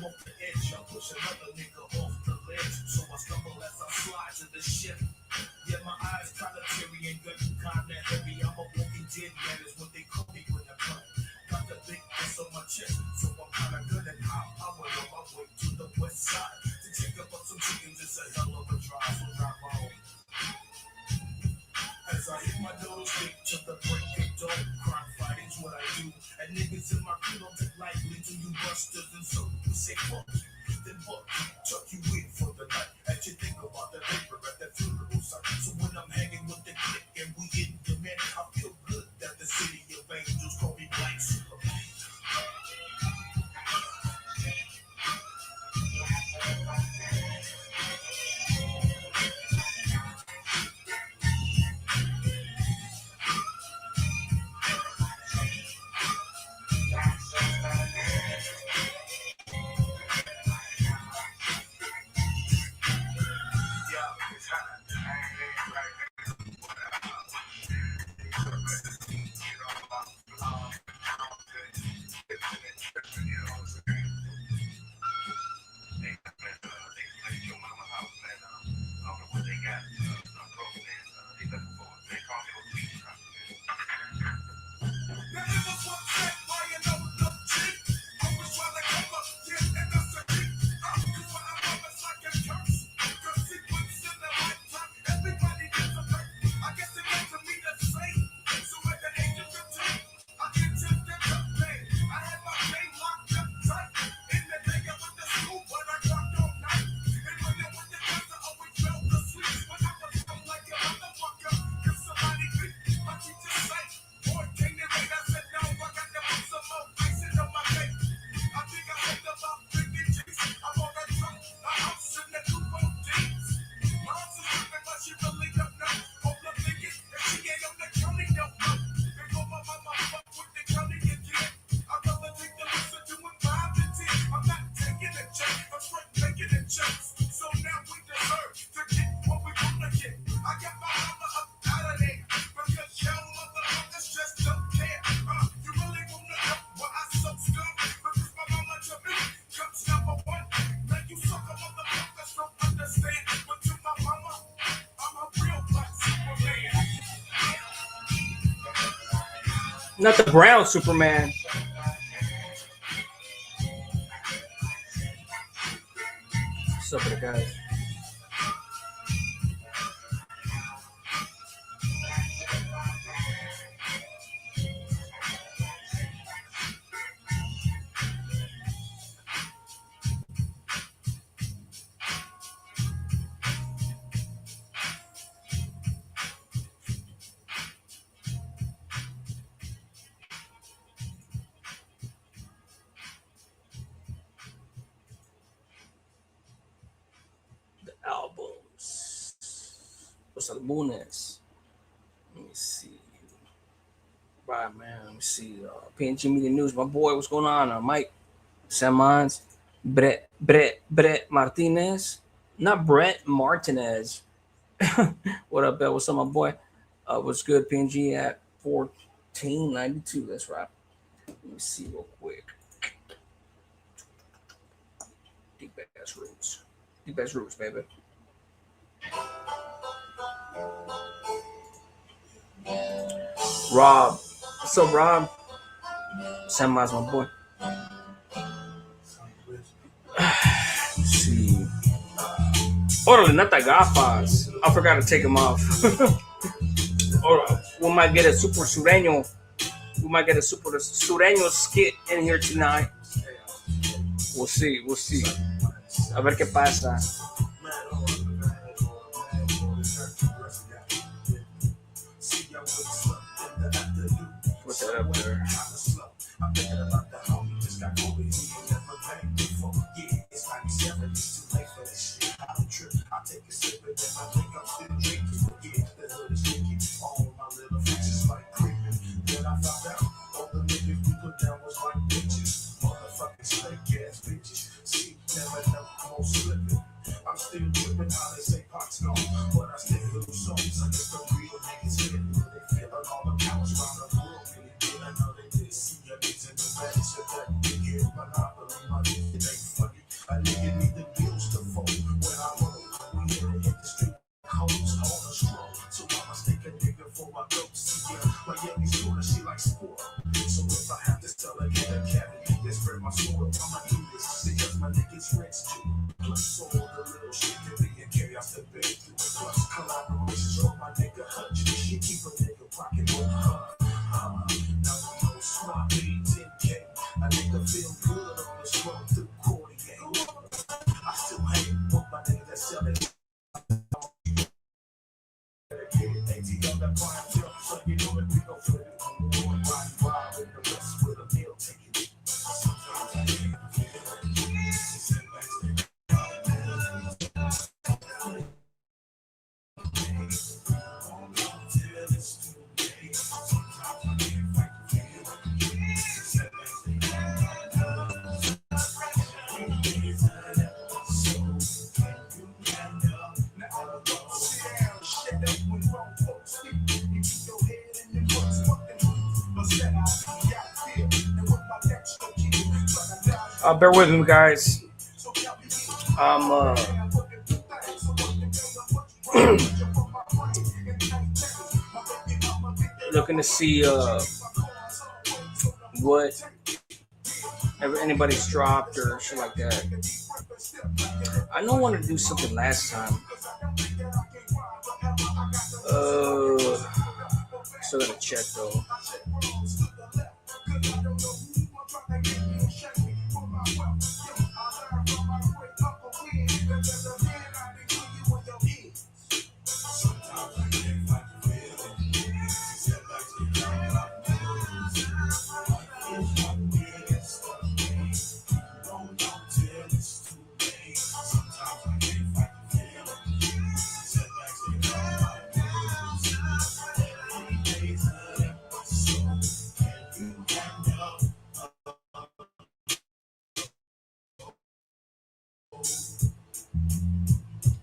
off the edge, I push another nigga off the ledge. So I stumble as I slide to the ship. Yeah, my eyes kinda teary and gut kinda heavy. I'm a walking dead man, is what they call me when I cut. Got the big S on my chest, so I'm kinda good at how I went on my way to the west side. To check up on some chickens, it's a hell of a drive, so drive home. As I hit my nose, stick to the break of dawn. Crime fighting's what I do. And niggas in my crew don't take lightly to you busters. And so we say fuck you. Then fuck you, tuck you in for the night. As you think about the paper at the funeral site. So when I'm hanging with the clique and we in the man, I feel good that the city of angels call me Black Superman. Not the brown Superman. What's up with the guys? Los álbumes. Let me see. Right, man. Let me see. PNG Media News. My boy, what's going on? Mike Samans. Brett Martinez. Not Brett Martinez. What up, Bill? What's up, my boy? What's good? PNG at 1492. That's right. Let me see real quick. Deep ass roots. Deep ass roots, baby. Rob. What's up, Rob? Sam's my boy. Let's see. Orale, not the gafas. I forgot to take them off. Or we might get a super sureño. We might get a super sureño skit in here tonight. We'll see. We'll see. A ver qué pasa. Put that up there. I'm still tripping how they say Pac's gone, but I still do songs. I guess the real niggas hit me. They feel like all the cowards around the world really did. I know they did see your kids in the back, so that they get monopoly money. It ain't funny. these rich too. Plus all the little shit that be in chaos to bed through. Plus collaborations with my nigga Hutch. You keep a nigga rockin' with now no smart beats in K. A nigga feel good on this road through quarter game. I still hate with my nigga that's selling. Dedicated on that prime jump, so you know that we gon' flip it. Going ride with the rest with a meal ticket. Sometimes I ain't bear with me, guys. I'm looking to see what anybody's dropped or shit like that. I know I wanted to do something last time. Still gotta check though.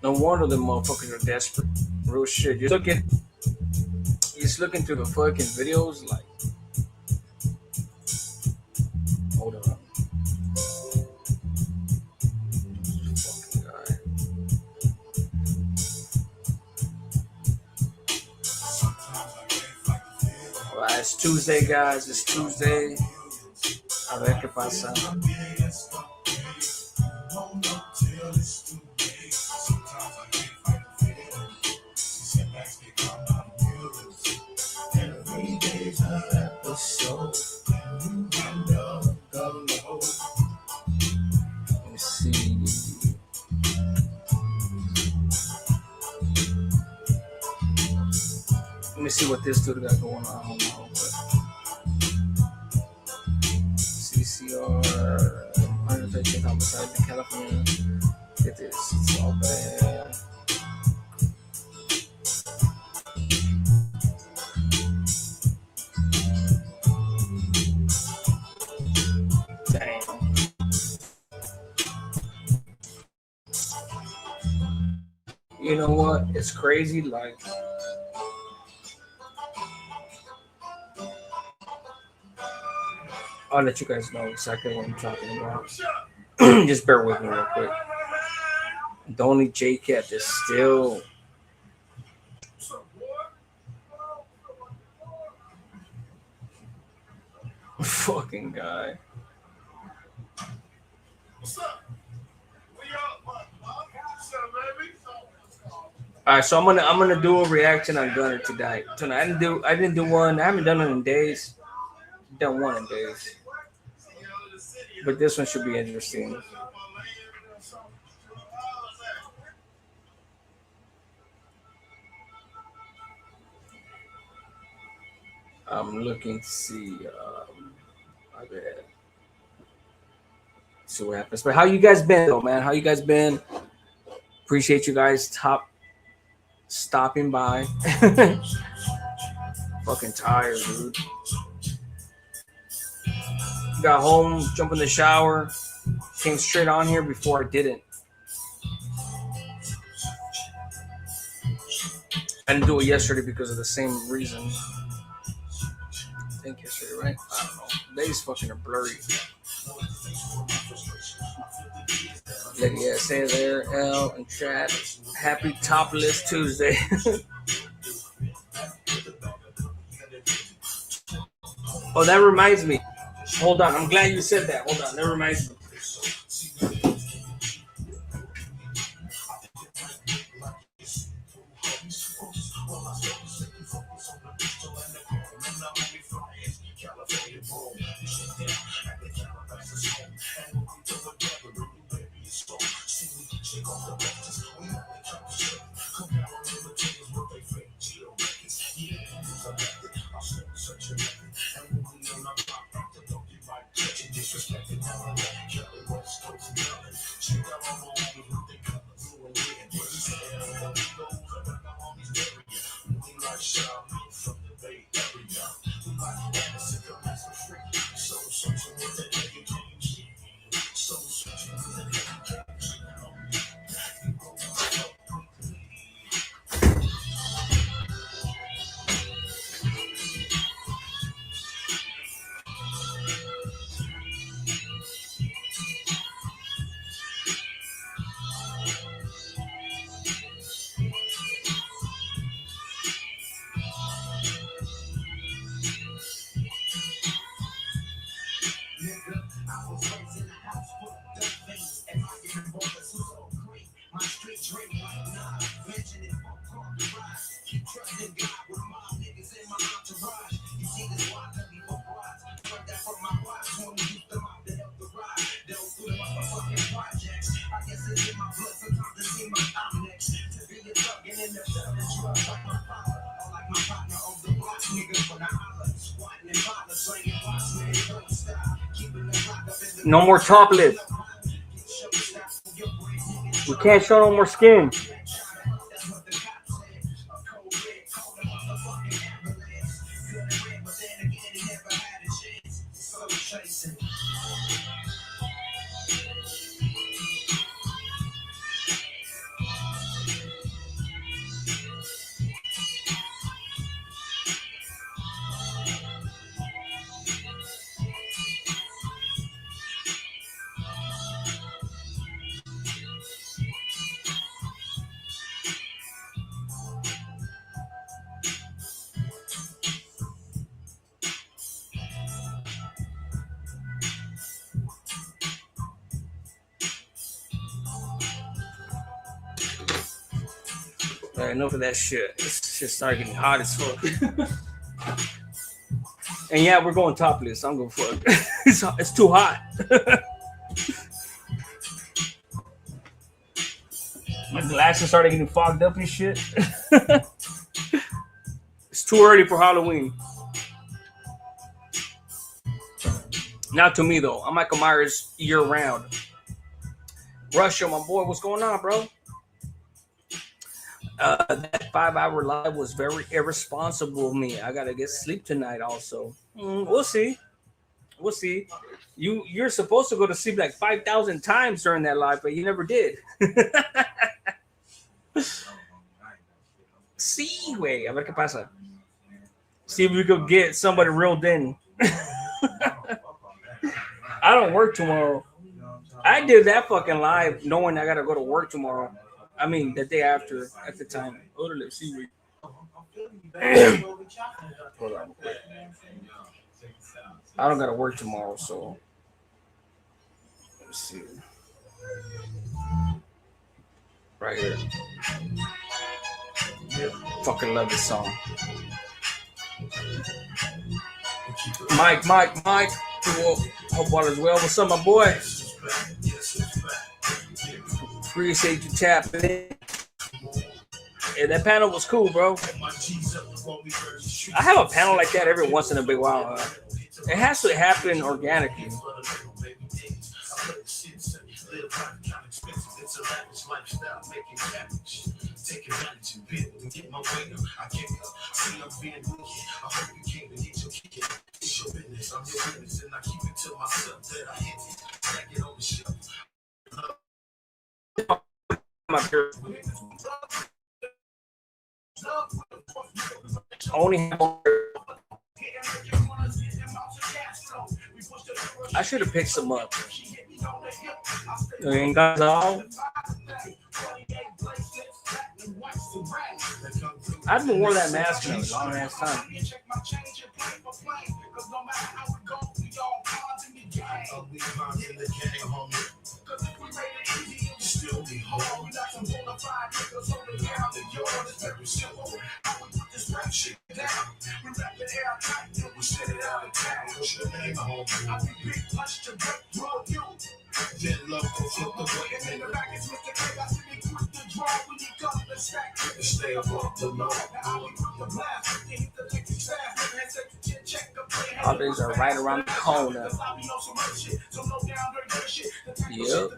No wonder the motherfuckers are desperate. Real shit. You're just looking through the fucking videos like, hold on. Fucking guy. Alright, it's Tuesday, guys. It's Tuesday. A ver qué pasa. Let me see what this dude got going on. Hold on. CCR, 113 homicide in California. Get this. It's all bad. Damn. You know what? It's crazy. Like, I'll let you guys know exactly what I'm talking about. Just bear with me real quick. The only J-Cat that's still fucking guy. What's up? All right, so I'm gonna do a reaction on Gunner tonight. I didn't do one. I haven't done it in days. Done one in days. But this one should be interesting. I'm looking to see see what happens. But how you guys been though, man? How you guys been? Appreciate you guys stopping by. Fucking tired, dude. Got home, jumped in the shower, came straight on here before I didn't. I didn't do it yesterday because of the same reason. I think yesterday, right? I don't know. Days fucking are blurry. Yeah, say there, L and chat. Happy Topless Tuesday. Oh, that reminds me. Hold on. I'm glad you said that. Hold on. That reminds me. shake off the buttons. We have to cut the shit. Come down on the materials with they fake Geo records. Yeah, it's a method. I'll smoke such a method. And when we on our block, the dope you might catch it. Disrespected down there. Kelly West Coast yelling. Check out all my homies with they color blue and red. What he said, I'm gonna be gold. I got my homies buried. We like Shaw from the Bay Area. We like Anderson, the master freak. So searching with the nigga cage. So searching with the nigga cage. You go up quickly. Nigga, I was raised in a house full of dirt things, and my young boys was so great. My street drink like nah, mention it for car garage. Keep trusting God with my niggas in my entourage. You see this why let me for brides. Heard that from my wives when we used them out to help the ride. They'll do the motherfucking projects. I guess it's in my blood, sometimes it seems like I'm next to be a thug and end up selling drugs like my father. Or like my partner on the block, nigga, when I holler, squatting and bottles, slanging box, man, don't stop. No more topless. We can't show no more skin. All right, enough of that shit. This shit started getting hot as fuck. And yeah, we're going topless. I'm going fuck. It's too hot. My glasses started getting fogged up and shit. It's too early for Halloween. Not to me though. I'm Michael Myers year round. Russia, my boy, what's going on, bro? That 5-hour live was very irresponsible of me. I gotta get sleep tonight also. We'll see. We'll see. You're supposed to go to sleep like 5,000 times during that live, but you never did. Sí, güey. A ver qué pasa. See if we could get somebody reeled in. I don't work tomorrow. I did that fucking live knowing I gotta go to work tomorrow. I mean, the day after, at the time. Órale, sí, güey. Hold on. I don't gotta work tomorrow, so. Let's see. Right here. Fucking love this song. Mike. Hope all is well. What's up, my boy? Appreciate you tapping in. Yeah, that panel was cool, bro. I have a panel like that every once in a big while. It has to happen organically. Take advantage and build and get my way up. I get up. See, I'm being wicked. I hope you came to get your kick. It's your business. I'm your witness, and I keep it to myself that I hit it. Back it on the shelf. Only I should have picked some up. And guys, all I haven't worn that mask in a long ass time. Then love flip the way, nigga. Stay above the law. Holidays are right around the corner. Yep.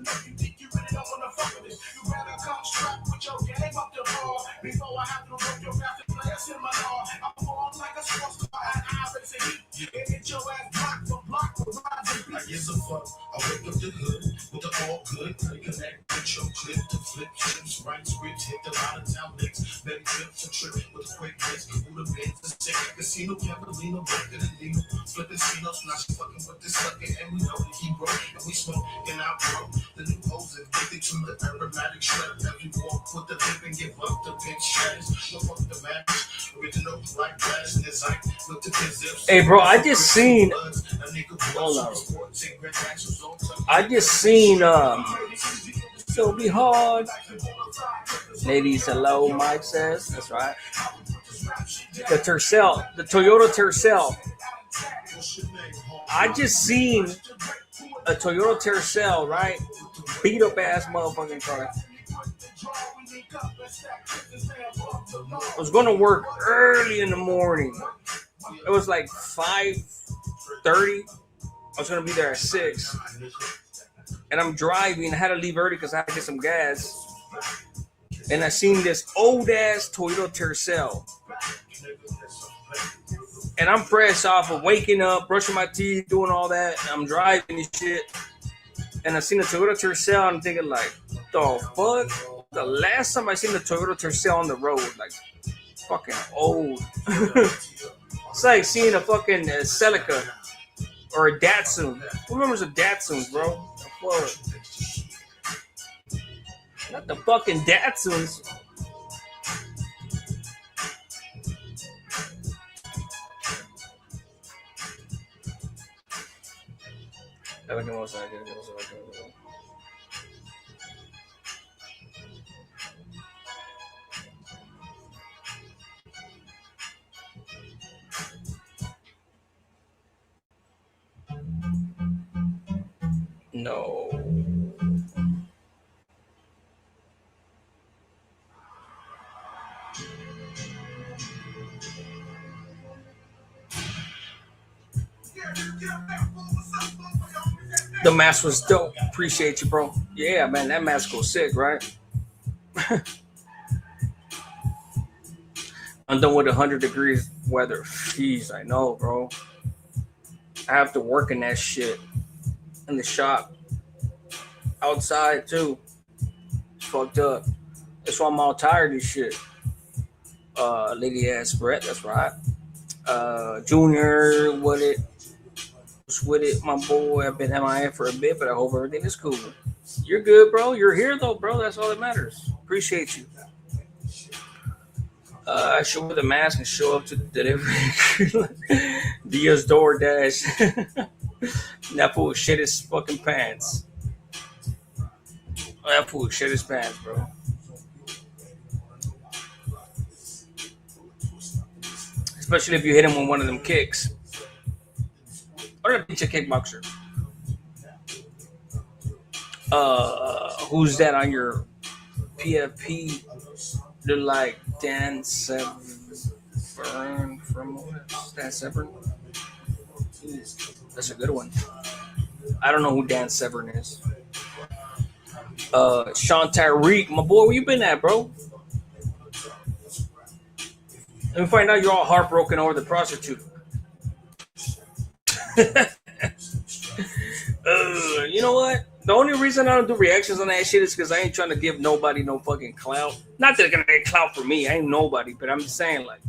I guess a fuck. I wake up the hood with the all good. Connect with your clip to flip chips, right scripts, hit the line of town licks. Many trips and trip with a quick hits. Who the bins to sick? Casino, Cavalino, record and Dino. Flipping Cinos, now she fucking with this sucker. And we know that he broke. And we smoke and I broke. The new hoes addicted to the aromatic shred. Every walk with the lip and give up the bench shatters. No fuck the match. Original like grass and his eye. Look to his zips. Hey, bro, I just seen. Hold on. I just seen. So be hard. Ladies, hello, Mike says. That's right. The Tercel, the Toyota Tercel. I just seen a Toyota Tercel, right? Beat up ass motherfucking car. I was going to work early in the morning. It was like 5:30. I was going to be there at 6. And I'm driving. I had to leave early because I had to get some gas. And I seen this old ass Toyota Tercel. And I'm fresh off of waking up, brushing my teeth, doing all that. And I'm driving and shit. And I seen a Toyota Tercel. And I'm thinking like, the fuck? The last time I seen the Toyota Tercel on the road, like fucking old. It's like seeing a fucking Celica or a Datsun. Who remembers a Datsun, bro? What? Not the fucking Datsuns. No. The mask was dope. Appreciate you, bro. Yeah, man, that mask was sick, right? I'm done with 100 degrees weather. Jeez, I know, bro. I have to work in that shit. In the shop. Outside, too. It's fucked up. That's why I'm all tired of this shit. Lady ass Brett, that's right. Junior, with it, my boy. I've been MIA for a bit, but I hope everything is cool. You're good, bro. You're here though, bro. That's all that matters. Appreciate you. I show up with a mask and show up to the delivery. Dia's DoorDash. That fool shit his fucking pants. That fool shit his pants, bro. Especially if you hit him with one of them kicks. Or a pizza kickboxer. Who's that on your PFP? They're like Dan Severn from Dan Severn. That's a good one. I don't know who Dan Severn is. Sean Tyreek, my boy, where you been at, bro? Let me find out you're all heartbroken over the prostitute. You know what? The only reason I don't do reactions on that shit is because I ain't trying to give nobody no fucking clout. Not that they're gonna get clout for me. I ain't nobody, but I'm just saying, like,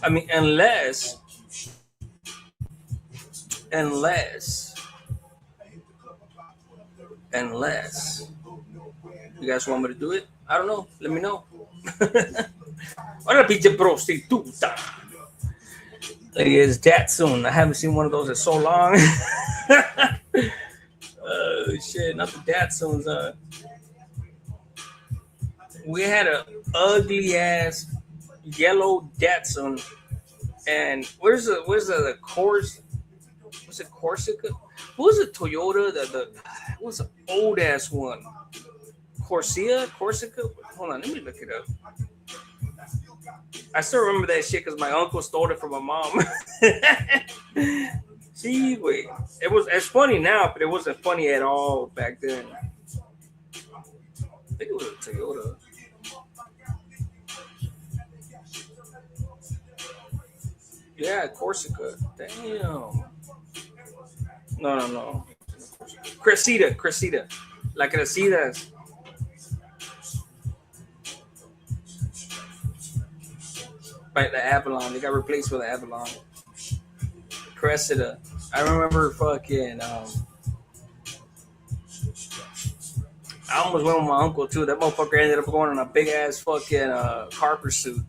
I mean, unless you guys want me to do it, I don't know. Let me know. Ora pinche prostituta. It is Datsun. I haven't seen one of those in so long. Oh shit, not the Datsuns. We had a ugly ass yellow Datsun, and where's the course? Was it Corsica? What was it? Toyota? The what was an old ass one? Corsica? Hold on, let me look it up. I still remember that shit because my uncle stole it from my mom. See, wait, it's funny now, but it wasn't funny at all back then. I think it was a Toyota. Yeah, Corsica. Damn. No. Cressida. La Cressidas. Right, the Avalon. They got replaced with the Avalon. Cressida. I remember fucking. I almost went with my uncle too. That motherfucker ended up going in a big ass fucking car pursuit.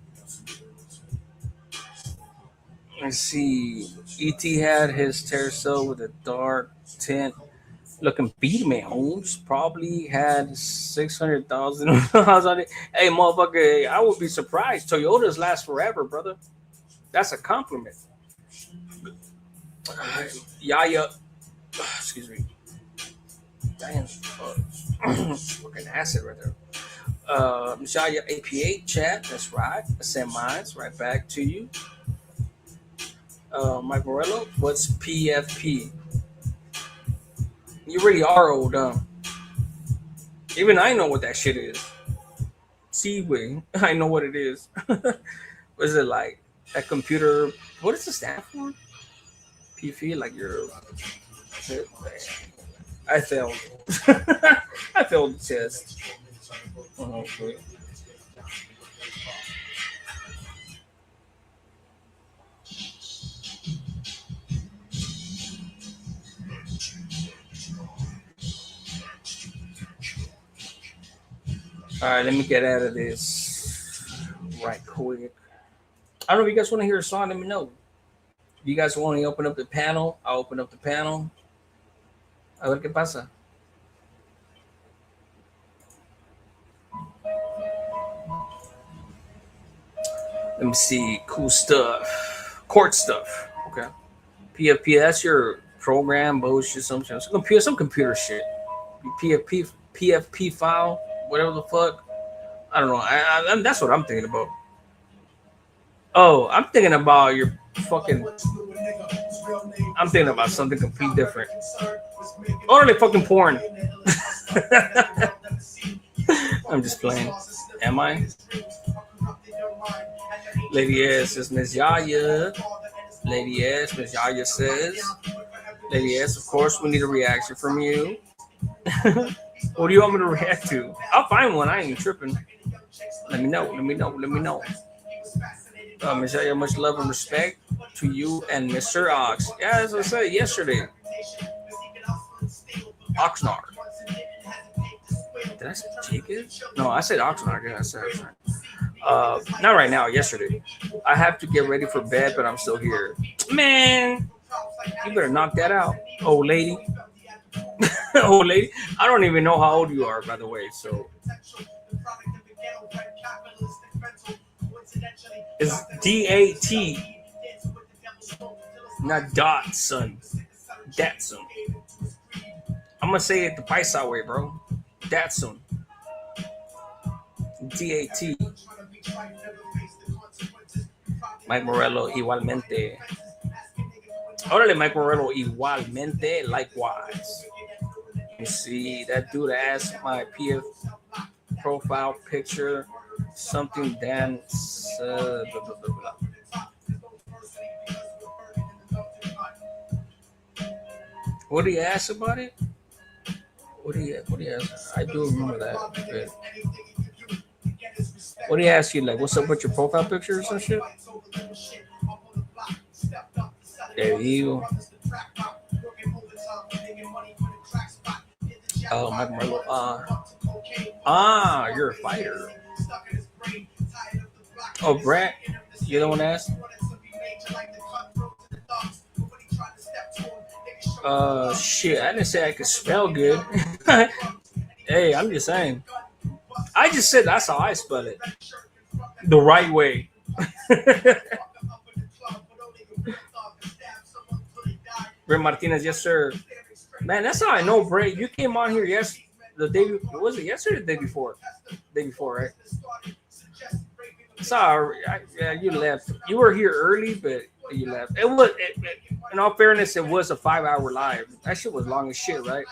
Let's see. E.T. had his Tercel with a dark tint looking Beatman Holmes. Probably had 600,000 miles on it. Hey, motherfucker, I would be surprised. Toyotas last forever, brother. That's a compliment. Yaya. Excuse me. Damn. Fucking acid right there. Yaya APA chat. That's right. I sent mine right back to you. Mike Morello, what's PFP? You really are old, huh? Even I know what that shit is. Seaway, I know what it is. What is it like? That computer, what does it stand for? PFP, like your. I failed. I failed the test. Oh, okay. All right, let me get out of this right quick. I don't know if you guys want to hear a song. Let me know. If you guys want to open up the panel, I'll open up the panel. A ver qué pasa. Let me see. Cool stuff. Court stuff. Okay. PFP, that's your program bullshit. Some computer shit. PFP file. Whatever the fuck, I don't know. That's what I'm thinking about. Oh, I'm thinking about your fucking. I'm thinking about something completely different. Only fucking porn. I'm just playing. Am I? Lady S says Miss Yaya. Lady S, Miss Yaya says. Lady S, of course, we need a reaction from you. What do you want me to react to? I'll find one. I ain't even tripping. Let me know. Michelle, much love and respect to you and Mr. Ox. Yeah, as I said yesterday. Oxnard. Did I say Jacob? No, I said Oxnard. Yeah, I said Oxnard. Not right now. Yesterday. I have to get ready for bed, but I'm still here. Man, you better knock that out, old lady. Old lady, I don't even know how old you are, by the way. So it's DAT, not dot, son. Datsun. I'm gonna say it the Paisa way, bro. Datsun. DAT. Mike Morello, igualmente. Órale, Mike Morello, igualmente, likewise. You see, that dude asked my PF profile picture something dance. Blah, blah, blah, blah. What did he ask about it? What did he ask? I do remember that. Okay. What did he ask you? Like, what's up with your profile picture or some shit? There you go. Oh, Mike Marlo. You're a fighter. Oh, Brett, you don't want to ask? Shit, I didn't say I could spell good. Hey, I'm just saying. I just said that's how I spell it. The right way. Brett Martinez, yes, sir. Man, that's how I know, Bray. You came on here the day. Was it yesterday or the day before? Day before, right? Sorry, yeah, you left. You were here early, but you left. In all fairness, it was a 5 hour live. That shit was long as shit, right?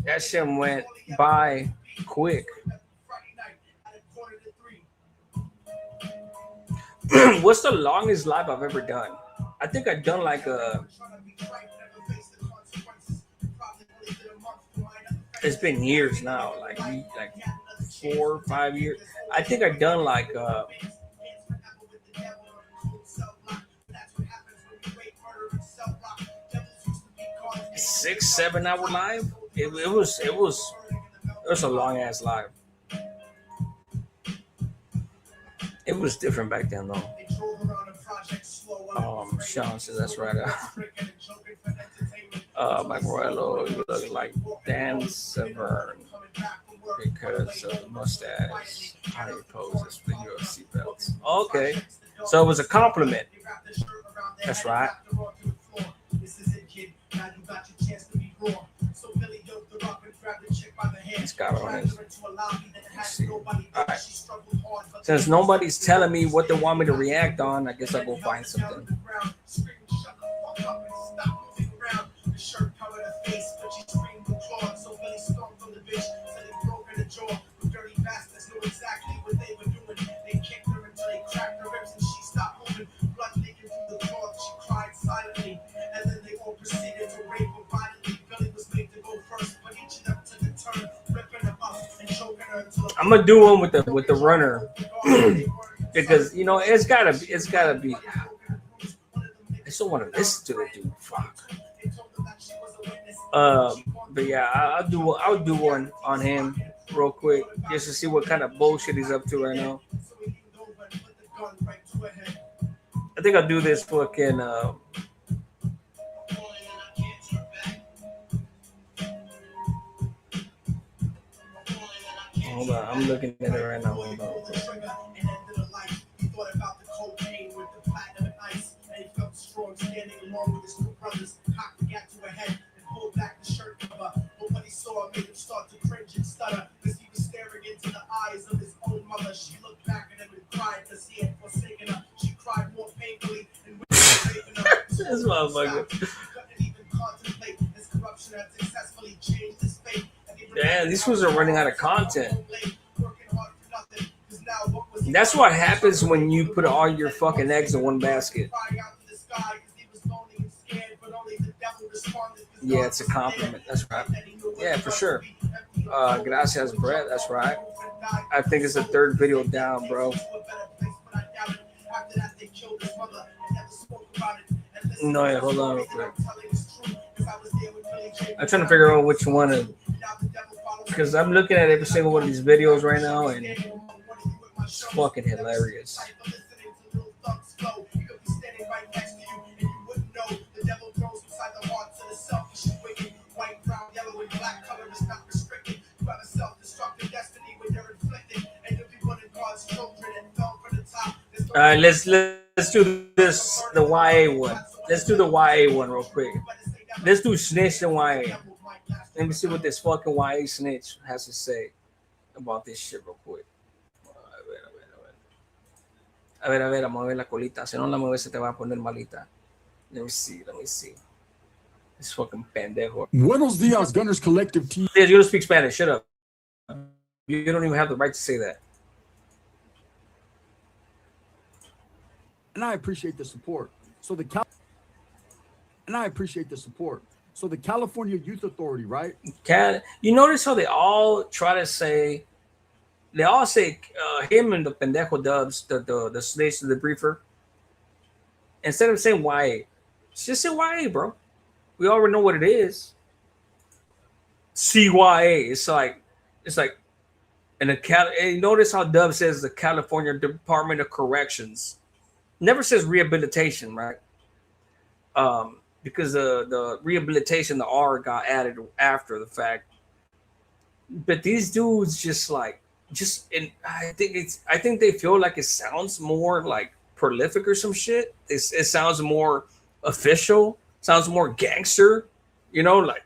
That shit went by quick. What's the longest live I've ever done? I think I've done like a. It's been years now, like 4 or 5 years. I think I've done like 6, 7 hour live. It was a long ass live. It was different back then though. Sean says that's right. Mike Morello, you look like Dan Severn because of the mustache. How he poses with your seatbelts. Okay, so it was a compliment. That's right. It's got on it. Let's see. All right. Since nobody's telling me what they want me to react on, I guess I'll go find something. I'm gonna do one with the runner because it's gotta be. I still want to listen to it, dude. Fuck. But yeah, I'll do one on him real quick just to see what kind of bullshit he's up to right now. I think I'll do this fucking. Hold on, I'm looking at it right now. Hold on. This motherfucker. Damn, these fools are running out of content. That's what happens when you put all your fucking eggs in one basket. Yeah, it's a compliment. That's right. Yeah, for sure. Gracias, Brett. That's right. I think it's the third video down, bro. No, yeah, hold on real quick. I'm trying to figure out which one because I'm looking at every single one of these videos right now and it's fucking hilarious. All right, let's do this, the YA one. Let's do the YA one real quick. Let's do Snitch and YA. Let me see what this fucking YA snitch has to say about this shit real quick. A ver, vamos a ver la colita. Si no la mueves se te va a poner malita. Let me see. This fucking pendejo. Buenos dias, Gunners Collective team. You don't speak Spanish. Shut up. You don't even have the right to say that. And I appreciate the support. So the California Youth Authority, right? You notice how they all try to say, him and the pendejo Dubs, the snitch, the briefer. Instead of saying YA, just say YA, bro. We already know what it is. CYA. It's like, and notice how Dub says the California Department of Corrections. Never says rehabilitation, right? Because the rehabilitation, the R got added after the fact. But these dudes I think they feel like it sounds more like prolific or some shit. It sounds more official, sounds more gangster. You know, like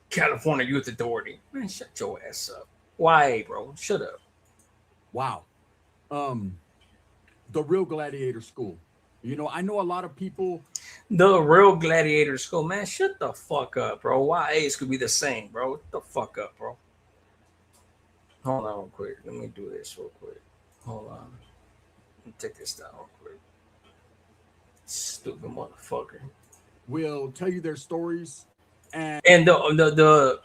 California Youth Authority. Man, shut your ass up. Why, bro? Shut up. Wow. The Real Gladiator School. You know, I know a lot of people. The Real Gladiator School, man. Shut the fuck up, bro. Why A's could be the same, bro. What the fuck up, bro? Hold on real quick. Let me do this real quick. Hold on. Let me take this down real quick. Stupid motherfucker. Will tell you their stories. And the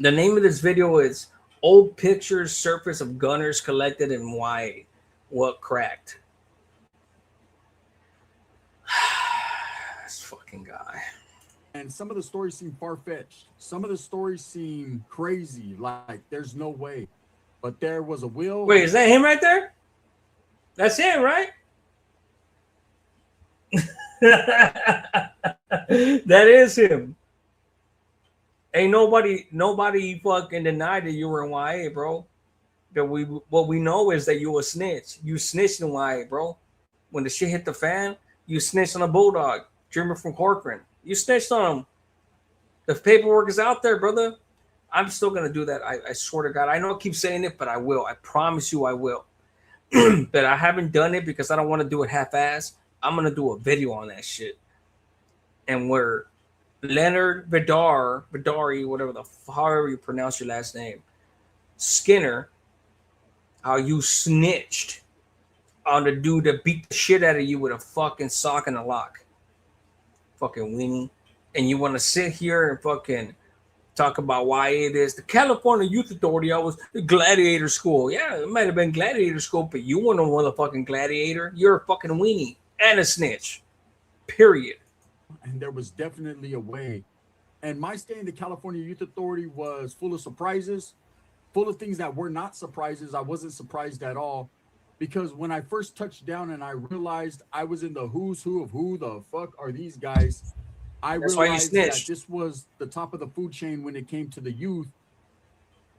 name of this video is Old Pictures Surface of Gunners Collected in YA. What cracked? This fucking guy. And some of the stories seem far-fetched. Some of the stories seem crazy, like there's no way. But there was a will. Wait, is that him right there? That's him, right? That is him. Ain't nobody fucking denied that you were in YA, bro. That what we know is that you a snitch. You snitched in YA, bro. When the shit hit the fan, you snitched on a Bulldog, Dreamer from Corcoran. You snitched on him. The paperwork is out there, brother. I'm still gonna do that. I swear to God. I know I keep saying it, but I will. I promise you I will. But I haven't done it because I don't want to do it half-ass. I'm gonna do a video on that shit. And where Leonard Vidari, whatever however you pronounce your last name, Skinner, how you snitched on the dude that beat the shit out of you with a fucking sock and a lock. Fucking weenie. And you want to sit here and fucking talk about why it is the California Youth Authority. I was the Gladiator School. Yeah, it might have been Gladiator School, but you weren't a motherfucking gladiator. You're a fucking weenie and a snitch. Period. And there was definitely a way. And my stay in the California Youth Authority was full of surprises, full of things that were not surprises. I wasn't surprised at all, because when I first touched down and I realized I was in the who's who of who the fuck are these guys, I realized that this was the top of the food chain when it came to the youth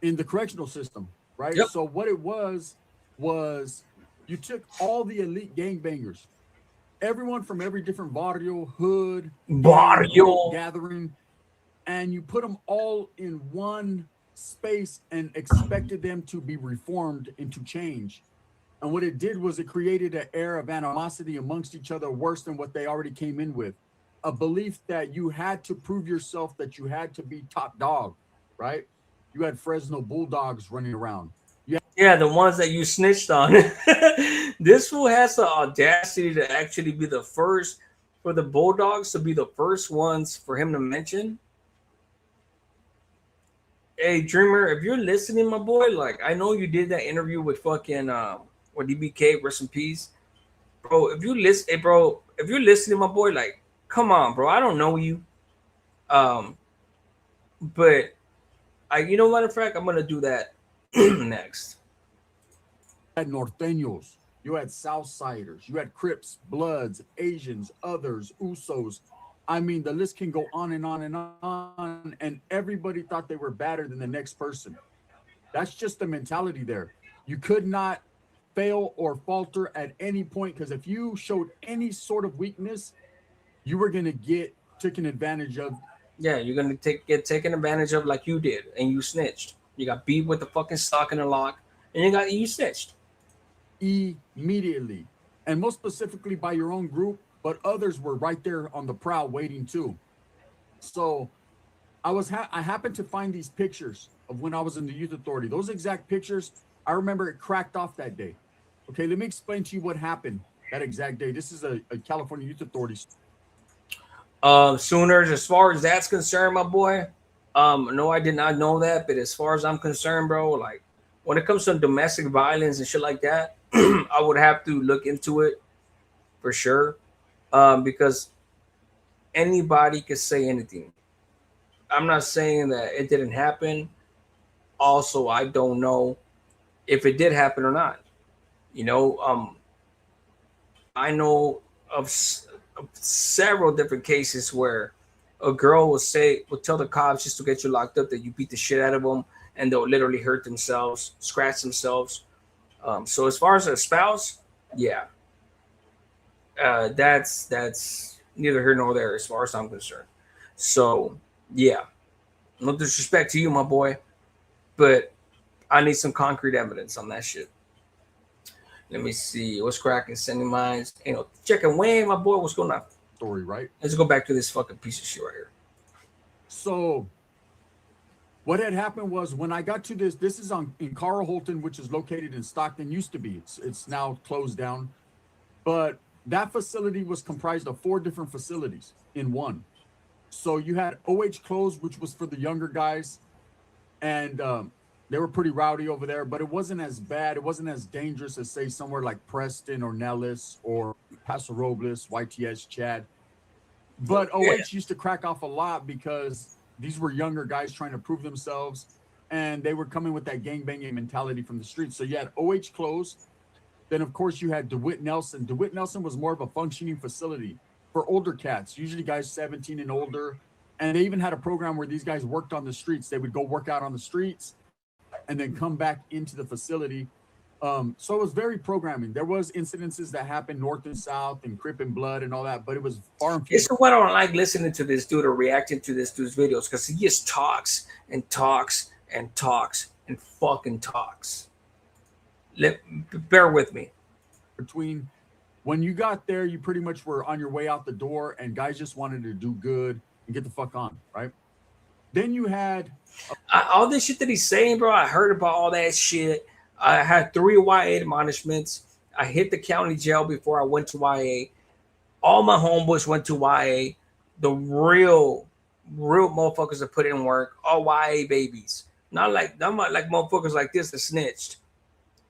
in the correctional system, right? Yep. So what it was you took all the elite gangbangers, everyone from every different barrio, hood, gathering, and you put them all in one space and expected them to be reformed into change. And what it did was it created an air of animosity amongst each other, worse than what they already came in with. A belief that you had to prove yourself, that you had to be top dog, right? You had Fresno Bulldogs running around. Yeah, the ones that you snitched on. This fool has the audacity to actually be the first for the Bulldogs to be the first ones for him to mention. Hey, Dreamer, if you're listening, my boy, like I know you did that interview with fucking with DBK, rest in peace, bro. If you listen, hey, bro, if you're listening, my boy, like. Come on, bro. I don't know you. But you know, matter of fact, I'm gonna do that next. You had Norteños, you had Southsiders, you had Crips, Bloods, Asians, others, Usos. I mean, the list can go on and on and on. And everybody thought they were better than the next person. That's just the mentality there. You could not fail or falter at any point, because if you showed any sort of weakness, you were going to get taken advantage of. Yeah, you're going to get taken advantage of like you did, and you snitched. You got beat with the fucking stock and the lock, and you snitched. Immediately. And most specifically by your own group, but others were right there on the prowl waiting too. So I happened to find these pictures of when I was in the Youth Authority. Those exact pictures, I remember it cracked off that day. Okay, let me explain to you what happened that exact day. This is a California Youth Authority. Sooners, as far as that's concerned, my boy, no, I did not know that, but as far as I'm concerned, bro, like when it comes to domestic violence and shit like that, I would have to look into it for sure, because anybody could say anything. I'm not saying that it didn't happen. Also, I don't know if it did happen or not. You know, I know of several different cases where a girl will tell the cops just to get you locked up that you beat the shit out of them, and they'll literally hurt themselves, scratch themselves. So as far as a spouse, yeah, that's Neither here nor there, as far as I'm concerned. So, yeah, no disrespect to you, my boy, but I need some concrete evidence on that shit. Let me see. What's cracking? Sending mines. You know, checking Wayne, my boy. What's going on? Story, right? Let's go back to this fucking piece of shit right here. So what had happened was when I got to this is in Carl Holton, which is located in Stockton, used to be. It's now closed down. But that facility was comprised of 4 different facilities in one. So you had OH Closed, which was for the younger guys. And they were pretty rowdy over there, but it wasn't as bad. It wasn't as dangerous as, say, somewhere like Preston or Nellis or Paso Robles, YTS, Chad. But OH used to crack off a lot because these were younger guys trying to prove themselves, and they were coming with that gangbanging mentality from the streets. So you had OH Closed. Then, of course, you had DeWitt Nelson. DeWitt Nelson was more of a functioning facility for older cats, usually guys 17 and older. And they even had a program where these guys worked on the streets. They would go work out on the streets and then come back into the facility. So it was very programming. There was incidences that happened north and south and Crip and Blood and all that, but it was far and few. This is what I don't like listening to this dude or reacting to this dude's videos, because he just talks and talks and talks and fucking talks. Bear with me. Between when you got there, you pretty much were on your way out the door, and guys just wanted to do good and get the fuck on, right? Then you had all this shit that he's saying, bro. I heard about all that shit. I had 3 YA admonishments. I hit the county jail before I went to YA. All my homeboys went to YA. The real motherfuckers that put in work, all YA babies. Not like motherfuckers like this that snitched.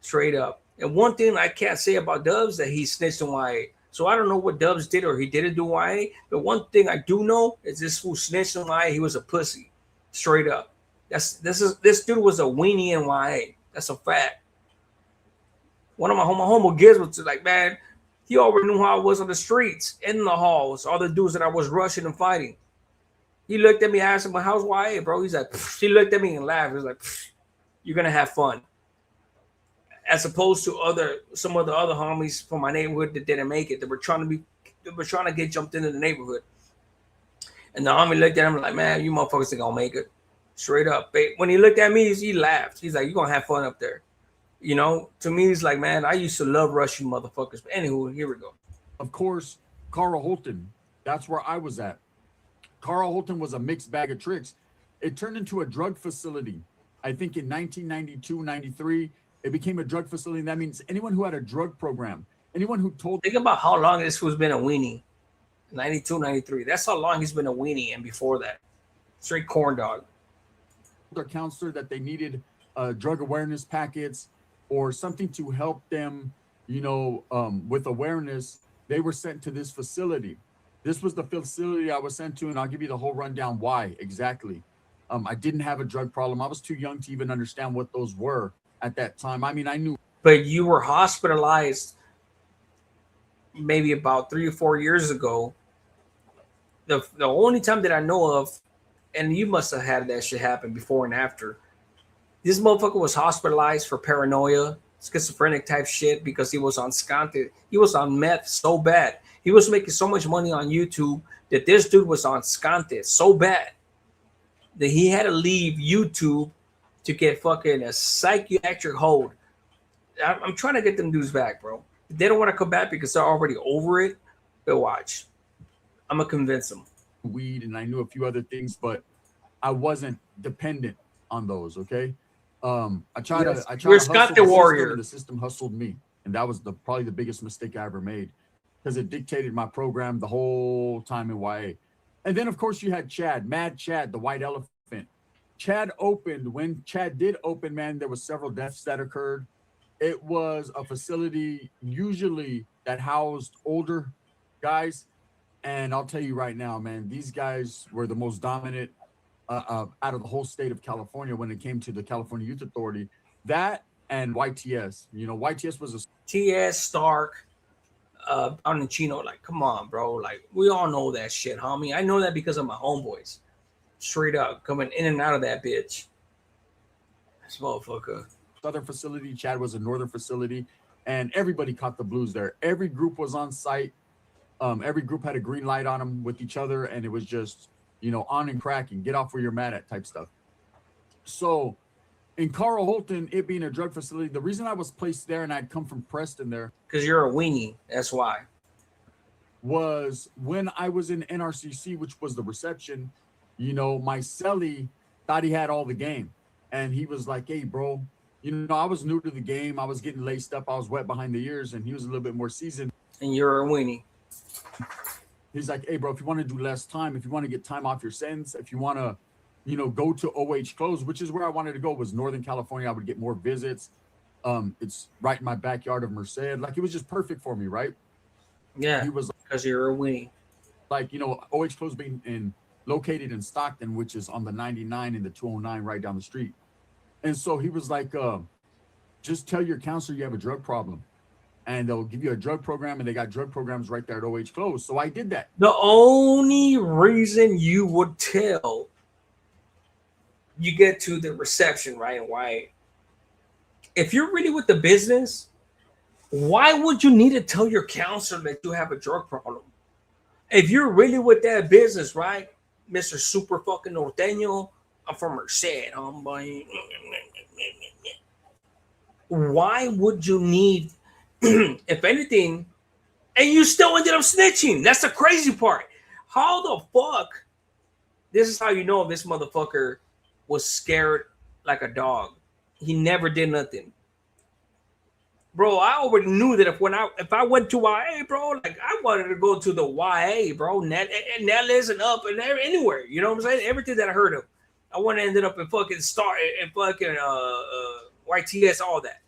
Straight up. And one thing I can't say about Dubs that he snitched in YA. So I don't know what Dubs did or he didn't do YA. But one thing I do know is this fool snitched in YA. He was a pussy. Straight up. This dude was a weenie in YA. That's a fact. One of my homo gigs was like, man, he already knew how I was on the streets, in the halls, all the dudes that I was rushing and fighting. He looked at me, asked him, how's YA, bro? He's like, pfft. He looked at me and laughed. He was like, pfft, you're gonna have fun. As opposed to some of the other homies from my neighborhood that didn't make it. They were trying to get jumped into the neighborhood. And the homie looked at him like, man, you motherfuckers ain't gonna make it. Straight up. When he looked at me, he laughed. He's like, you're gonna have fun up there. You know, to me, he's like, man, I used to love rushing motherfuckers. But anywho, here we go. Of course, Carl Holton. That's where I was at. Carl Holton was a mixed bag of tricks. It turned into a drug facility. I think in 1992, 93, it became a drug facility. That means anyone who had a drug program, anyone who told... Think about how long this was been a weenie. 92, 93. That's how long he's been a weenie. And before that, straight corn dog. Their counselor that they needed drug awareness packets or something to help them, with awareness, they were sent to this facility. This was the facility I was sent to, and I'll give you the whole rundown why exactly. I didn't have a drug problem. I was too young to even understand what those were at that time. I mean, I knew. But you were hospitalized maybe about 3 or 4 years ago. The only time that I know of, and you must have had that shit happen before and after, this motherfucker was hospitalized for paranoia, schizophrenic type shit because he was on Sconted. He was on meth so bad. He was making so much money on YouTube that this dude was on Sconted so bad that he had to leave YouTube to get fucking a psychiatric hold. I'm trying to get them dudes back, bro. They don't want to come back because they're already over it. But watch. I'm going to convince them. Weed, and I knew a few other things, but I wasn't dependent on those, okay? I tried to hustle the warrior. System, the system hustled me, and that was probably the biggest mistake I ever made because it dictated my program the whole time in YA. And then, of course, you had Chad, Mad Chad, the white elephant. Chad opened. When Chad did open, man, there was several deaths that occurred. It was a facility usually that housed older guys. And I'll tell you right now, man, these guys were the most dominant out of the whole state of California when it came to the California Youth Authority. That and YTS. YTS was a TS Stark, out in Chino. Like, come on, bro. Like, we all know that shit, homie. I know that because of my homeboys. Straight up, coming in and out of that bitch. This motherfucker. Southern facility. Chad was a northern facility, and everybody caught the blues there. Every group was on site. Every group had a green light on them with each other, and it was just, on and cracking, get off where you're mad at type stuff. So in Carl Holton, it being a drug facility, the reason I was placed there and I'd come from Preston there, because you're a weenie, that's why, was when I was in NRCC, which was the reception, my cellie thought he had all the game. And he was like, hey, bro, I was new to the game. I was getting laced up. I was wet behind the ears, and he was a little bit more seasoned. And you're a weenie. He's like, hey, bro, if you want to do less time, if you want to get time off your sentence, if you want to, go to OH close, which is where I wanted to go, was Northern California. I would get more visits. It's right in my backyard of Merced. Like, it was just perfect for me, right? Yeah, he was because you're a weenie. Like, OH close being located in Stockton, which is on the 99 and the 209 right down the street. And so he was like, just tell your counselor you have a drug problem, and they'll give you a drug program, and they got drug programs right there at OH close. So I did that. The only reason you would tell, you get to the reception, right? Why? If you're really with the business, why would you need to tell your counselor that you have a drug problem? If you're really with that business, right, Mr. Super fucking Norteño, I'm from Merced, homeboy. Why would you need, if anything, and you still ended up snitching? That's the crazy part. How the fuck? This is how you know this motherfucker was scared like a dog. He never did nothing. Bro, I already knew that if I went to YA, bro, like I wanted to go to the YA, bro, Nellis and up and anywhere. You know what I'm saying? Everything that I heard of. I want to end up in fucking YTS, all that.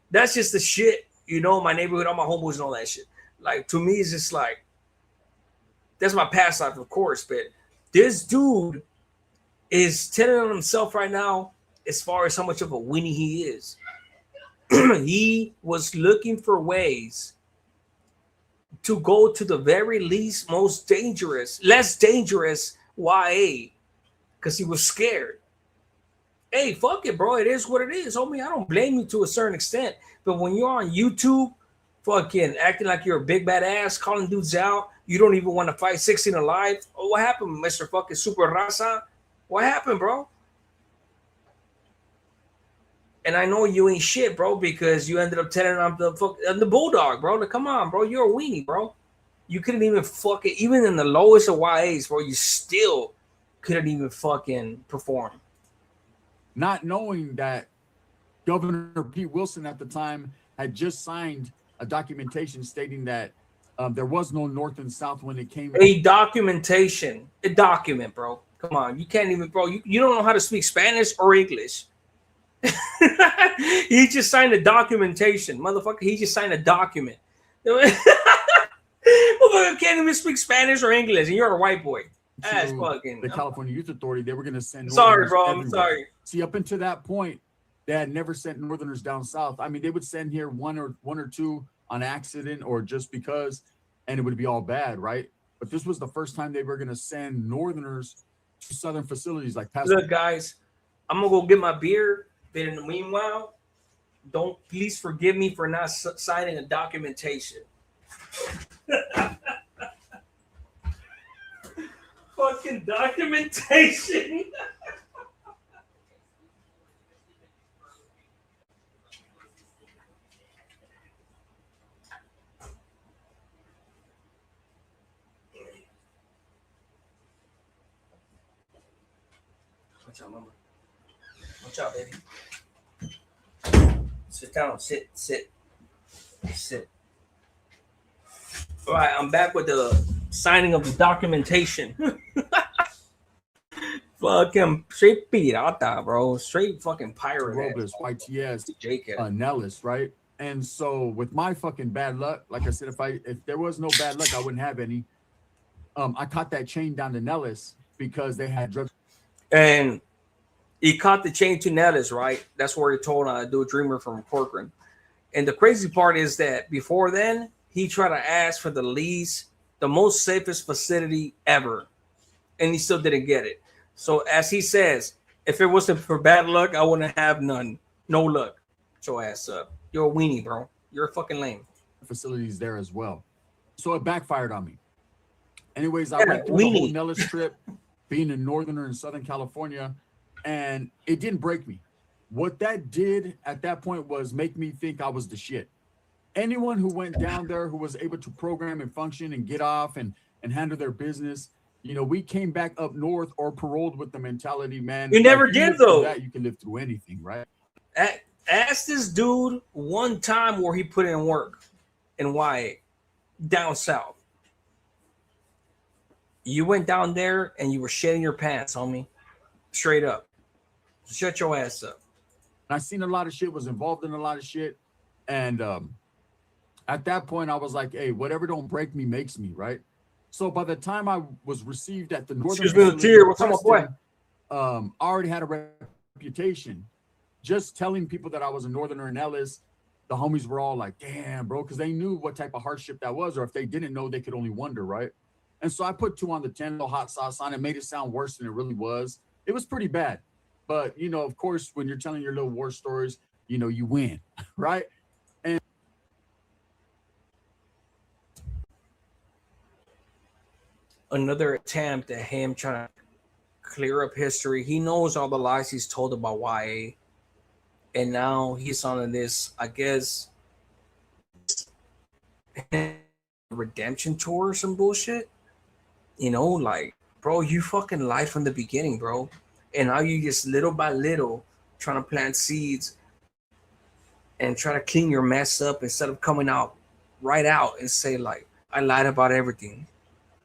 That's just the shit, my neighborhood, all my homeboys and all that shit. Like, to me, it's just like, that's my past life, of course, but this dude is telling on himself right now as far as how much of a weenie he is. He was looking for ways to go to the very least less dangerous YA, because he was scared. Hey, fuck it, bro. It is what it is, homie. I don't blame you to a certain extent. But when you're on YouTube, fucking acting like you're a big bad ass, calling dudes out, you don't even want to fight 16 alive. Oh, what happened, Mr. fucking Super Raza? What happened, bro? And I know you ain't shit, bro, because you ended up telling on the Bulldog, bro. Like, come on, bro. You're a weenie, bro. You couldn't even fucking, even in the lowest of YAs, bro, you still couldn't even fucking perform. Not knowing that Governor Pete Wilson at the time had just signed a documentation stating that there was no North and South when it came. A document, bro. Come on. You can't even, bro. You don't know how to speak Spanish or English. He just signed a documentation. Motherfucker, he just signed a document. Motherfucker can't even speak Spanish or English, and you're a white boy. That's fucking the California Youth Authority. They were going to send. Sorry, bro. I'm sorry. See, up until that point, they had never sent Northerners down south. I mean, they would send here one or two on accident or just because, and it would be all bad, right? But this was the first time they were going to send Northerners to southern facilities like Pasco. Look, guys, I'm gonna go get my beer. But in the meanwhile, please forgive me for not signing a documentation. Fucking documentation. Watch out, mama. Watch out, baby. Sit down. Sit. All right, I'm back with the signing of the documentation. Fucking straight pirata, bro. Straight fucking pirate. Robles, YTS, JK. Nellis, right? And so with my fucking bad luck, like I said, if there was no bad luck, I wouldn't have any. I caught that chain down to Nellis because they had drugs. And he caught the chain to Nellis, right? That's where he told do a dreamer from Corcoran. And the crazy part is that before then, he tried to ask for the most safest facility ever. And he still didn't get it. So as he says, if it wasn't for bad luck, I wouldn't have none. No luck. Get your ass up. You're a weenie, bro. You're a fucking lame. Facilities there as well. So it backfired on me. Anyways, I went through the whole Nellis trip, being a northerner in Southern California, and it didn't break me. What that did at that point was make me think I was the shit. Anyone who went down there who was able to program and function and get off and handle their business, you know, we came back up north or paroled with the mentality, man. You never did though. That you can live through anything, right? Ask this dude one time where he put in work in YA down south. You went down there and you were shedding your pants, homie. Straight up. Shut your ass up. I seen a lot of shit, was involved in a lot of shit. And at that point, I was like, hey, whatever don't break me makes me, right? So by the time I was received at the Northern What's up, my boy? I already had a reputation. Just telling people that I was a northerner in Ellis, the homies were all like, damn, bro, because they knew what type of hardship that was, or if they didn't know, they could only wonder, right? And so I put 2 on the 10, no hot sauce on it, made it sound worse than it really was. It was pretty bad. But, you know, of course, when you're telling your little war stories, you know, you win, right? And another attempt at him trying to clear up history. He knows all the lies he's told about YA. And now he's on this, I guess, redemption tour or some bullshit. You know, like, bro, you fucking lied from the beginning, bro. And now you just little by little trying to plant seeds and try to clean your mess up instead of coming out right out and say, like, I lied about everything.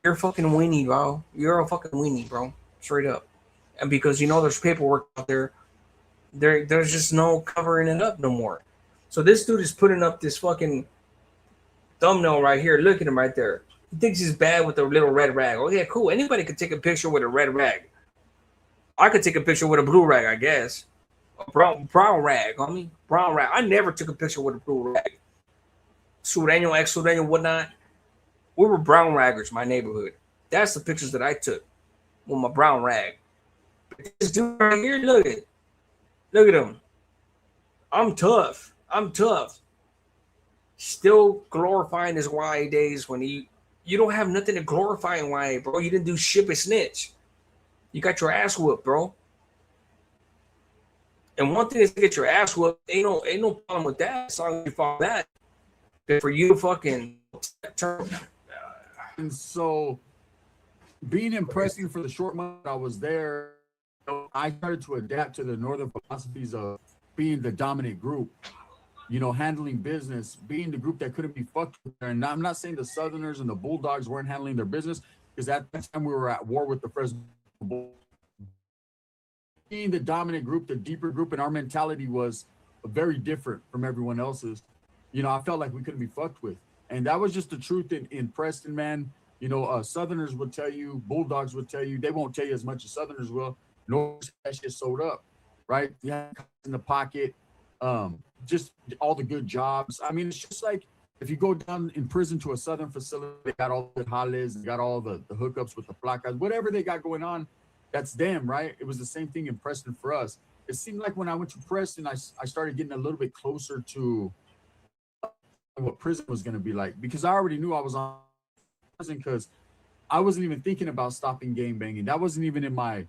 You're a fucking weenie, bro. You're a fucking weenie, bro. Straight up. And because you know there's paperwork out there, there's just no covering it up no more. So this dude is putting up this fucking thumbnail right here. Look at him right there. He thinks he's bad with a little red rag. Oh yeah, cool. Anybody could take a picture with a red rag. I could take a picture with a blue rag, I guess. A brown rag, homie. Brown rag. I never took a picture with a blue rag. Sureño, ex-Sureño, whatnot. We were brown raggers, my neighborhood. That's the pictures that I took with my brown rag. But this dude right here, look at it. Look at him. I'm tough. Still glorifying his YA days when you don't have nothing to glorify in YA, bro. You didn't do shit but snitch. You got your ass whooped, bro. And one thing is to get your ass whooped. Ain't no problem with that. As long as you follow that. But for you to fucking turn. And so being impressing for the short month I was there, I started to adapt to the northern philosophies of being the dominant group, you know, handling business, being the group that couldn't be fucked with. And I'm not saying the Southerners and the Bulldogs weren't handling their business, because at that time we were at war with the Fresno Bull. Being the dominant group, the deeper group, and our mentality was very different from everyone else's. You know, I felt like we couldn't be fucked with. And that was just the truth in Preston, man. You know, Southerners would tell you, Bulldogs would tell you, they won't tell you as much as Southerners will. North that shit sold up, right? Yeah, in the pocket, just all the good jobs. I mean, it's just like if you go down in prison to a Southern facility, they got all the jales, they got all the hookups with the placas, whatever they got going on, that's them, right? It was the same thing in Preston for us. It seemed like when I went to Preston, I started getting a little bit closer to what prison was going to be like, because I already knew I was on prison, because I wasn't even thinking about stopping gang banging. That wasn't even in my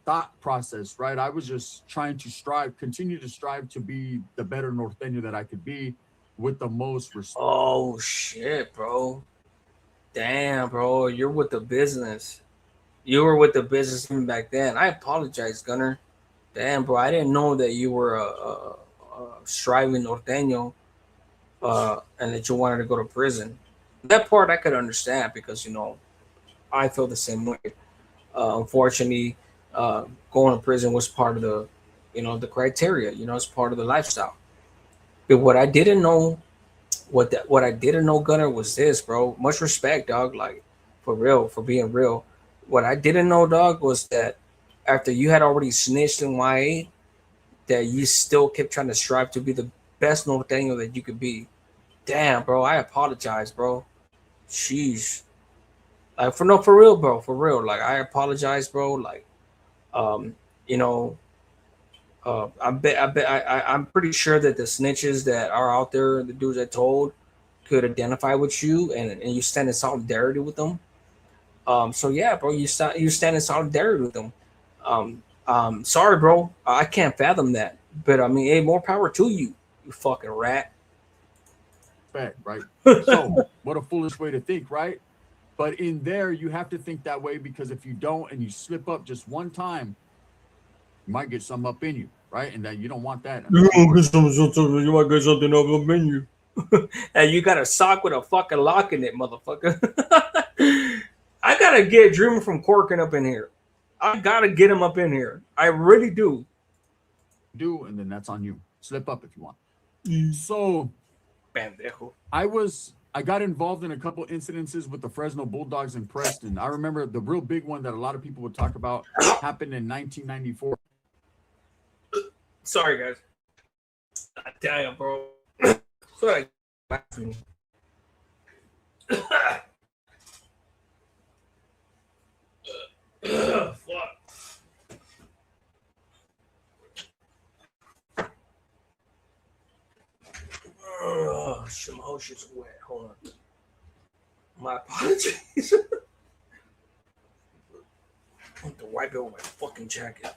thought process, right? I was just trying to continue to strive to be the better Norteño that I could be with the most respect. Oh shit, bro. Damn, bro. You're with the business. You were with the business even back then. I apologize, Gunner. Damn, bro. I didn't know that you were a striving Norteño and that you wanted to go to prison. That part I could understand, because, you know, I feel the same way. Unfortunately, going to prison was part of the, you know, the criteria. You know, it's part of the lifestyle. But what I didn't know, what I didn't know, Gunner, was this, bro. Much respect, dog. Like, for real, for being real. What I didn't know, dog, was that after you had already snitched in YA, that you still kept trying to strive to be the best Norteño that you could be. Damn, bro. I apologize, bro. Sheesh. Like, for real, bro. For real. Like, I apologize, bro. Like, you know, I'm pretty sure that the snitches that are out there, the dudes I told, could identify with you and you stand in solidarity with them. So yeah, bro, you stand in solidarity with them. Sorry, bro, I can't fathom that. But I mean, hey, more power to you, you fucking rat. Fact, right? So, what a foolish way to think, right? But in there, you have to think that way because if you don't and you slip up just one time, you might get some up in you, right? And that you don't want that. You might get something up the menu. And you got a sock with a fucking lock in it, motherfucker. I gotta get Dreamer from Corkin up in here. I gotta get him up in here. I really do. And then that's on you. Slip up if you want. So, Pendejo. I got involved in a couple incidences with the Fresno Bulldogs in Preston. I remember the real big one that a lot of people would talk about happened in 1994. Sorry, guys. Damn, bro. Sorry. Fuck. Oh, shit, my whole shit's wet. Hold on. My apologies. I have to wipe it with my fucking jacket.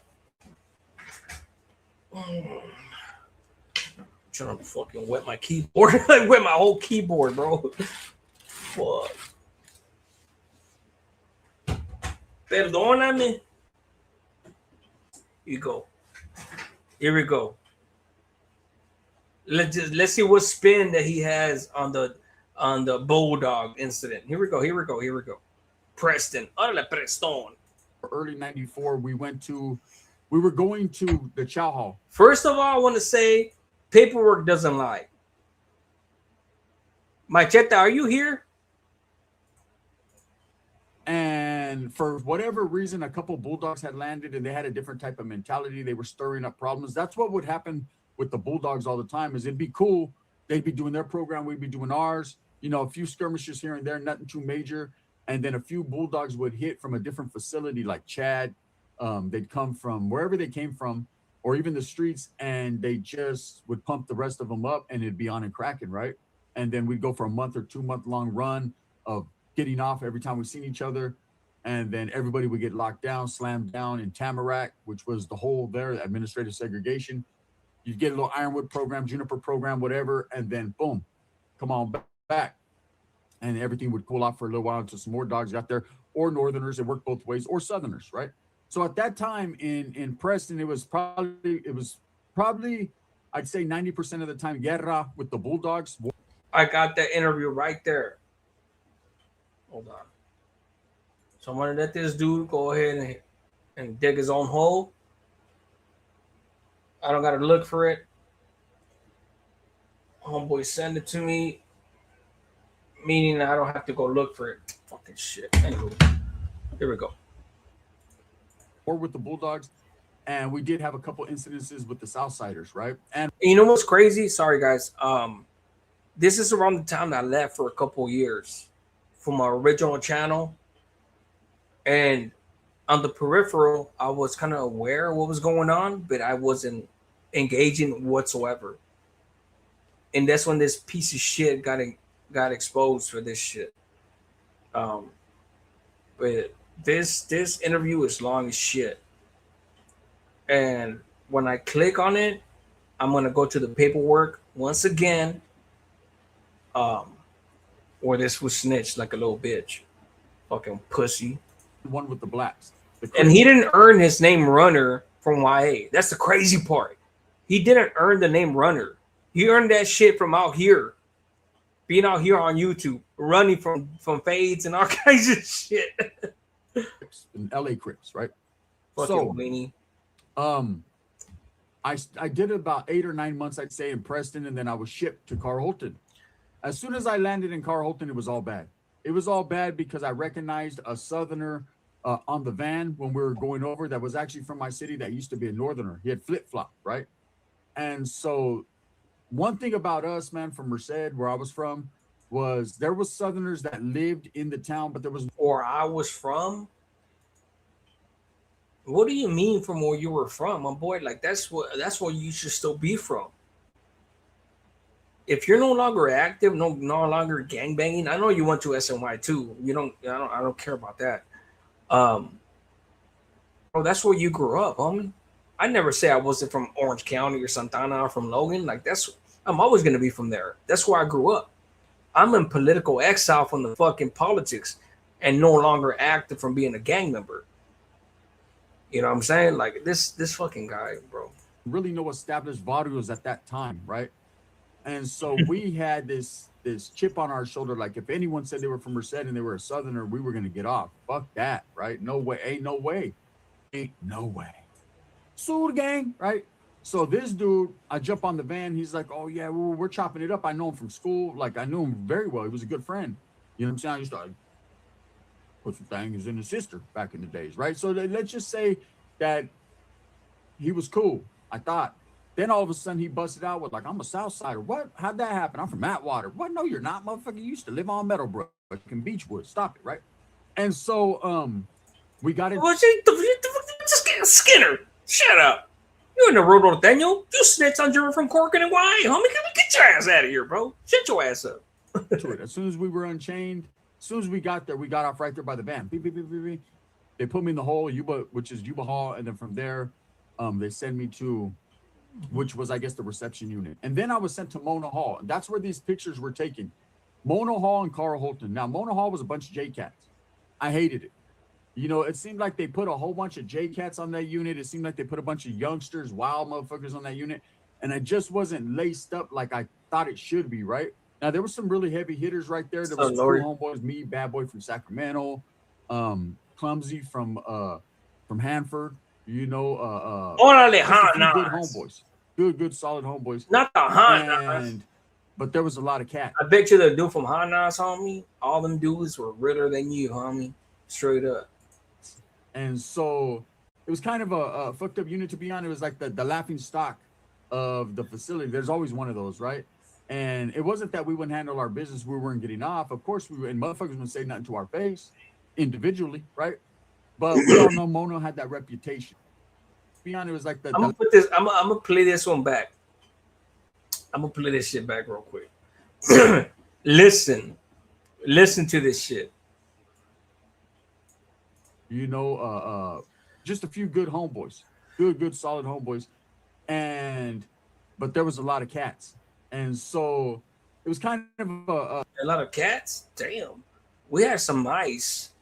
Trying to fucking wet my keyboard. Like wet my whole keyboard, bro. Fuck. Perdóname. Here you go. Here we go. Let's see what spin that he has on the Bulldog incident. Here we go. Preston. Hola, Preston. Early 94, we were going to the Chow Hall. First of all, I want to say paperwork doesn't lie. Macheta, are you here? And for whatever reason, a couple Bulldogs had landed and they had a different type of mentality. They were stirring up problems. That's what would happen with the Bulldogs all the time. Is it'd be cool. They'd be doing their program. We'd be doing ours. You know, a few skirmishes here and there, nothing too major. And then a few Bulldogs would hit from a different facility like Chad. They'd come from wherever they came from or even the streets, and they just would pump the rest of them up and it'd be on and cracking, right? And then we'd go for a month or 2 month long run of getting off every time we seen each other. And then everybody would get locked down, slammed down in Tamarack, which was the whole there, administrative segregation. You'd get a little Ironwood program, Juniper program, whatever, and then boom, come on back. And everything would cool off for a little while until some more dogs got there, or Northerners, it worked both ways, or Southerners, right? So at that time in Preston, it was probably, I'd say 90% of the time, guerra with the Bulldogs. I got that interview right there. Hold on. So I'm gonna let this dude go ahead and dig his own hole. I don't gotta look for it. Homeboy send it to me. Meaning I don't have to go look for it. Fucking shit. Anyway, here we go. Or with the Bulldogs. And we did have a couple incidences with the Southsiders, right? And you know what's crazy? Sorry, guys. This is around the time that I left for a couple years from my original channel. And on the peripheral, I was kind of aware of what was going on, but I wasn't engaging whatsoever. And that's when this piece of shit got exposed for this shit. But this interview is long as shit. And when I click on it, I'm gonna go to the paperwork once again. Or this was snitched like a little bitch. Fucking pussy. One with the blacks. And he didn't earn his name Runner from YA. That's the crazy part. He didn't earn the name Runner. He earned that shit from out here. Being out here on YouTube, running from fades and all kinds of shit. In LA Crips, right? Fucking weenie. I did about 8 or 9 months, I'd say, in Preston, and then I was shipped to Carrollton. As soon as I landed in Carrollton, it was all bad. It was all bad because I recognized a Southerner on the van when we were going over that was actually from my city that used to be a Northerner. He had flip-flopped, right? And so one thing about us, man, from Merced, where I was from, was there was Southerners that lived in the town, but there was... Or I was from? What do you mean from where you were from, my boy? Like, that's where you should still be from. if you're no longer active, no longer gang banging. I know you went to SNY too. I don't care about that. Um, bro, that's where you grew up, homie. I never say I wasn't from Orange County or Santana or from Logan. Like I'm always gonna be from there. That's where I grew up. I'm in political exile from the fucking politics and no longer active from being a gang member. You know what I'm saying? Like this fucking guy, bro. Really no established barrios at that time, right? And so we had this chip on our shoulder. Like if anyone said they were from Merced and they were a Southerner, we were gonna get off. Fuck that, right? No way, ain't no way, ain't no way. Sur gang, right? So this dude, I jump on the van. He's like, "Oh yeah, we're chopping it up. I know him from school. Like I knew him very well. He was a good friend. You know what I'm saying? I used to put some things in his sister back in the days, right? So let's just say that he was cool. I thought. Then all of a sudden he busted out with like, "I'm a Southsider." What? How'd that happen? I'm from Atwater. What? No, you're not, motherfucker. You used to live on Meadowbrook in Beechwood. Stop it, right? And so we got it. Skinner, shut up. You in the Road Norteño? You snitch on Jeremy from Corcoran and why, homie? Get your ass out of here, bro. Shut your ass up. As soon as we were unchained, as soon as we got there, we got off right there by the van. Beep, beep, beep, beep, beep. They put me in the hole, Yuba, which is Yuba Hall, and then from there, they send me to, which was I guess the reception unit, and then I was sent to Mona Hall, and that's where these pictures were taken. Mona Hall and Carl Holton. Now Mona Hall was a bunch of J-Cats. I hated it. You know, it seemed like they put a whole bunch of J-Cats on that unit. It seemed like they put a bunch of youngsters, wild motherfuckers on that unit. And it just wasn't laced up like I thought it should be, right? Now, there were some really heavy hitters right there. There was two homeboys, me, Bad Boy from Sacramento, Clumsy from Hanford, you know. Orale, good homeboys. Good, solid homeboys. Not the Hanas. But there was a lot of cats. I bet you the dude from Hanas, homie, all them dudes were realer than you, homie. Straight up. And so it was kind of a fucked up unit, to be honest. It was like the laughing stock of the facility. There's always one of those, right? And it wasn't that we wouldn't handle our business. We weren't getting off. Of course, we were, and motherfuckers wouldn't say nothing to our face individually, right? But we all know Mono had that reputation. To be honest, it was like I'm gonna put this. I'm gonna play this one back. I'm gonna play this shit back real quick. Listen to this shit. You know, just a few good homeboys, good solid homeboys, but there was a lot of cats, and so it was kind of a lot of cats. Damn, we had some mice.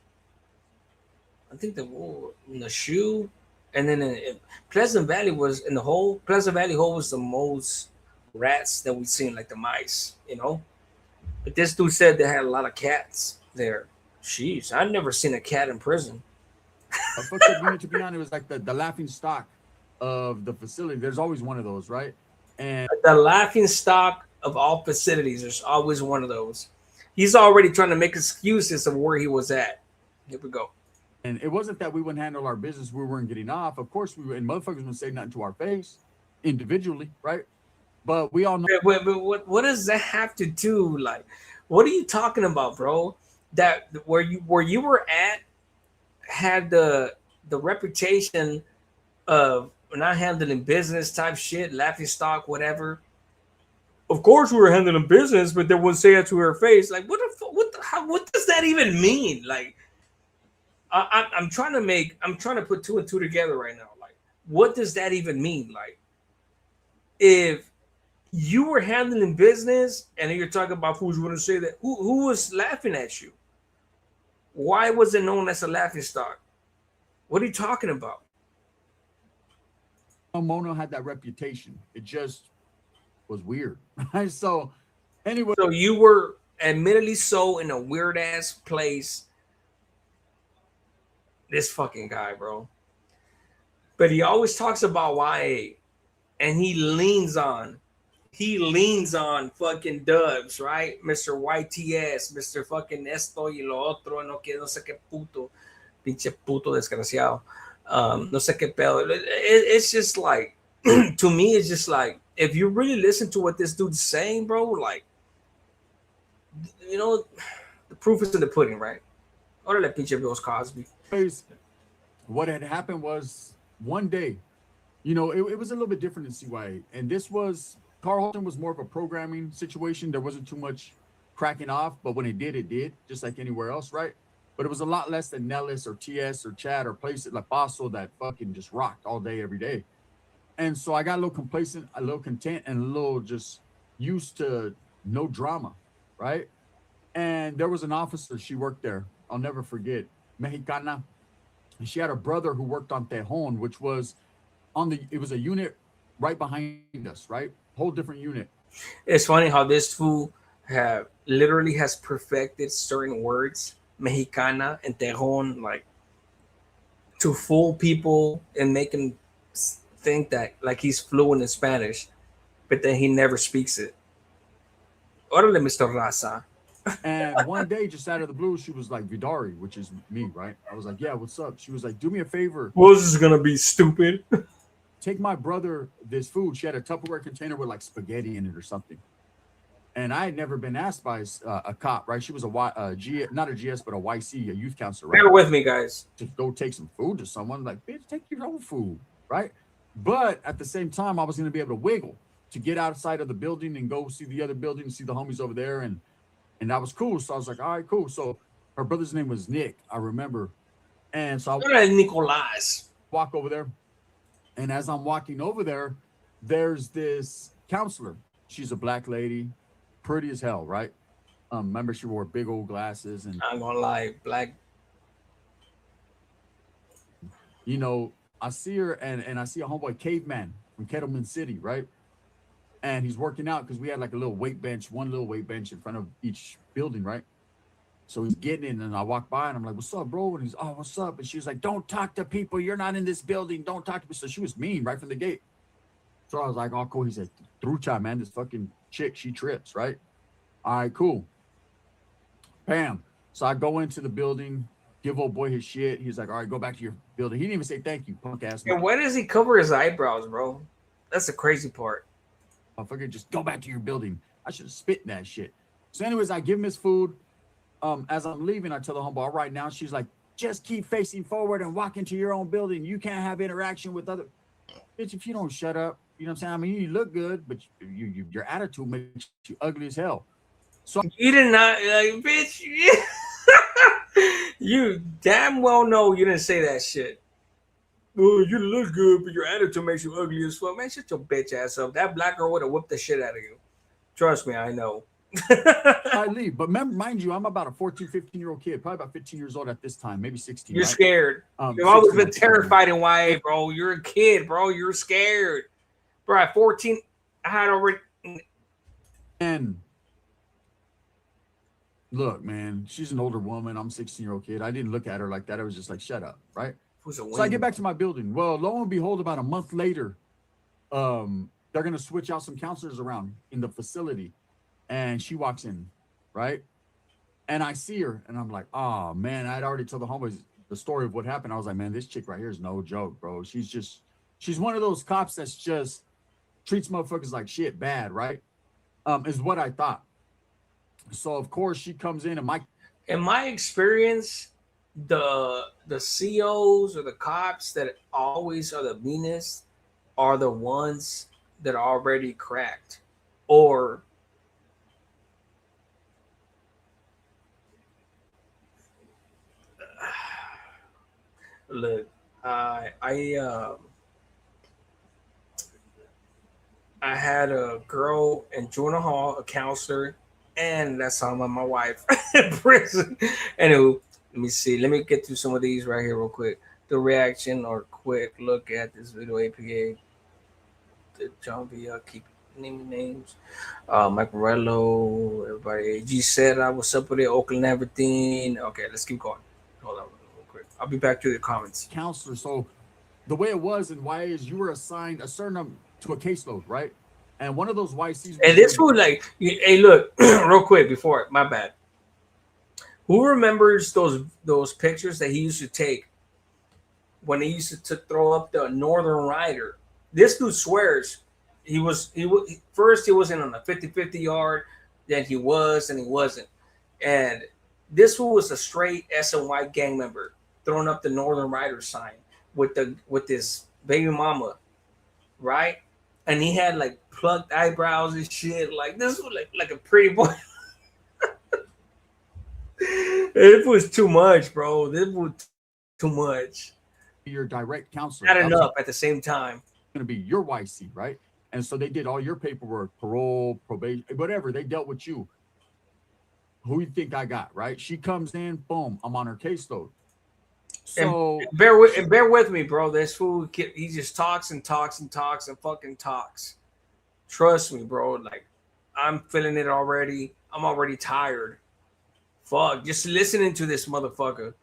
I think in the shoe, and then in Pleasant Valley was in the hole. Pleasant Valley hole was the most rats that we've seen, like the mice, you know. But this dude said they had a lot of cats there. Jeez, I've never seen a cat in prison. A fucked up unit, to be honest, it was like the laughing stock of the facility. There's always one of those, right? And the laughing stock of all facilities, there's always one of those. He's already trying to make excuses of where he was at. Here we go. And it wasn't that we wouldn't handle our business. We weren't getting off. Of course, we were, and motherfuckers wouldn't say nothing to our face individually, right? But we all know. But what does that have to do? Like, what are you talking about, bro? That where you were at had the reputation of not handling business type shit, laughing stock, whatever. Of course, we were handling business, but they wouldn't say it to her face. Like, what does that even mean? Like, I'm trying to put two and two together right now. Like, what does that even mean? Like, if you were handling business and you're talking about who's going to say that, who was laughing at you? Why was it known as a laughing stock? What are you talking about? Mono had that reputation. It just was weird. So anyway. So you were admittedly so in a weird ass place. This fucking guy, bro. But he always talks about YA. And he leans on fucking Dubs, right? Mr. YTS, Mr. fucking esto y lo otro, no sé qué puto, pinche puto desgraciado. No sé qué pedo. It's just like, to me, it's just like, if you really listen to what this dude's saying, bro, like, you know, the proof is in the pudding, right? Órale, pinche Bill Cosby. What had happened was one day, you know, it was a little bit different in CYA. And this was Carl Holton was more of a programming situation. There wasn't too much cracking off, but when it did, just like anywhere else, right? But it was a lot less than Nellis or TS or Chad or places like Paso that fucking just rocked all day, every day. And so I got a little complacent, a little content, and a little just used to no drama, right? And there was an officer, she worked there. I'll never forget, Mexicana. And she had a brother who worked on Tejon, which was it was a unit right behind us, right? Whole different unit. It's funny how this fool literally has perfected certain words, Mexicana and Tejon, like to fool people and make them think that like he's fluent in Spanish, but then he never speaks it. Orale, Mr. Raza. And one day, just out of the blue, she was like, Vidari, which is me, right? I was like, yeah, what's up? She was like, do me a favor. Well, this is going to be stupid. Take my brother this food. She had a Tupperware container with like spaghetti in it or something. And I had never been asked by a cop, right? She was not a GS, but a YC, a youth counselor, right? Bear with me, guys. To go take some food to someone, like, bitch, take your own food, right? But at the same time, I was going to be able to wiggle to get outside of the building and go see the other building, see the homies over there. And that was cool. So I was like, all right, cool. So her brother's name was Nick, I remember. And so I Nicolas. Walk over there. And as I'm walking over there, there's this counselor. She's a black lady, pretty as hell, right? Remember, she wore big old glasses. And I'm going to lie, black. You know, I see her and I see a homeboy Caveman from Kettleman City, right? And he's working out because we had like one little weight bench in front of each building, right? So he's getting in, and I walk by and I'm like, what's up, bro? And he's, oh, what's up? And she was like, don't talk to people. You're not in this building. Don't talk to me. So she was mean right from the gate. So I was like, oh, cool. He's like, Trucha, man, this fucking chick, she trips, right? All right, cool. Bam. So I go into the building, give old boy his shit. He's like, all right, go back to your building. He didn't even say thank you, punk ass man. And why does he cover his eyebrows, bro? That's the crazy part. Motherfucker, just go back to your building. I should have spit in that shit. So anyways, I give him his food. As I'm leaving, I tell the homeboy, all right, now she's like, just keep facing forward and walk into your own building. You can't have interaction with other. Bitch, if you don't shut up, you know what I'm saying? I mean, you look good, but your attitude makes you ugly as hell. So you did not, like, bitch. You damn well know you didn't say that shit. Oh, you look good, but your attitude makes you ugly as fuck. Man, shut your bitch ass up. That black girl would have whipped the shit out of you. Trust me, I know. I leave. But mind you, I'm about a 14, 15-year-old kid, probably about 15 years old at this time, maybe 16. You're right? scared. You've always been terrified in YA, bro. You're a kid, bro. You're scared. Bro, at 14, I had already. And look, man, she's an older woman. I'm a 16-year-old kid. I didn't look at her like that. I was just like, shut up, right? So I get back to my building. Well, lo and behold, about a month later, they're going to switch out some counselors around in the facility. And she walks in, right? And I see her, and I'm like, oh, man, I'd already told the homeboys the story of what happened. I was like, man, this chick right here is no joke, bro. She's one of those cops that's just treats motherfuckers like shit bad, right? Is what I thought. So, of course, she comes in, and in my experience, the COs or the cops that always are the meanest are the ones that are already cracked. Or look, I had a girl in Jordan Hall, a counselor, and that's how my wife in prison. Anywho, let me see. Let me get through some of these right here real quick. The reaction or quick look at this video APA. The John V. Keep naming names. Mike Morello, everybody. AG said I was up with it, Oakland, everything. Okay, let's keep going. Hold on real quick. I'll be back to the comments. Counselor. So the way it was in YA is you were assigned a certain to a caseload, right? And one of those YCs. And this would like, hey, look, real quick before, my bad. Who remembers those pictures that he used to take when he used to throw up the Northern Rider? This dude swears he was first he wasn't on the 50-50 yard, then he was and he wasn't. And this one was a straight SNY gang member throwing up the Northern Rider sign with this baby mama, right? and he had like plucked eyebrows and shit. Like this was like a pretty boy. It was too much, bro. This was too much. Your direct counselor. Not enough at the same time. Going to be your YC, right? And so they did all your paperwork, parole, probation, whatever. They dealt with you. Who you think I got, right? She comes in, boom, I'm on her caseload. So and bear with me, bro. This fool, he just talks and talks and talks and fucking talks. Trust me, bro. Like, I'm feeling it already. I'm already tired. Fuck, just listening to this motherfucker.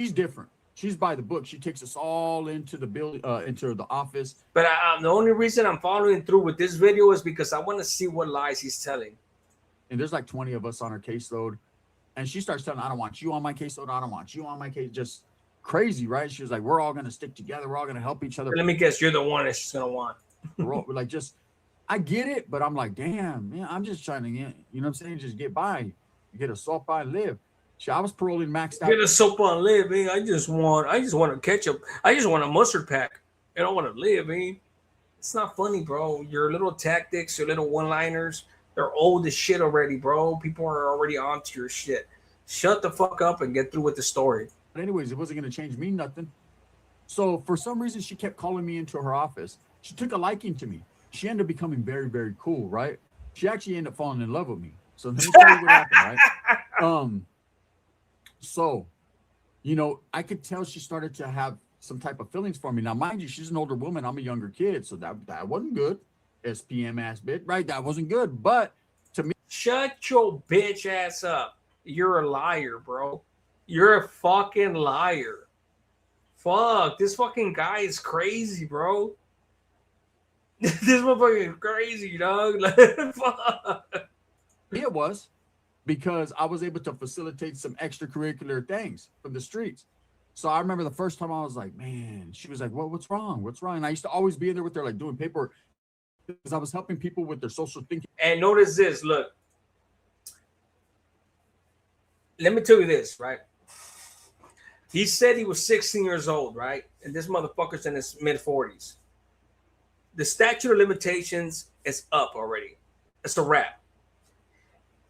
She's different. She's by the book. She takes us all into the building, into the office. But the only reason I'm following through with this video is because I want to see what lies he's telling. And there's like 20 of us on her caseload. And she starts telling, I don't want you on my caseload. I don't want you on my case. Just crazy, right? She was like, we're all going to stick together. We're all going to help each other. Let me guess, you're the one that she's going to want. We're like, just, I get it. But I'm like, damn, man, I'm just trying to get, you know what I'm saying? Just get by. Get a soap by and live. I was paroling maxed out. Get a soap on live, man. I just want a ketchup. I just want a mustard pack. I don't want to live, man. It's not funny, bro. Your little tactics, your little one-liners, they're old as shit already, bro. People are already onto your shit. Shut the fuck up and get through with the story. But anyways, it wasn't going to change me nothing. So for some reason, she kept calling me into her office. She took a liking to me. She ended up becoming very, very cool, right? She actually ended up falling in love with me. So let me tell you what happened, right? So, you know, I could tell she started to have some type of feelings for me. Now, mind you, she's an older woman. I'm a younger kid. So that wasn't good. SPM ass bitch, right? That wasn't good. But to me, shut your bitch ass up. You're a liar, bro. You're a fucking liar. Fuck, this fucking guy is crazy, bro. This motherfucker is crazy, dog. Fuck. It was. Because I was able to facilitate some extracurricular things from the streets. So I remember the first time I was like, man, she was like, what's wrong? What's wrong? And I used to always be in there with her, like doing paperwork because I was helping people with their social thinking. And notice this, look. Let me tell you this, right? He said he was 16 years old, right? And this motherfucker's in his mid-40s. The statute of limitations is up already. It's a wrap.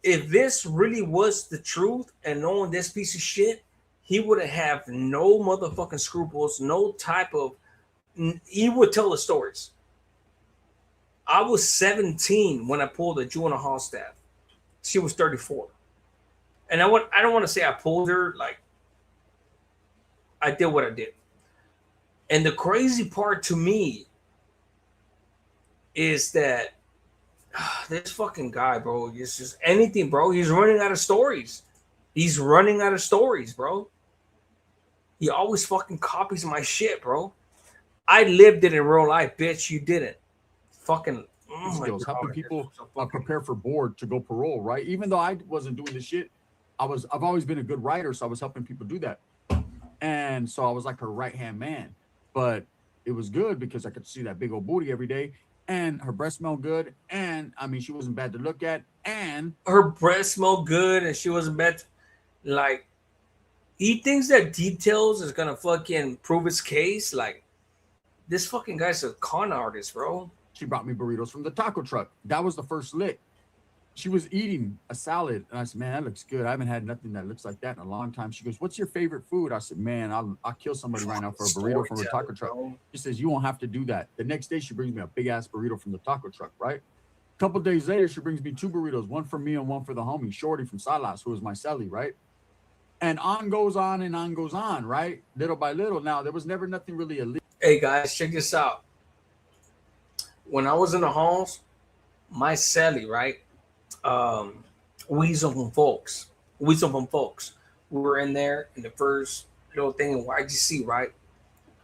If this really was the truth and knowing this piece of shit, he would have no motherfucking scruples, no type of, he would tell the stories. I was 17 when I pulled a juvenile hall staff. She was 34. And I don't want to say I pulled her, like, I did what I did. And the crazy part to me is that this fucking guy, bro, it's just anything, bro. He's running out of stories. He's running out of stories, bro. He always fucking copies my shit, bro. I lived it in real life, bitch. You didn't. Fucking skills, helping people prepare for board to go parole, right? Even though I wasn't doing this shit, I've always been a good writer, so I was helping people do that. And so I was like her right-hand man. But it was good because I could see that big old booty every day. And her breast smelled good. And I mean, she wasn't bad to look at. And her breast smelled good and she wasn't bad. Like, he thinks that details is gonna fucking prove his case. Like, this fucking guy's a con artist, bro. She brought me burritos from the taco truck. That was the first lick. She was eating a salad. And I said, man, that looks good. I haven't had nothing that looks like that in a long time. She goes, what's your favorite food? I said, man, I'll kill somebody right now for a burrito from a taco truck. She says, you won't have to do that. The next day, she brings me a big ass burrito from the taco truck, right? A couple days later, she brings me 2 burritos, one for me and one for the homie, Shorty from Salas, who was my celly, right? And on goes on and on goes on, right? Little by little. Now, there was never nothing really illegal. Hey, guys, check this out. When I was in the halls, my celly, right? Weasel from Folks. We were in there in the first little thing in YGC, right?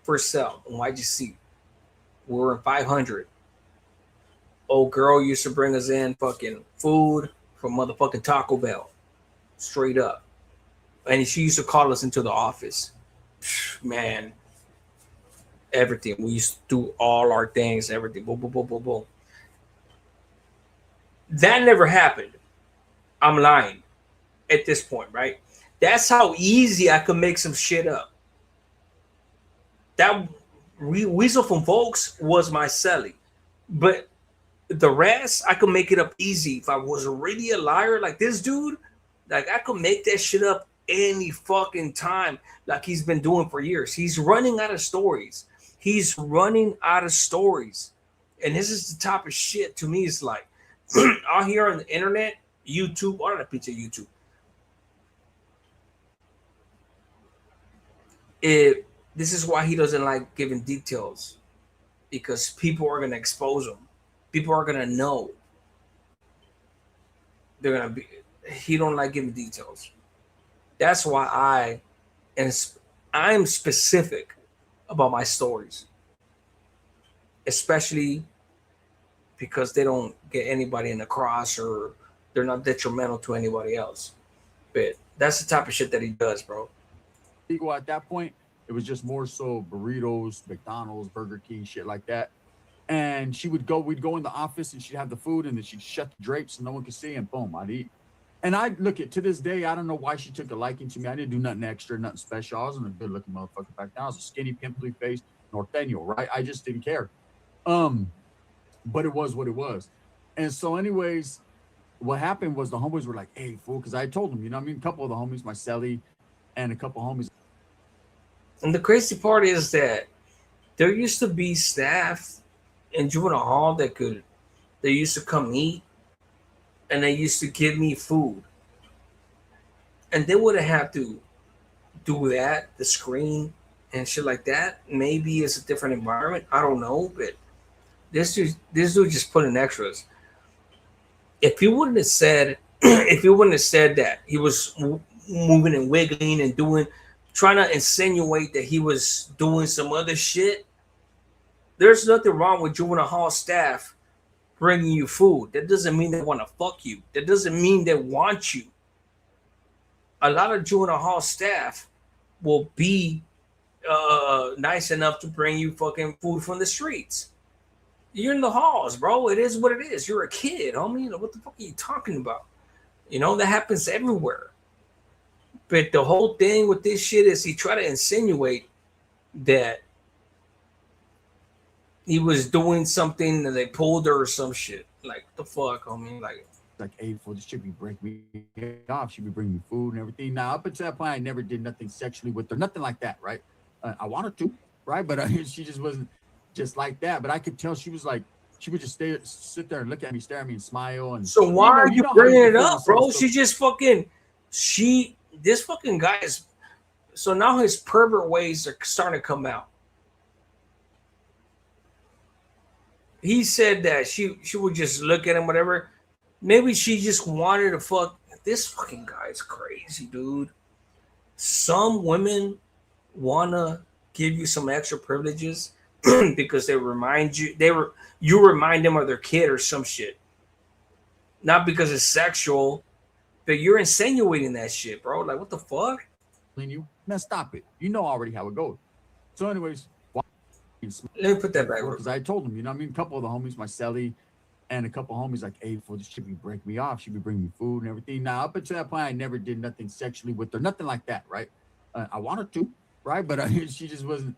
First cell in YGC. We were in 500. Old girl used to bring us in fucking food from motherfucking Taco Bell. Straight up. And she used to call us into the office. Man. Everything. We used to do all our things, everything. Boom, boom, boom, boom, boom. That never happened. I'm lying at this point, right? That's how easy I could make some shit up. That Weasel from Folks was my celly. But the rest, I could make it up easy. If I was really a liar like this dude, like I could make that shit up any fucking time, like he's been doing for years. He's running out of stories. He's running out of stories. And this is the type of shit to me. It's like out here on the internet, YouTube, or not picture YouTube. It This is why he doesn't like giving details, because people are gonna expose him. People are gonna know. They're gonna be. He don't like giving details. That's why and I'm specific about my stories, especially because they don't get anybody in the cross or they're not detrimental to anybody else. But that's the type of shit that he does, bro. Ego at that point, it was just more so burritos, McDonald's, Burger King, shit like that. And we'd go in the office and she'd have the food and then she'd shut the drapes so no one could see and boom, I'd eat. And I look at to this day, I don't know why she took a liking to me. I didn't do nothing extra, nothing special. I wasn't a good looking motherfucker back then. I was a skinny, pimply faced Norteño, right? I just didn't care. But it was what it was. And so, anyways, what happened was the homeboys were like, hey, fool, because I told them, you know what I mean? A couple of the homies, my celly, and a couple of homies. And the crazy part is that there used to be staff in juvenile hall they used to come eat and they used to give me food. And they wouldn't have to do that, the screen and shit like that. Maybe it's a different environment. I don't know, but this dude just put in extras. If he wouldn't have said, if he wouldn't have said that he was moving and wiggling and trying to insinuate that he was doing some other shit, there's nothing wrong with juvenile hall staff bringing you food. That doesn't mean they want to fuck you. That doesn't mean they want you. A lot of juvenile hall staff will be nice enough to bring you fucking food from the streets. You're in the halls, bro. It is what it is. You're a kid, homie. You know, what the fuck are you talking about? You know, that happens everywhere. But the whole thing with this shit is he tried to insinuate that he was doing something that they pulled her or some shit. Like, the fuck, homie? Like, hey, for this chick be break me off. She be bringing me food and everything. Now, up until that point, I never did nothing sexually with her. Nothing like that, right? I wanted to, right? But she just wasn't just like that. But I could tell she was like, she would just sit there and look at me, stare at me and smile. And so why are you bringing it up, bro? She just fucking, this fucking guy is, so now his pervert ways are starting to come out. He said that she would just look at him, whatever. Maybe she just wanted to fuck. This fucking guy is crazy, dude. Some women want to give you some extra privileges because they remind you, you remind them of their kid or some shit. Not because it's sexual, but you're insinuating that shit, bro. Like, what the fuck? Man, stop it. You know already how it goes. So anyways, let me put that back. Because I told them, you know what I mean? A couple of the homies, my celly, and a couple of homies like, hey, for this chick be break me off. She be bringing me food and everything. Now, up until that point, I never did nothing sexually with her. Nothing like that, right? I wanted to, right? But she just wasn't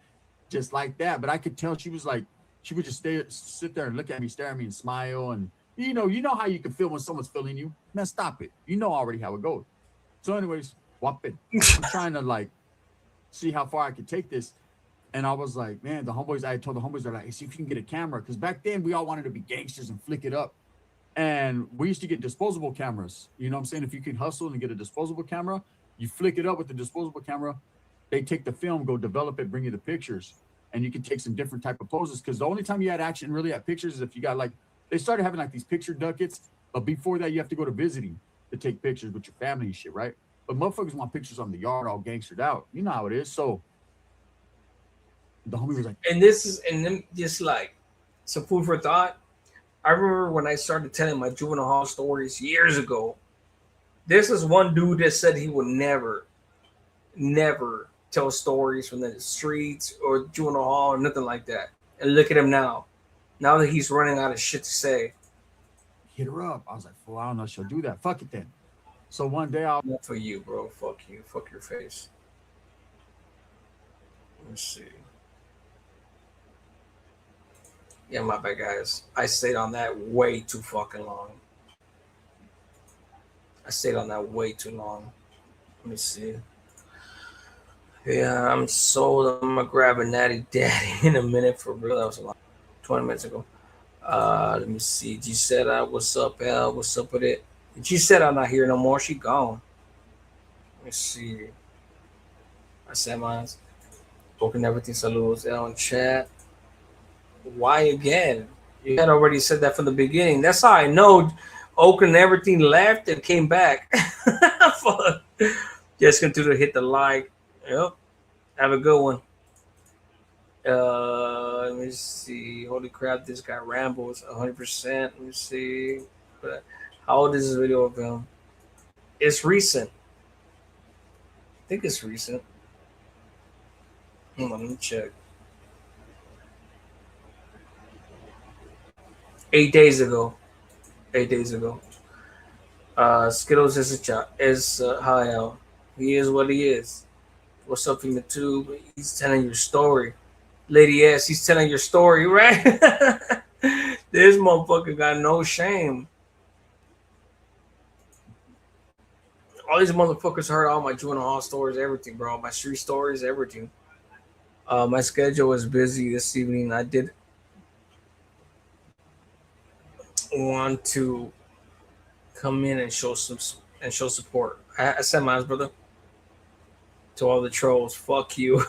just like that. But I could tell she was like, she would just sit there and look at me, stare at me and smile. And, you know how you can feel when someone's feeling you? Man, stop it. You know already how it goes. So anyways, whop it. I'm trying to like see how far I could take this. And I was like, man, I told the homeboys, they're like, hey, see if you can get a camera. Because back then we all wanted to be gangsters and flick it up. And we used to get disposable cameras. You know what I'm saying? If you can hustle and get a disposable camera, you flick it up with the disposable camera. They take the film, go develop it, bring you the pictures. And you can take some different type of poses. Because the only time you had action really at pictures is if you got like, they started having like these picture ducats. But before that, you have to go to visiting to take pictures with your family and shit, right? But motherfuckers want pictures on the yard all gangstered out. You know how it is. So the homie was like, and then just like some food for thought. I remember when I started telling my juvenile hall stories years ago, this is one dude that said he would never tell stories from the streets or juvenile hall or nothing like that. And look at him now. Now that he's running out of shit to say. Hit her up. I was like, well, I don't know if she'll do that. Fuck it then. So one day I'll... Not for you, bro. Fuck you. Fuck your face. Let's see. Yeah, my bad, guys. I stayed on that way too fucking long. I stayed on that way too long. Let me see. Yeah, I'm sold. I'm gonna grab a Natty Daddy in a minute for real. That was a lot. 20 minutes ago. Let me see. G said, what's up, L? What's up with it? G said, I'm not here no more. She gone. Let me see. I said, mine's spoken everything. Saludos, L in chat. Why again? You had already said that from the beginning. That's how I know Oakland everything left and came back. Fuck. Just continue to hit the like. Yep. Have a good one. Let me see. Holy crap, this guy rambles 100%. Let me see. But how old is this video of him? It's recent. I think it's recent. Hold on, let me check. 8 days ago. 8 days ago. Skittles is hi Al. He is what he is. What's up in the tube? He's telling your story. Lady S, he's telling your story, right? This motherfucker got no shame. All these motherfuckers heard all my juvenile hall stories, everything, bro. My street stories, everything. My schedule was busy this evening. I did want to come in and show support. I said mine, brother. To all the trolls, fuck you.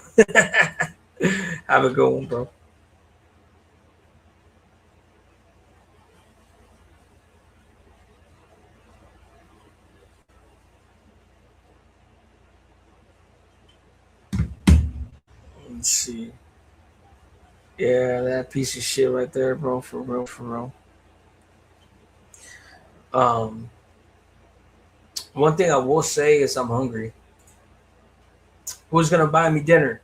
Have a good one, bro. Let's see. Yeah, that piece of shit right there, bro. For real, for real. Um, One thing I will say is I'm hungry. Who's gonna buy me dinner?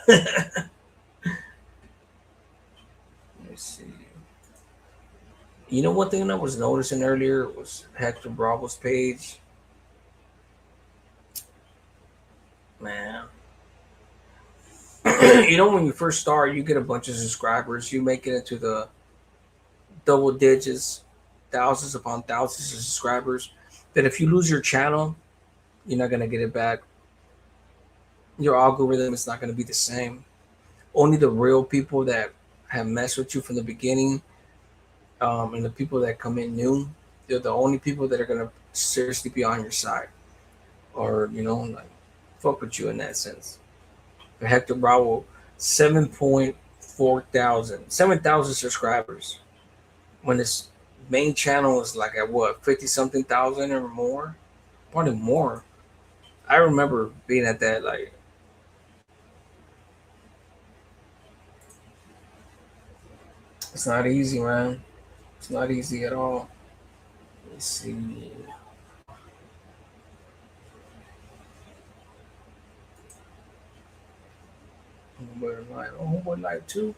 Let's see. You know, one thing I was noticing earlier was Hector Bravo's page. Man, you know, when you first start, you get a bunch of subscribers. You make it into the double digits, thousands upon thousands of subscribers. That if you lose your channel, you're not gonna get it back. Your algorithm is not gonna be the same. Only the real people that have messed with you from the beginning, and the people that come in new, they're the only people that are gonna seriously be on your side, or like fuck with you in that sense. Hector Bravo, 7.4 thousand, 7,000 subscribers. When his main channel is like at what, 50 something thousand or more, probably more. I remember being at that. Like, it's not easy, man. It's not easy at all. Let's see. Homeboy Live. Oh, Homeboy Live too.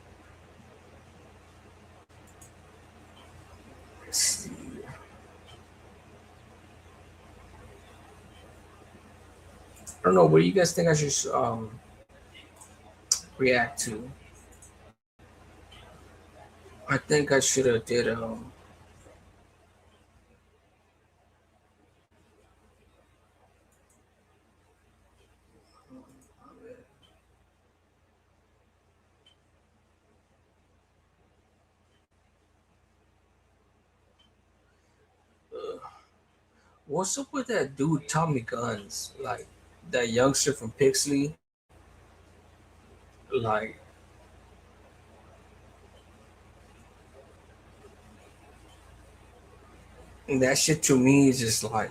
Let's see. I don't know. What do you guys think I should react to? I think I should have did what's up with that dude Tommy Guns? Like that youngster from Pixley. Like that shit to me is just like,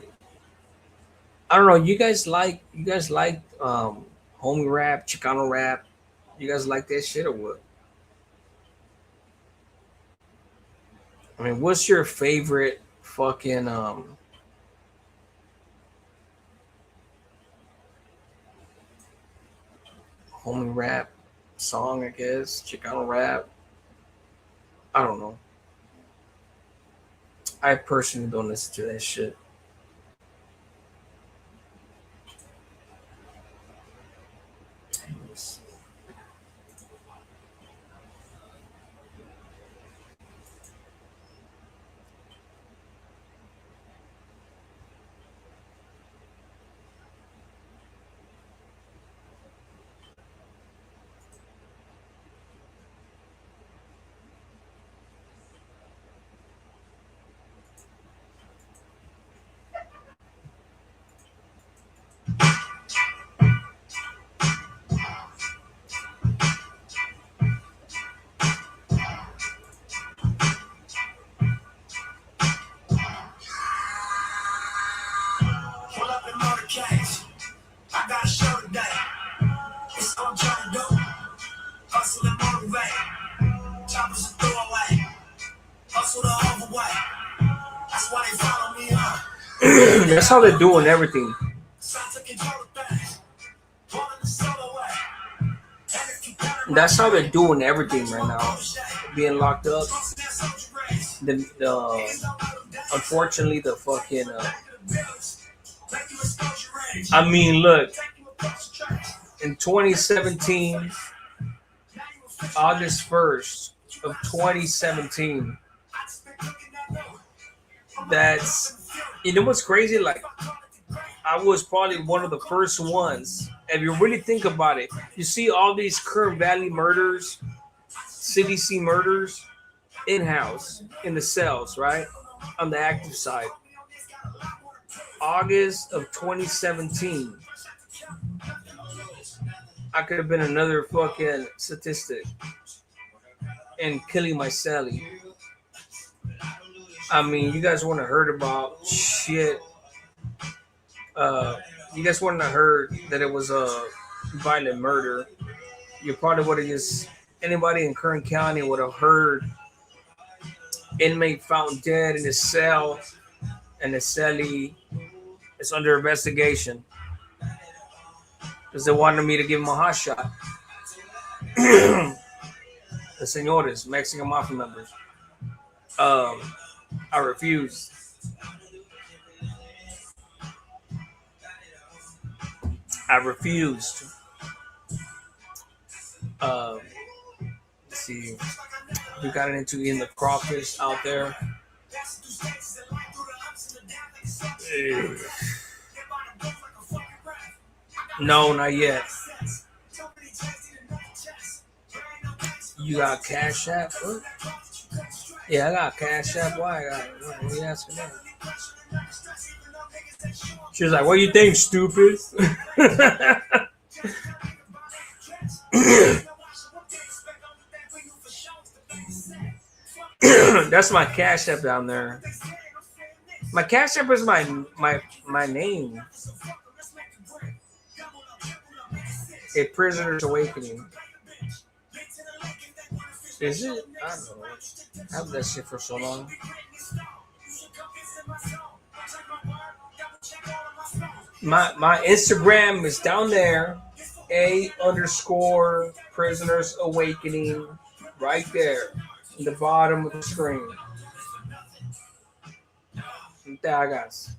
I don't know. You guys like homie rap, Chicano rap? You guys like that shit or what? I mean, what's your favorite fucking homie rap song? I guess Chicano rap. I don't know. I personally don't listen to that shit. motivate. Choppers a throwaway. Hustle the overweight. That's why they follow me up. That's how they're doing everything. That's how they're doing everything right now. Being locked up. Unfortunately, the fucking. I mean, look. In 2017, August 1st of 2017. That's. You know what's crazy? Like, I was probably one of the first ones. If you really think about it, you see all these Kern Valley murders, CDC murders, in-house, in the cells, right? On the active side. August of 2017. I could have been another fucking statistic. And killing my cellie. I mean, you guys wouldn't have heard about shit. You guys wouldn't have heard that it was a violent murder. You probably would have just, anybody in Kern County would have heard inmate found dead in his cell, and the cellie is under investigation because they wanted me to give him a hot shot. The senores, Mexican mafia members. I refused. Let's see. We got into eating the crawfish out there. No, not yet. You got Cash App? What? Yeah, I got Cash App. Why? What are you asking that? She was like, "What do you think, stupid?" That's my Cash App down there. My Cash App is my name. A Prisoner's Awakening. Is it? I don't know. I have that shit for so long. My Instagram is down there. A_Prisoners Awakening. Right there. In the bottom of the screen. Dagas.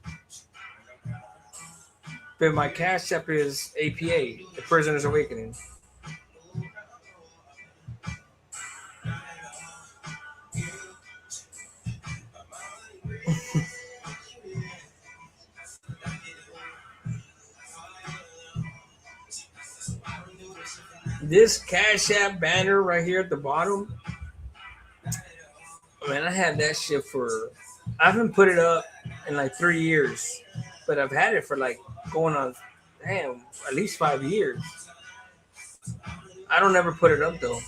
But my Cash App is APA, The Prisoner's Awakening. This Cash App banner right here at the bottom, man, I had that shit for, I haven't put it up in like 3 years, but I've had it for like going on, damn, at least 5 years. I don't ever put it up though.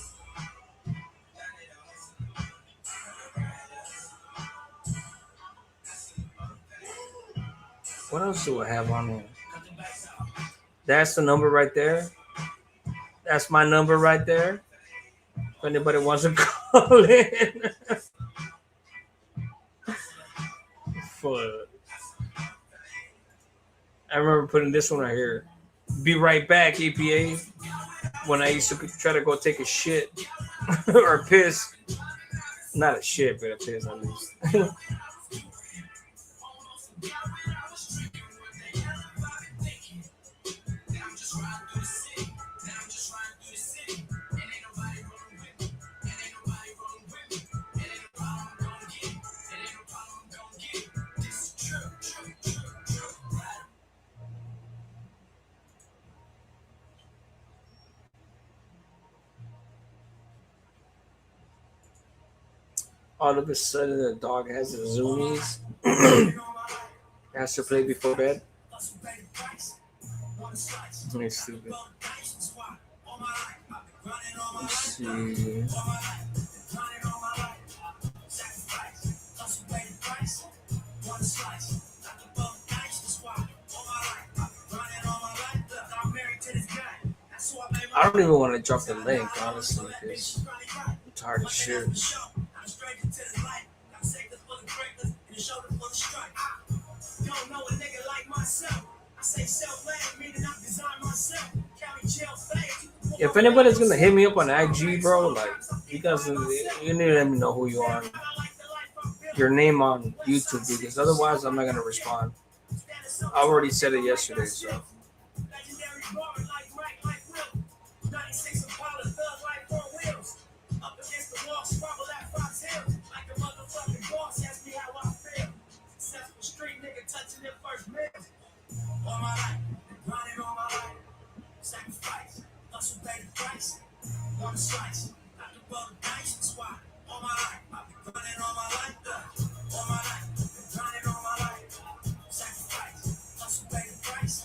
What else do I have on there? That's the number right there. That's my number right there. If anybody wants to call in. Fuck. I remember putting this one right here. Be right back, EPA. When I used to try to go take a shit or a piss. Not a shit, but a piss at least. All of a sudden, the dog has the zoomies. Has to play before bed. He's stupid. Let's see. I don't even want to drop the link, honestly, because I'm tired of shit. If anybody's gonna hit me up on IG, bro, like you guys, you need to let me know who you are, your name on YouTube, because otherwise I'm not gonna respond. I already said it yesterday, so. One slice, not the bug dice, squat. All my life, I've been running all my life, all my life, been grinding all my life. Sacrifice, hustle, pay the price.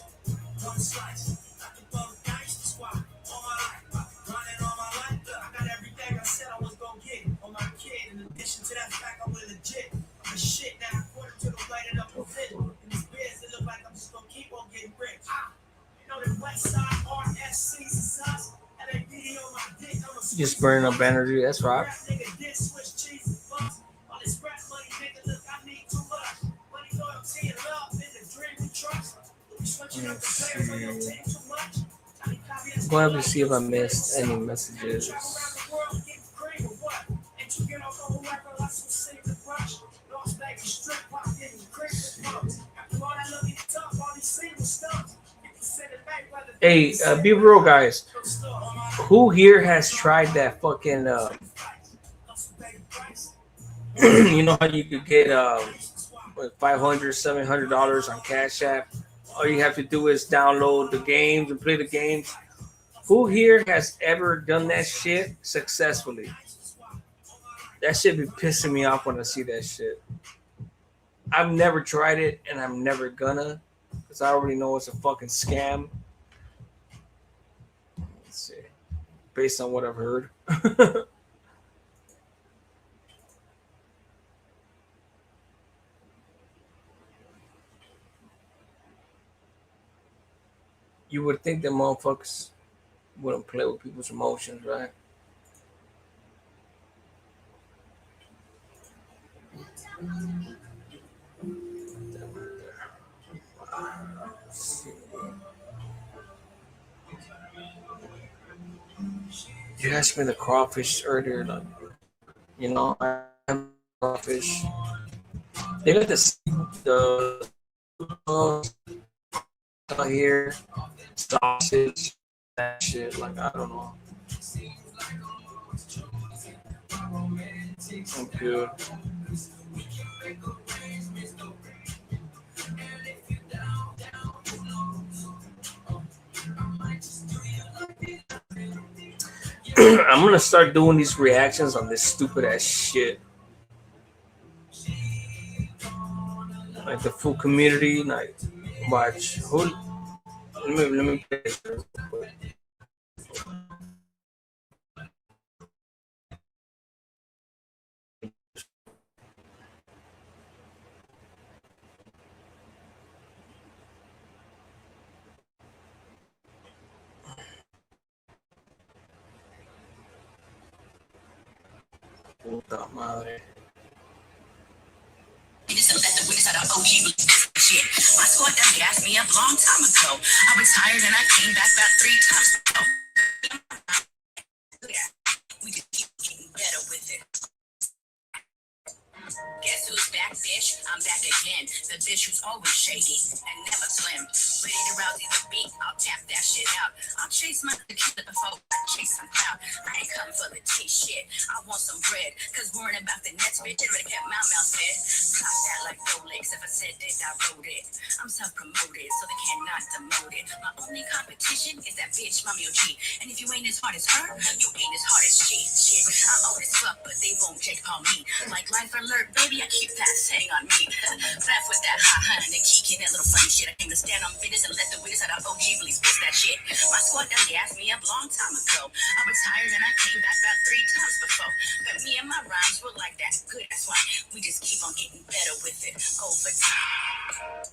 One slice, not the bug dice, squat. All my life, I've been grinding all my life. I got everything I said I was gonna get on my kid. In addition to that fact, I'm legit. I'm a shit now, according to the way that I'm fit. In this biz, it look like I'm just gonna keep on getting rich. You know the West Side RSC's is us. Just burning up energy, that's right. I'm going to see if I missed any messages. Hey, be real, guys. Who here has tried that fucking you know how you could get $500, $700 on Cash App? All you have to do is download the games and play the games. Who here has ever done that shit successfully? That shit be pissing me off when I see that shit. I've never tried it, and I'm never gonna, because I already know it's a fucking scam. Let's see. Based on what I've heard. You would think that motherfuckers wouldn't play with people's emotions, right? You asked me the crawfish earlier, like, you know, I have crawfish. They got the here, sausage, that shit. Like, I don't know. I'm good. I'm gonna start doing these reactions on this stupid ass shit. Like the full community, like watch who. Let me play this real quick. Puta madre. Shit. My squad done gassed me up a long time ago. I retired and I came back about 3 times ago. We just keep getting better with it. Guess who's back, bitch? I'm back again. The bitch who's always shady and never slim. Ready to rousey the beat, I'll tap that shit out. I'll chase my killer before I chase some clout. I ain't come for the tea shit. I want some bread, cause worrying about the next bitch. It already kept my mouth fed. Clock that like Rolex. If I said it, I wrote it. I'm self-promoted, so they cannot demote it. My only competition is that bitch, Mommy OG. And if you ain't as hard as her, you ain't as hard as she. Shit, I own as fuck, but they won't check on me. Like life alert, baby, I keep that saying on me. Laugh with that hot hun and kicking that little funny shit. I came to stand on business and let the witness out of OG really spit that shit. My squad done gassed me up a long time ago. I retired and I came back about 3 times before. But me and my rhymes were like that. Good, that's why we just keep on getting better with it over time.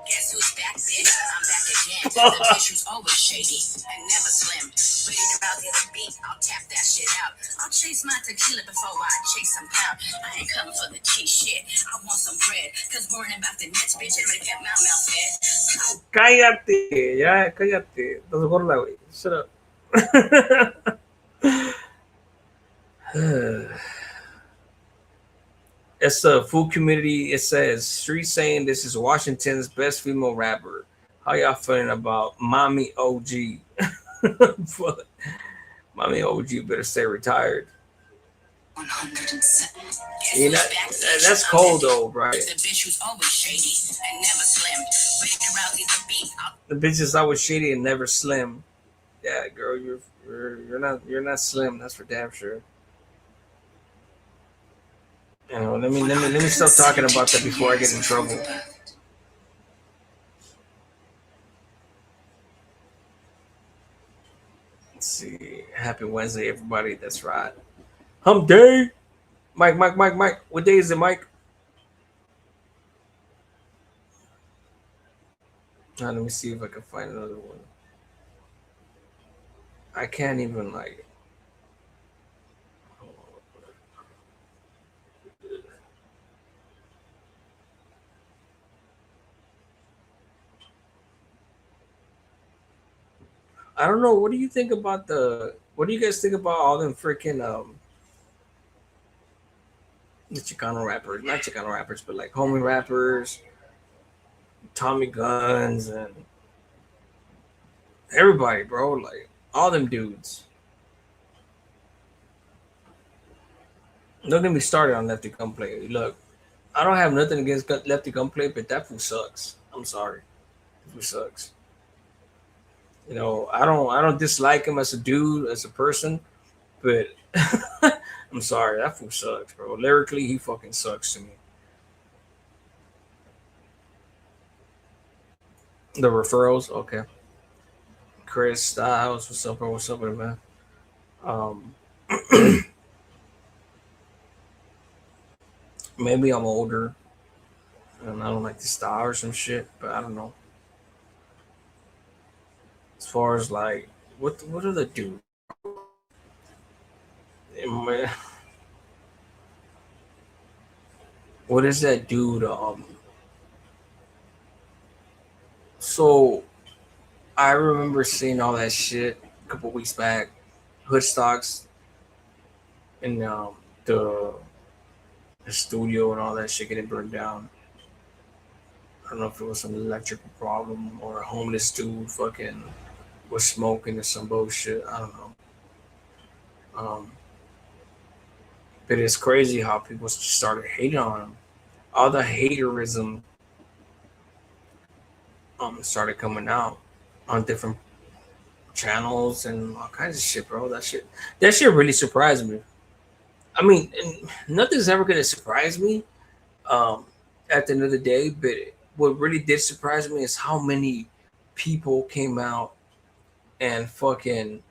Guess who's back, bitch? I'm back again. The bitch who's always shady and never slim. I'll tap that shit out. I'll chase my tequila before I chase some power. I ain't coming for the cheap shit. I want some bread. Cause worrying about the next bitch and make that mouth fed. Cállate, ya, cállate. Estás gorda, güey. Shut up. It's a full community. It says Street saying this is Washington's best female rapper. How y'all feeling about Mommy OG? Mommy OG better stay retired. 107. You know, that's cold though, right? The bitch who's always shady and never slim. The bitch is always shady and never slim. Yeah, girl, you're not slim. That's for damn sure. You know, let me stop talking about that before I get in trouble. Let's see. Happy Wednesday, everybody. That's right. Hump day. Mike. What day is it, Mike? Let me see if I can find another one. I can't even like. I don't know. What do you think about what do you guys think about all them freaking the Chicano rappers? Not Chicano rappers, but like homie rappers, Tommy Guns, and everybody, bro. Like all them dudes. Don't get me started on Lefty Gunplay. Look, I don't have nothing against Lefty Gunplay, but that fool sucks. I'm sorry, that fool sucks. You know, I don't dislike him as a dude, as a person, but I'm sorry, that fool sucks, bro. Lyrically, he fucking sucks to me. The referrals, okay. Chris Styles, what's up, bro? What's up with it, man? Maybe I'm older and I don't like the style or some shit, but I don't know. As far as like, what are the dudes? What is that dude? So I remember seeing all that shit a couple weeks back. Hood stocks and the studio and all that shit getting burned down. I don't know if it was an electrical problem or a homeless dude fucking was smoking or some bullshit. I don't know. But it's crazy how people started hating on him. All the haterism started coming out on different channels and all kinds of shit, bro. That shit really surprised me. I mean, nothing's ever gonna surprise me at the end of the day, but what really did surprise me is how many people came out and fucking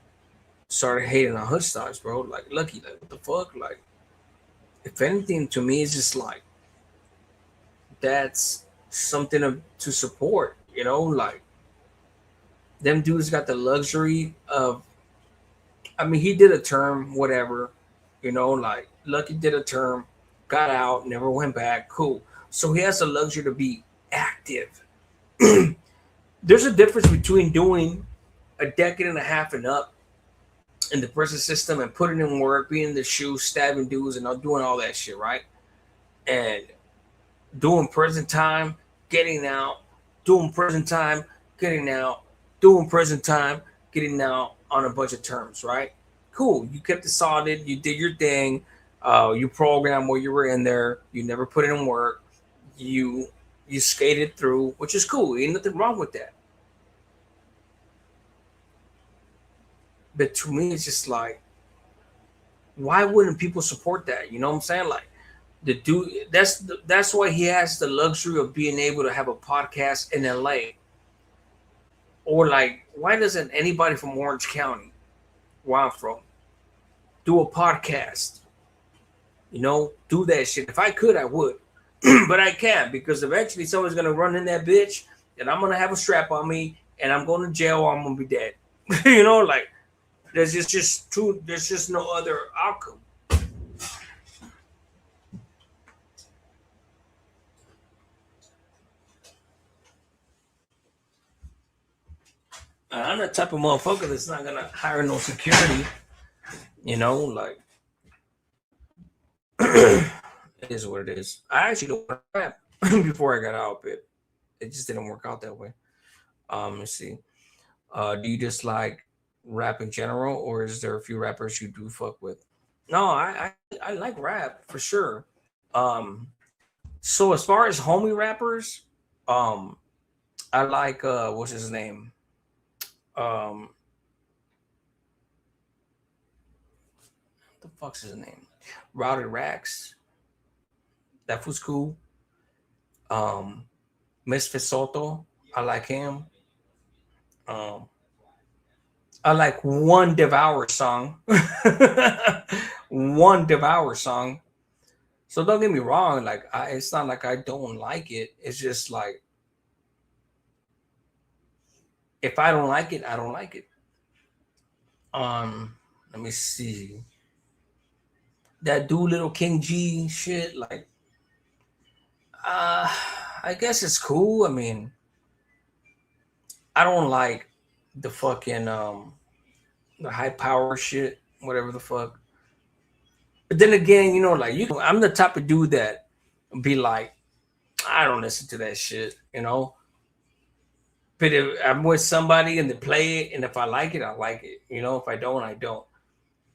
started hating on hood stocks, bro. Like, Lucky, like, what the fuck? Like, if anything, to me, it's just like, that's something to support, you know? Like, them dudes got the luxury of, I mean, he did a term, whatever, you know, like, Lucky did a term, got out, never went back, cool. So he has the luxury to be active. There's a difference between doing a decade and a half and up in the prison system and putting in work, being in the shoes, stabbing dudes, and doing all that shit, right? And doing prison time, getting out, doing prison time, getting out, doing prison time, getting out on a bunch of terms, right? Cool. You kept it solid. You did your thing. You programmed while you were in there. You never put in work. You skated through, which is cool. Ain't nothing wrong with that. But to me, it's just like, why wouldn't people support that? You know what I'm saying? Like, the dude, that's why he has the luxury of being able to have a podcast in LA. Or like, why doesn't anybody from Orange County, where I'm from, do a podcast? You know, do that shit. If I could, I would. But I can't, because eventually someone's going to run in that bitch and I'm going to have a strap on me and I'm going to jail or I'm going to be dead. You know, like, There's just two. There's just no other outcome. I'm the type of motherfucker that's not gonna hire no security. You know, like it is what it is. I actually don't want to rap before I got out, but it just didn't work out that way. Let's see. Do you just like rap in general, or is there a few rappers you do fuck with? No, I like rap for sure. Um, so as far as homie rappers, um, I like what's his name? What the fuck's his name? Rowdy Rax. That was cool. Misfit Soto. I like him. Um, I like one Devour song. One Devour song. So don't get me wrong. Like, it's not like I don't like it. It's just like, if I don't like it, I don't like it. Let me see. That Little King G shit, like, I guess it's cool. I mean, I don't like the fucking the high power shit, whatever the fuck. But then again, you know, like I'm the type of dude that be like, I don't listen to that shit, you know. But if I'm with somebody and they play it, and if I like it, I like it. You know, if I don't, I don't.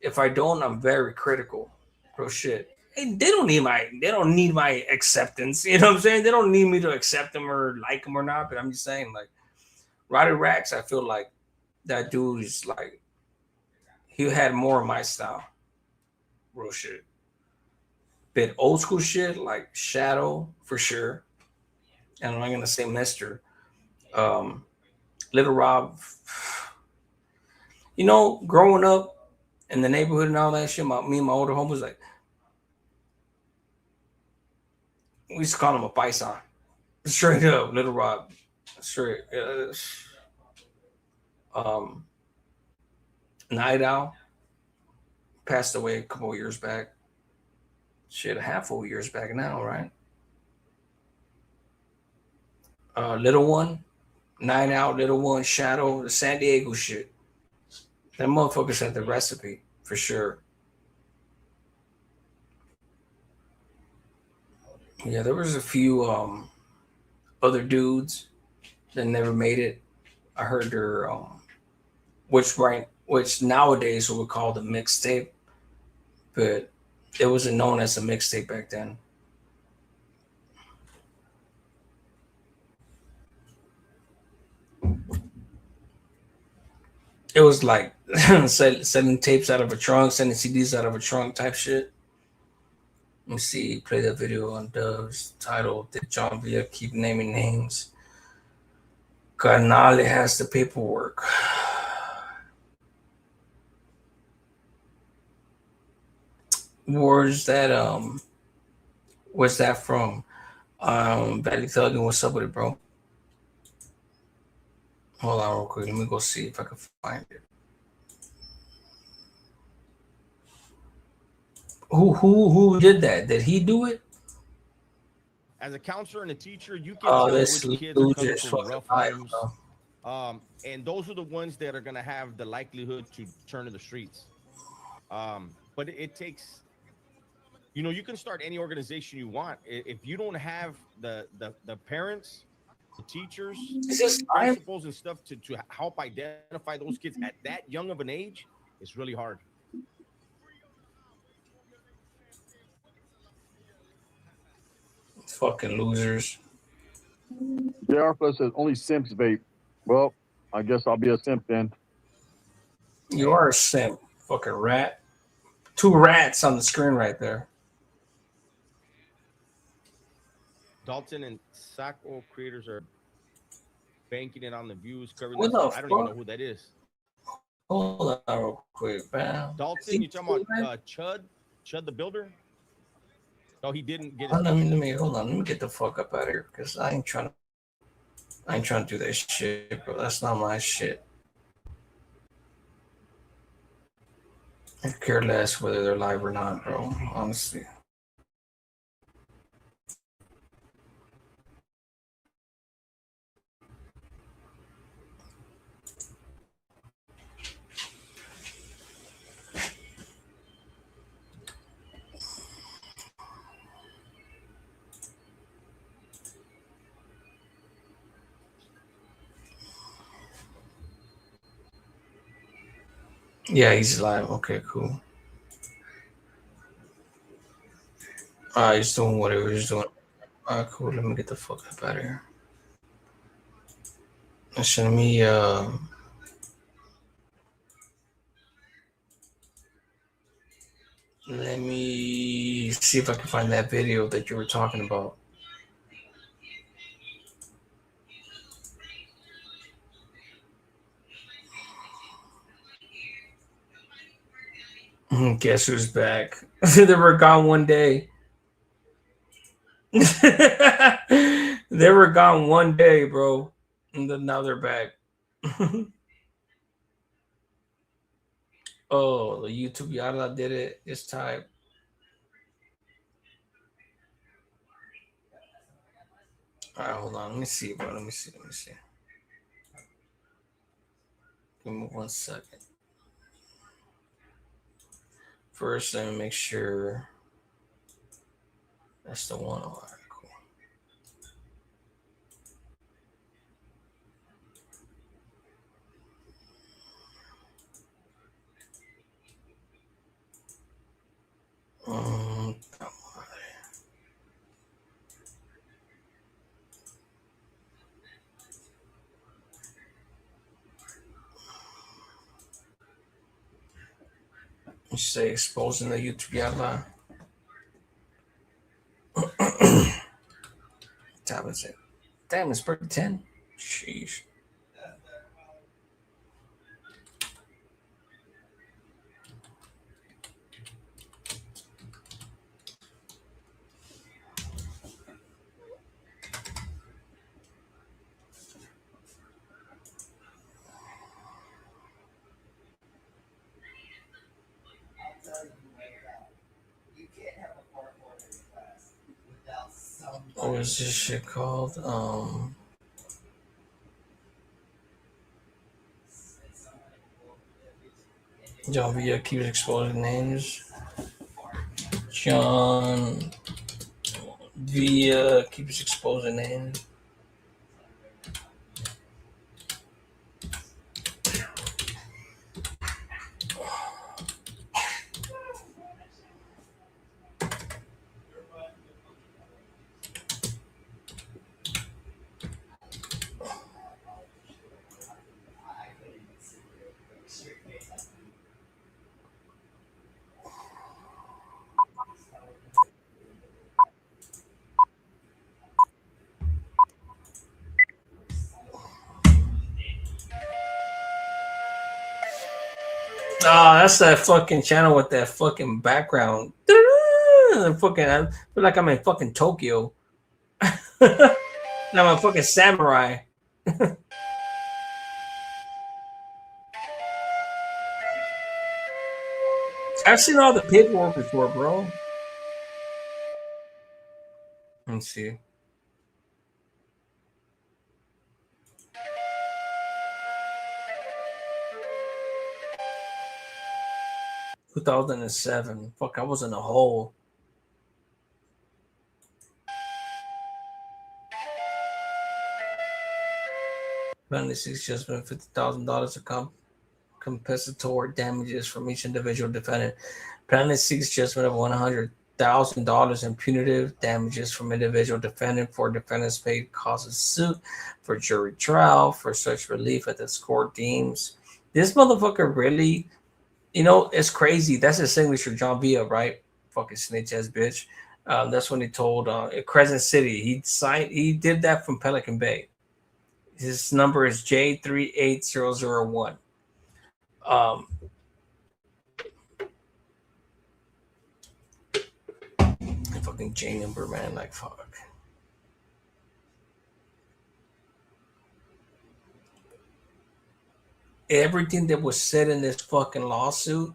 If I don't, I'm very critical. Real shit. And they don't need my acceptance. You know what I'm saying? They don't need me to accept them or like them or not. But I'm just saying, like, Roddy Rax, I feel like that dude is like, he had more of my style. Real shit. But old school shit like Shadow for sure. And I'm not gonna say Mister. Little Rob. You know, growing up in the neighborhood and all that shit, me and my older homies, like, we used to call him a Python. Straight up, Little Rob. Straight. Night Owl passed away a couple of years back. Shit, a handful of years back now, right? Little One, Night Out, Little One, Shadow, the San Diego shit. That motherfuckers had the recipe for sure. Yeah, there was a few other dudes that never made it. I heard their which nowadays we would call the mixtape, but it wasn't known as a mixtape back then. It was like selling tapes out of a trunk, sending CDs out of a trunk type shit. Let me see. Play that video on Dove's title. Did John Villa keep naming names? Carnale has the paperwork. Where's that where's that from? Valley Thug, and what's up with it, bro? Hold on real quick. Let me go see if I can find it. Who did that? Did he do it? As a counselor and a teacher, you can Oh, tell this which kids are coming loser's from fucking rough life, homes. bro. And those are the ones that are going to have the likelihood to turn to the streets. But it takes, you know, you can start any organization you want. If you don't have the parents, the teachers, Is this live? principals and stuff to help identify those kids at that young of an age, it's really hard. Fucking losers. JR Plus says only simps vape. Well, I guess I'll be a simp then. You are a simp. Fucking rat. 2 rats on the screen right there. Dalton and Sacco creators are banking it on the views. Covering What this. the I don't even fuck? know who that is. Hold on real quick, man. Dalton, you talking about Chud the Builder? No, he didn't get it. Hold on, let me get the fuck up out of here, because I ain't trying to do that shit, bro. That's not my shit. I care less whether they're live or not, bro. Honestly. Yeah, he's live. Okay, cool. He's doing whatever he's doing. Cool. Let me get the fuck up out of here. Let me let me see if I can find that video that you were talking about. Guess who's back? They were gone one day. They were gone one day, bro. And then now they're back. Oh, the YouTube Yala did it. This time. All right, hold on. Let me see, bro. Let me see. Give me 1 second. First, let me make sure that's the one. All right, cool. You say exposing the YouTube Yala. What time is it? Damn, it's pretty 10. Sheesh. What is this shit called? John Villa keeps exposing names. John Villa keeps exposing names. Oh, that's that fucking channel with that fucking background. Fucking, I feel like I'm in fucking Tokyo. I'm a fucking samurai. I've seen all the paperwork before, bro. Let's see. Two 2007. Fuck, I was in a hole. Planet 6 judgment, $50,000 of compensatory damages from each individual defendant. Planet 6 judgment of $100,000 in punitive damages from individual defendant for defendants paid cause of suit for jury trial for such relief as the court deems. This motherfucker really, you know, it's crazy. That's his signature, John Villa, right? Fucking snitch ass bitch. That's when he told Crescent City. He did that from Pelican Bay. His number is J38001. Fucking J number, man. Like, fuck. Everything that was said in this fucking lawsuit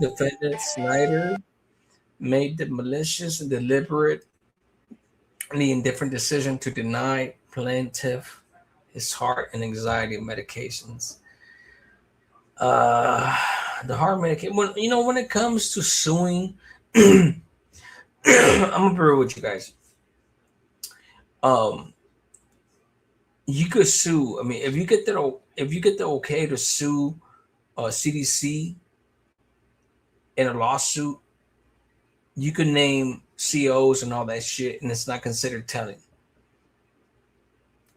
Defendant Snyder made the malicious and deliberate and the indifferent decision to deny plaintiff his heart and anxiety medications. Uh, the heart medication. When it comes to suing, I'm gonna be real with you guys. Um, you could sue. I mean, if you get the okay to sue CDC in a lawsuit, you can name COs and all that shit, and it's not considered telling.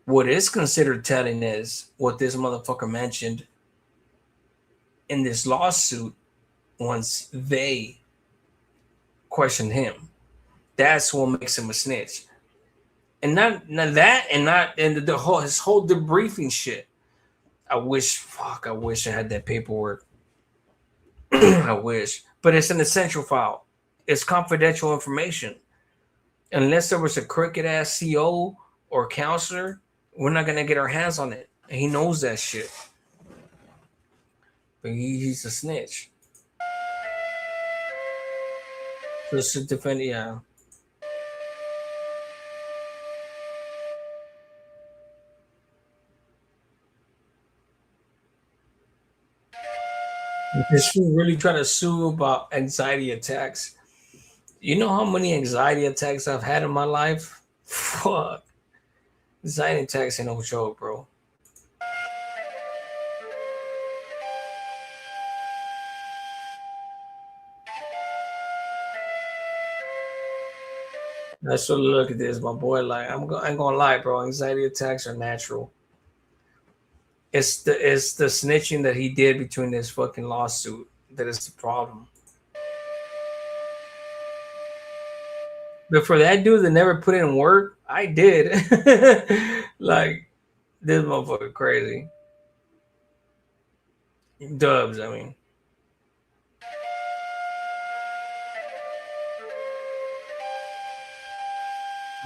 What is considered telling is what this motherfucker mentioned in this lawsuit once they questioned him. That's what makes him a snitch. And not that, and not and the whole his whole debriefing shit. I wish I had that paperwork. I wish, but it's an essential file. It's confidential information. Unless there was a crooked ass CO or counselor, we're not gonna get our hands on it. And he knows that shit. But he's a snitch. Just to defend, yeah. Is she really trying to sue about anxiety attacks? You know how many anxiety attacks I've had in my life? Fuck. Anxiety attacks ain't no joke, bro. Let's look at this, my boy. Like, I ain't gonna lie, bro. Anxiety attacks are natural. It's the snitching that he did between this fucking lawsuit that is the problem. But for that dude that never put in work, I did. Like, this motherfucker crazy. Dubs, I mean.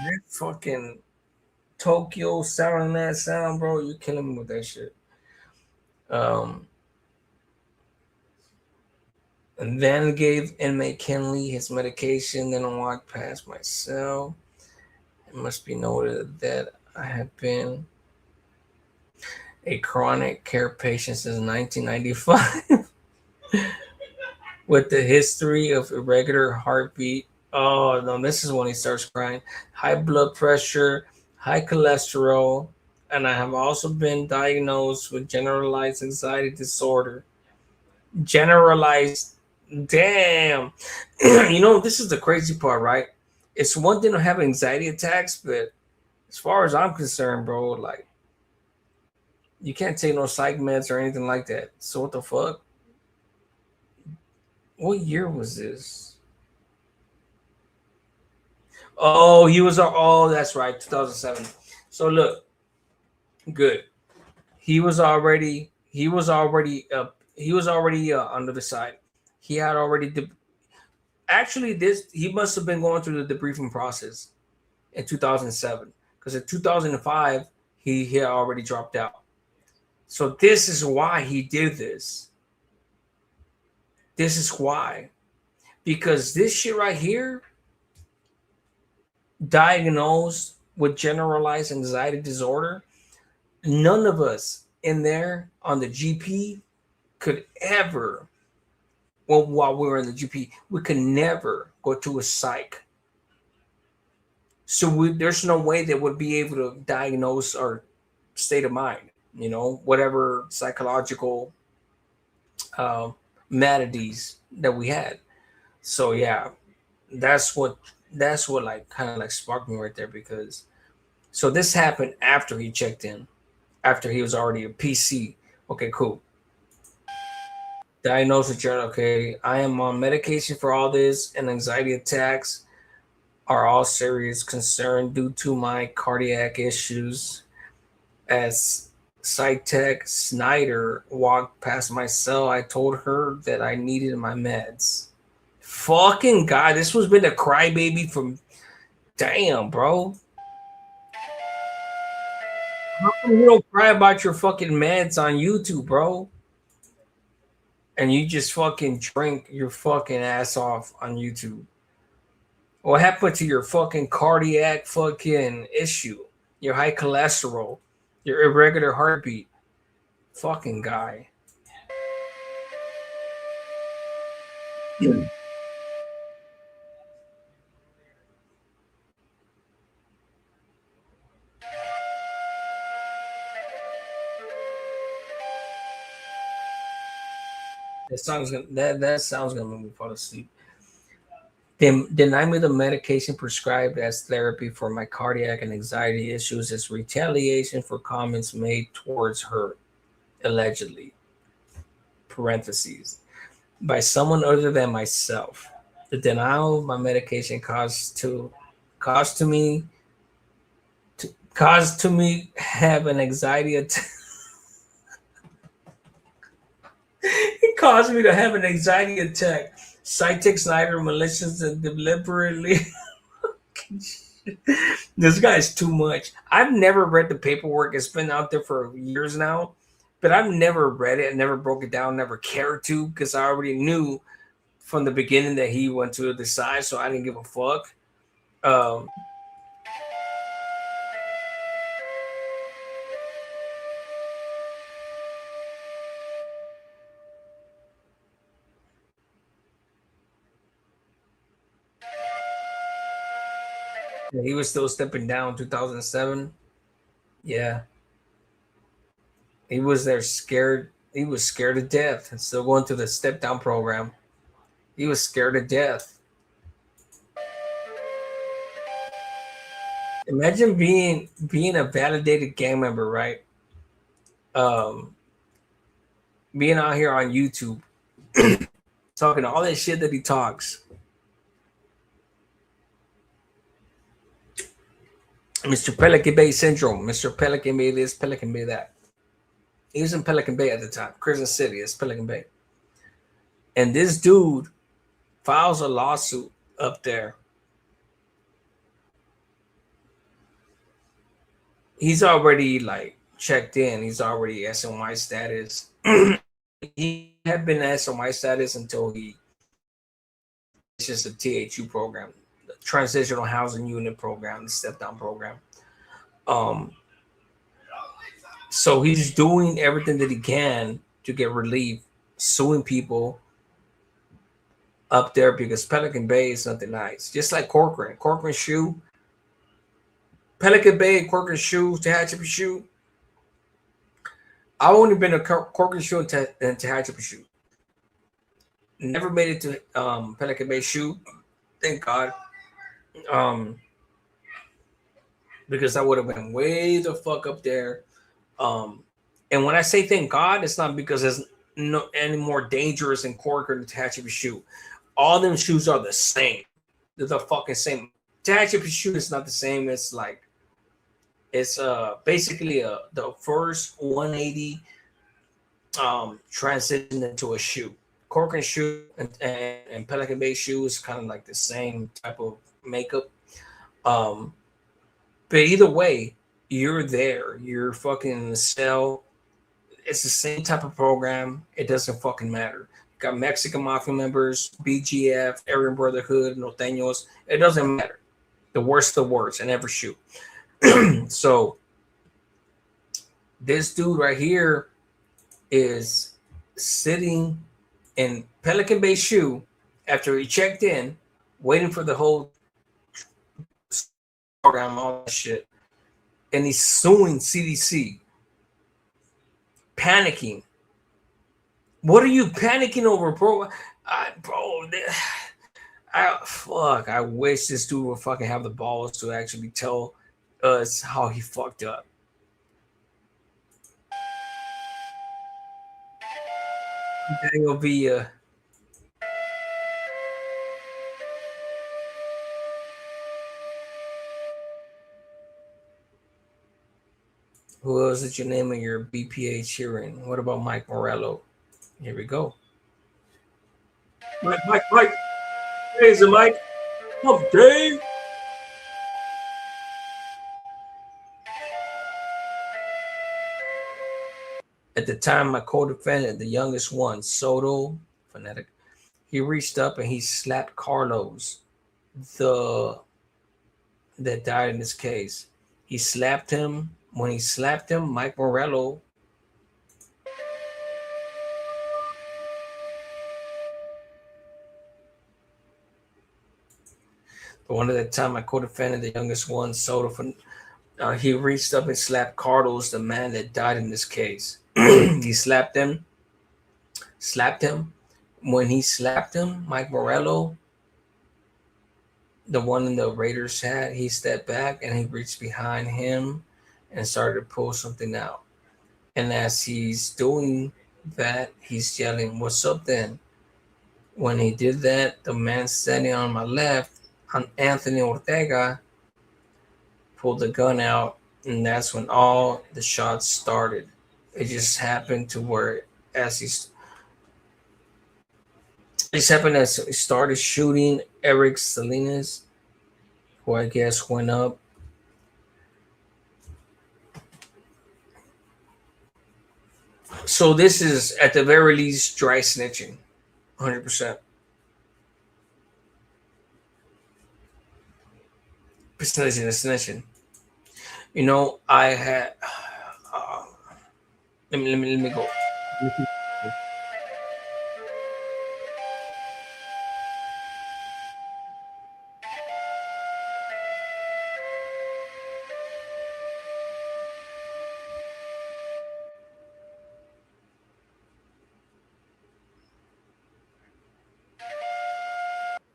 That fucking Tokyo sounding that sound, bro. You're killing me with that shit. And then gave inmate Kenley his medication, then walked past my cell. It must be noted that I have been a chronic care patient since 1995 with the history of irregular heartbeat. Oh, no, this is when he starts crying. High blood pressure, high cholesterol, and I have also been diagnosed with generalized anxiety disorder. Generalized, damn. This is the crazy part, right? It's one thing to have anxiety attacks, but as far as I'm concerned, bro, like, you can't take no psych meds or anything like that. So what the fuck? What year was this? Oh, that's right, 2007. So look, good. He was already under the side. He had already he must have been going through the debriefing process in 2007, because in 2005 he had already dropped out. So this is why he did this. This is why, because this shit right here, diagnosed with generalized anxiety disorder, none of us in there on the GP could ever, well, while we were in the GP, we could never go to a psych. So there's no way that would be able to diagnose our state of mind, whatever psychological maladies that we had. So yeah, that's what like kind of like sparked me right there, because so this happened after he checked in, after he was already a PC. Okay, cool. Diagnosed with journal. Okay, I am on medication for all this, and anxiety attacks are all serious concern due to my cardiac issues. As Psych Tech Snyder walked past my cell, I told her that I needed my meds. Fucking God, this was been a crybaby from, damn, bro. How come you don't cry about your fucking meds on YouTube, bro? and you just fucking drink your fucking ass off on YouTube. What happened to your fucking cardiac fucking issue? Your high cholesterol, your irregular heartbeat, fucking guy. That sounds gonna make me fall asleep. Deny me the medication prescribed as therapy for my cardiac and anxiety issues as retaliation for comments made towards her, allegedly. Parentheses. By someone other than myself. The denial of my medication caused to me have an anxiety attack. It caused me to have an anxiety attack. Cites neither malicious and deliberately. This guy's too much. I've never read the paperwork. It's been out there for years now, but I've never read it. Never broke it down. Never cared to, because I already knew from the beginning that he went to the side, so I didn't give a fuck. He was still stepping down 2007. Yeah. He was there scared. He was scared to death and still going through the step down program. He was scared to death. Imagine being a validated gang member, right? Being out here on YouTube, talking all that shit that he talks. Mr. Pelican Bay syndrome. Mr. Pelican Bay this, Pelican Bay that. He was in Pelican Bay at the time. Crescent City is Pelican Bay. And this dude files a lawsuit up there. He's already like checked in. He's already SNY status. He had been SNY status until it's just a THU program. Transitional Housing Unit program, the step down program. So he's doing everything that he can to get relief, suing people up there because Pelican Bay is nothing nice. Just like Corcoran Shoe, Pelican Bay, Corcoran Shoe, Tehachapi Shoe. I've only been to Corcoran Shoe and Tehachapi Shoe. Never made it to Pelican Bay Shoe. Thank God. Because I would have been way the fuck up there. And when I say thank God, it's not because there's no any more dangerous in Corcoran than Tehachapi Shoe. All them shoes are the same. They're the fucking same. Tehachapi Shoe is not the same. It's like basically the first 180 transition into a shoe. Corcoran Shoe and Pelican Bay Shoe is kind of like the same type of makeup. But either way, you're there. You're fucking in the cell. It's the same type of program. It doesn't fucking matter. You got Mexican Mafia members, BGF, Aryan Brotherhood, Norteños. It doesn't matter. The worst in every shoe. So this dude right here is sitting in Pelican Bay Shoe after he checked in, waiting for the whole program, all that shit. And he's suing CDC. Panicking. What are you panicking over, bro? I wish this dude would fucking have the balls to actually tell us how he fucked up. Daniel Villa. Who else did you name in your BPH hearing? What about Mike Morello? Here we go. Mike. Hey, is it Mike? Come, Dave. At the time, my co-defendant, the youngest one, Soto, fanatic, he reached up and he slapped Carlos, that died in this case. He slapped him. When he slapped him, Mike Morello the one at the time, my co-defendant, the youngest one, Soto, he reached up and slapped Carlos, the man that died in this case. He slapped him. When he slapped him, Mike Morello, the one in the Raiders hat, he stepped back and he reached behind him and started to pull something out. And as he's doing that, he's yelling, "What's up then?" When he did that, the man standing on my left, Anthony Ortega, pulled the gun out, and that's when all the shots started. It just happened to where as he started shooting Eric Salinas, who I guess went up. So this is at the very least dry snitching, 100%. Snitching. You know, I had. Let me go.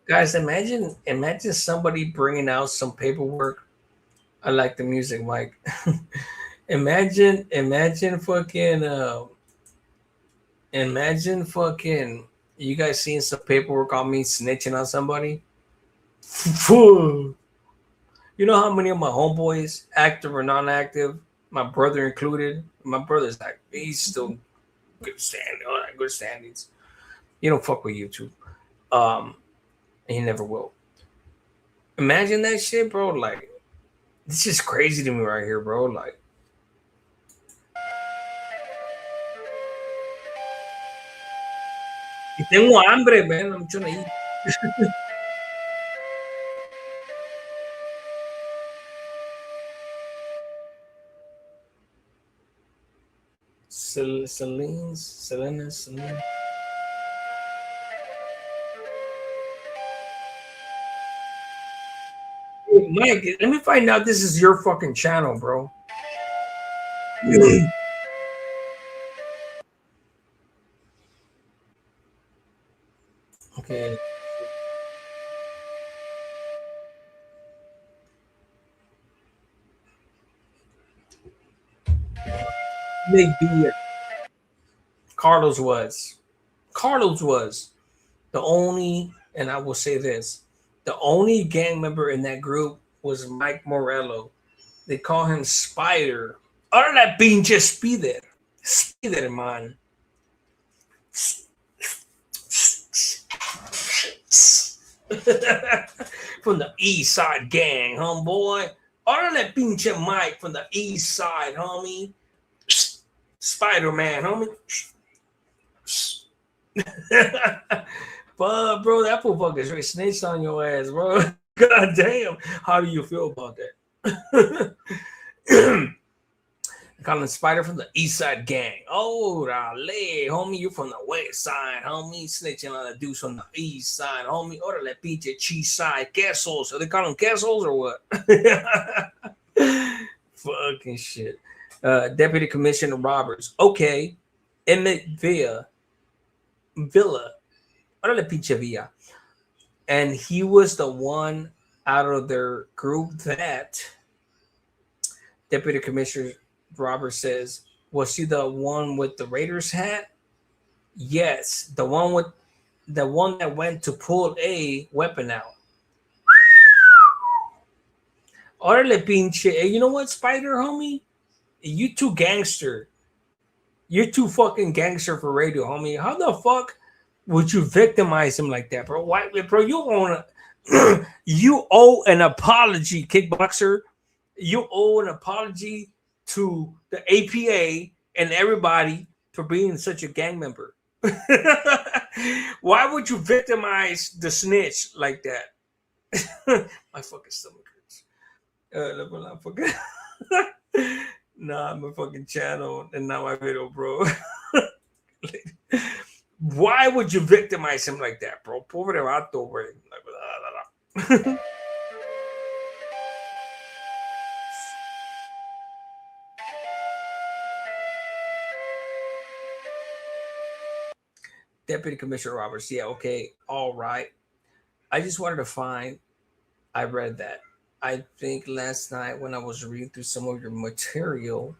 Guys, imagine somebody bringing out some paperwork. I like the music, Mike. imagine fucking you guys seeing some paperwork on me snitching on somebody. You know how many of my homeboys, active or non-active, my brother included, my brother's like, he's still good standings. You don't fuck with YouTube. And he never will. Imagine that shit, bro. Like, this is crazy to me right here, bro. Like, tengo hambre, man. I'm trying to eat. Salinas. Mike, let me find out this is your fucking channel, bro. Okay. Maybe Carlos was the only, and I will say this, the only gang member in that group was Mike Morello. They call him Spider. Ahora la pinche Spider, man. From the East Side gang, homeboy. Ahora la pinche Mike from the East Side, homie. Spider-Man, homie. But bro, that fool fucking straight snitched on your ass, bro. God damn. How do you feel about that? Calling Spider from the East Side gang. Oh, dale, homie, you from the West Side, homie. Snitching on the dudes from the East Side, homie. Orale pinche cheese side quesos. Are they calling quesos or what? Fucking shit. Deputy Commissioner Roberts. Okay. Emmett Villa. Orale pinche Villa. And he was the one out of their group that Deputy Commissioner Roberts says, was he the one with the Raiders hat? Yes, the one that went to pull a weapon out. Orale pinche. Hey, you know what, Spider, homie? You too gangster. You're too fucking gangster for radio, homie. How the fuck would you victimize him like that, bro? Why, bro? You owe an apology, kickboxer. You owe an apology to the APA and everybody for being such a gang member. Why would you victimize the snitch like that? My fucking stomach hurts. Nah, my fucking channel and not my video, bro. Why would you victimize him like that, bro? Pobre vato, bro. Deputy Commissioner Roberts. Yeah, okay. All right. I just wanted to find, I read that. I think last night when I was reading through some of your material,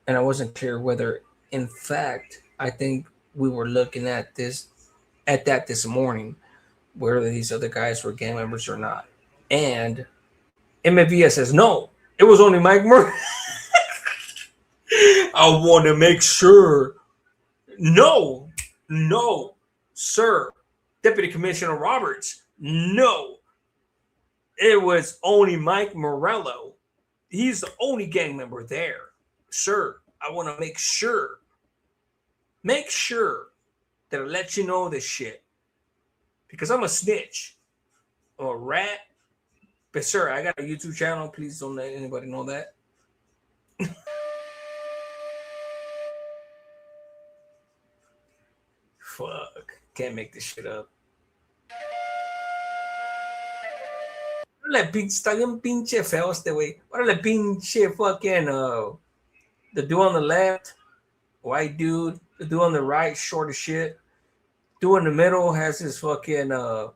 and I wasn't clear whether, in fact, I think we were looking at that this morning, whether these other guys were gang members or not. And MFVS says, no, it was only Mike Murray. I want to make sure. No, sir. Deputy Commissioner Roberts, no. It was only Mike Morello. He's the only gang member there. Sir, I want to make sure that I let you know this shit. Because I'm a snitch. I'm a rat. But sir, I got a YouTube channel. Please don't let anybody know that. Fuck. Can't make this shit up. Órale, está bien pinche feo este güey. Órale, pinche fucking the dude on the left, white dude. The dude on the right, short as shit. Dude in the middle has his fucking I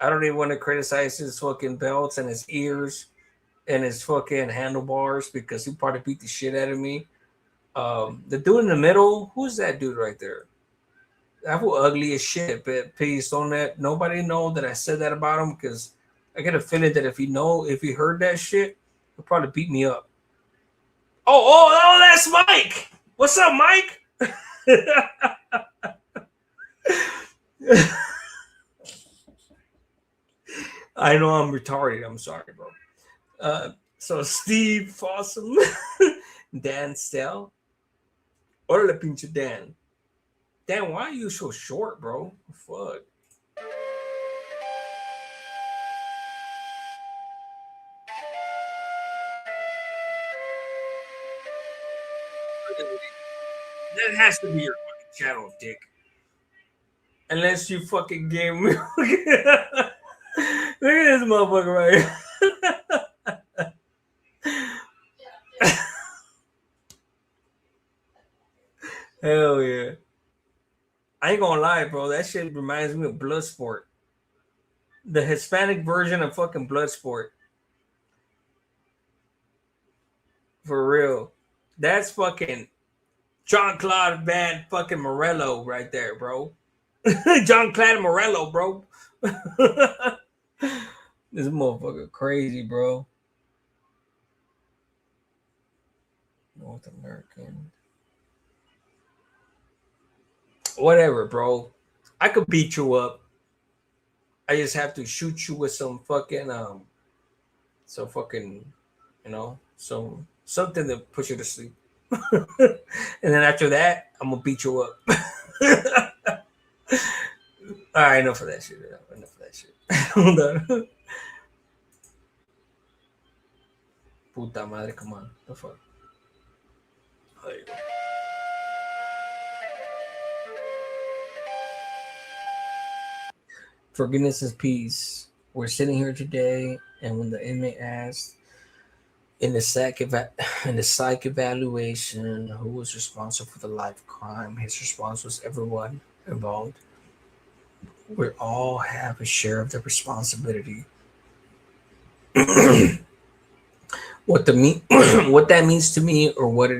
don't even want to criticize his fucking belts and his ears and his fucking handlebars because he probably beat the shit out of me. The dude in the middle, who's that dude right there? That was ugly as shit, but please don't let nobody know that I said that about him because I get a feeling that if he heard that shit, he'll probably beat me up. Oh, that's Mike. What's up, Mike? I know I'm retarded. I'm sorry, bro. So Steve Fossum, Dan Stell, Órale, pinche Dan. Dan, why are you so short, bro? Fuck. That has to be your fucking channel, dick. Unless you fucking gave me. Look at this motherfucker right here. Hell yeah. I ain't gonna lie, bro. That shit reminds me of Bloodsport. The Hispanic version of fucking Bloodsport. For real. That's fucking Jean-Claude Van fucking Morello right there, bro. Jean-Claude Morello, bro. This motherfucker crazy, bro. North American. Whatever, bro. I could beat you up. I just have to shoot you with some fucking something to put you to sleep. And then after that, I'm gonna beat you up. All right, enough of that shit. Hold on. Puta madre, come on. The fuck. There you go. For goodness' peace, we're sitting here today, and when the inmate asked in the psych evaluation who was responsible for the life crime, his response was everyone involved. We all have a share of the responsibility. What that means to me, or what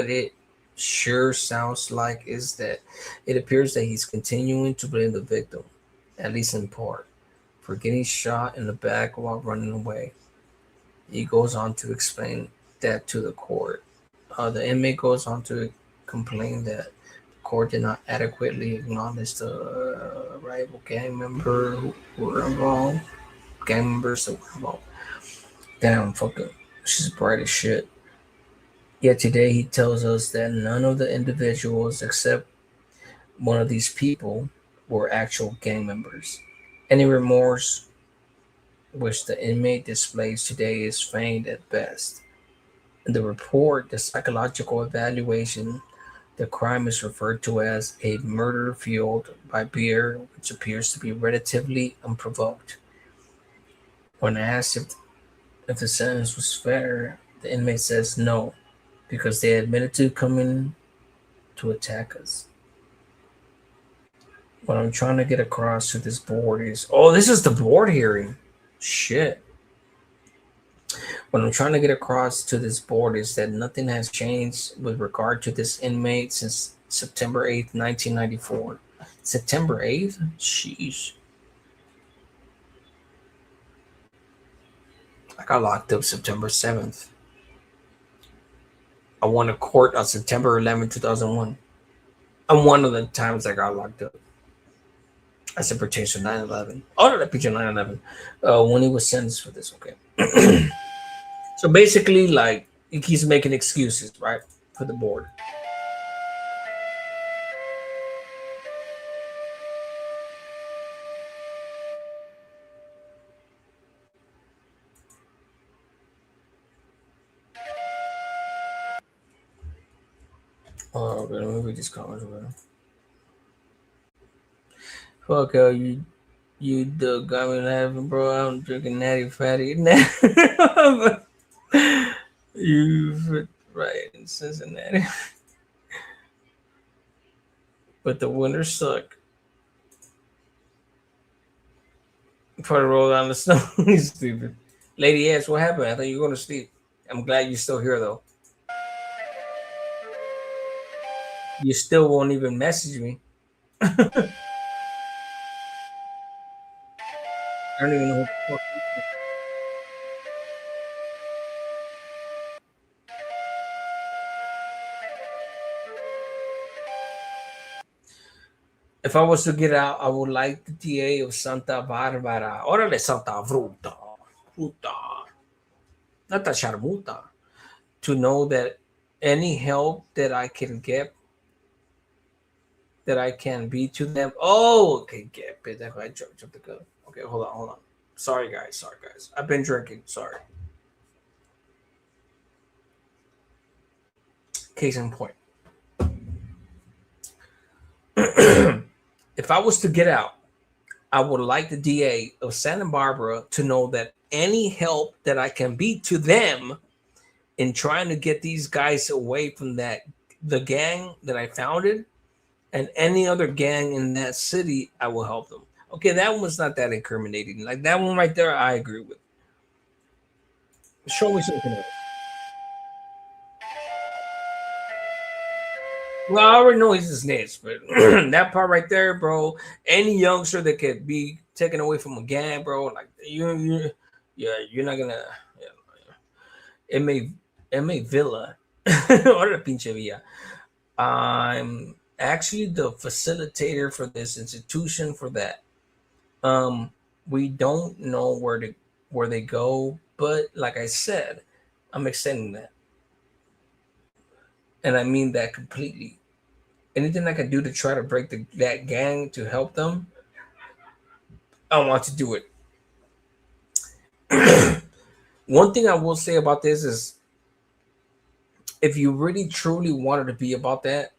it sure sounds like, is that it appears that he's continuing to blame the victim, at least in part, for getting shot in the back while running away. He goes on to explain that to the court. The inmate goes on to complain that the court did not adequately acknowledge the rival gang member who were involved. Gang members that were involved. Damn, fucking, she's bright as shit. Yet today he tells us that none of the individuals except one of these people were actual gang members. Any remorse which the inmate displays today is feigned at best. In the report, the psychological evaluation, the crime is referred to as a murder fueled by beer, which appears to be relatively unprovoked. When asked if the sentence was fair, the inmate says no, because they admitted to coming to attack us. What I'm trying to get across to this board is, oh, this is the board hearing. Shit. What I'm trying to get across to this board is that nothing has changed with regard to this inmate since September 8th, 1994. September 8th? Sheesh. I got locked up September 7th. I won a court on September 11th, 2001. And one of the times I got locked up. As it pertains to 9/11. Oh, no, that picture 9/11. When he was sentenced for this, okay. So basically, like, he keeps making excuses, right, for the board. Oh, okay, let me read these comments, man. Fuck, you got me laughing, bro. I'm drinking natty fatty. You right in Cincinnati. But the winters suck. Probably roll down the snow. You stupid. Lady S, what happened? I thought you were going to sleep. I'm glad you're still here, though. You still won't even message me. I don't even know who the fuck you are. If I was to get out, I would like the DA of Santa Barbara. Órale, Santa Fruta. Fruta. Not the Charmuta. To know that any help that I can get, that I can be to them. Oh, okay, get it. I jumped the gun. Okay, hold on. Sorry, guys. I've been drinking. Sorry. Case in point. If I was to get out, I would like the DA of Santa Barbara to know that any help that I can be to them in trying to get these guys away from the gang that I founded and any other gang in that city, I will help them. Okay, that one was not that incriminating. Like that one right there, I agree with. Show me something else. Well, I already know he's a snitch, but that part right there, bro. Any youngster that could be taken away from a gang, bro, like you're not gonna. M.A. Villa or the pinche Villa. I'm actually the facilitator for this institution for that. We don't know where they go, but like I said, I'm extending that, and I mean that completely. Anything I can do to try to break that gang to help them, I want to do it. One thing I will say about this is, if you really truly wanted to be about that,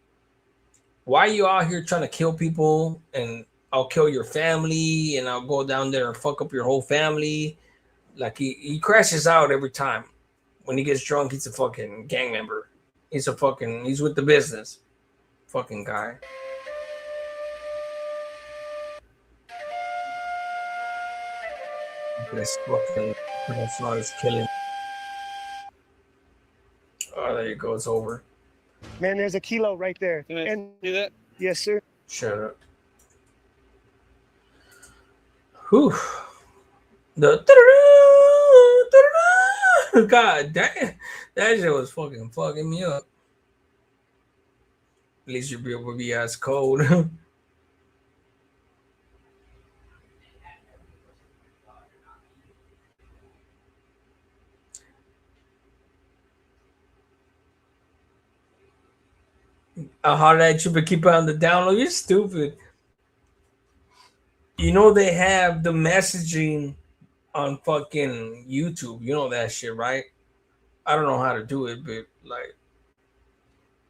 why are you out here trying to kill people and I'll kill your family and I'll go down there and fuck up your whole family? Like he crashes out every time. When he gets drunk, he's a fucking gang member. He's with the business. Fucking guy. This fucking Francois is killing. Oh, there you go. It's over. Man, there's a kilo right there. Can I And see that? yes, sir. Shut up. Whew. The God damn, that shit was fucking me up. At least your beer would be as cold. I'll holler at you, but keep it on the download. You're stupid. You know they have the messaging on fucking YouTube. You know that shit, right? I don't know how to do it, but like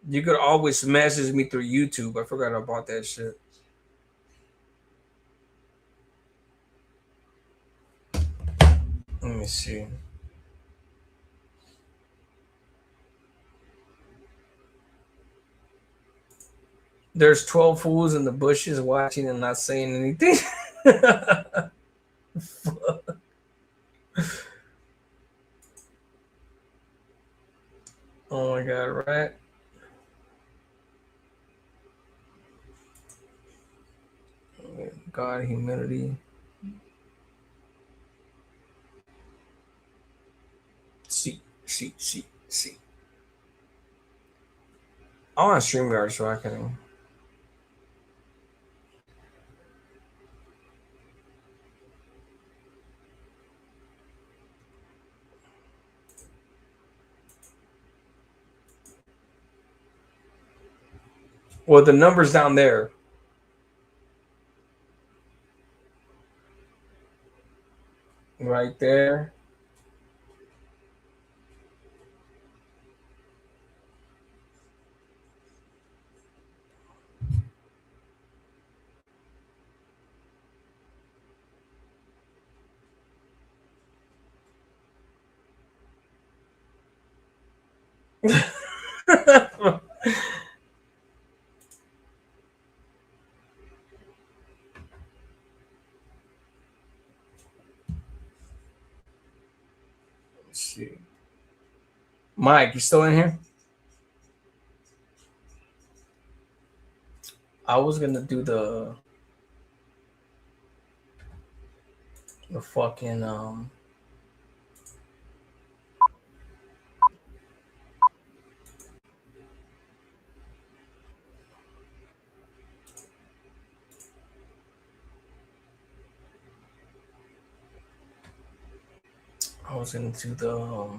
you could always message me through YouTube. I forgot about that shit. Let me see. There's 12 fools in the bushes watching and not saying anything. Oh my god, right? God, humidity. See. I want to StreamYard so I can. Well, the number's down there. Right there. Let's see. Mike, you still in here? I was gonna do the fucking I was gonna do the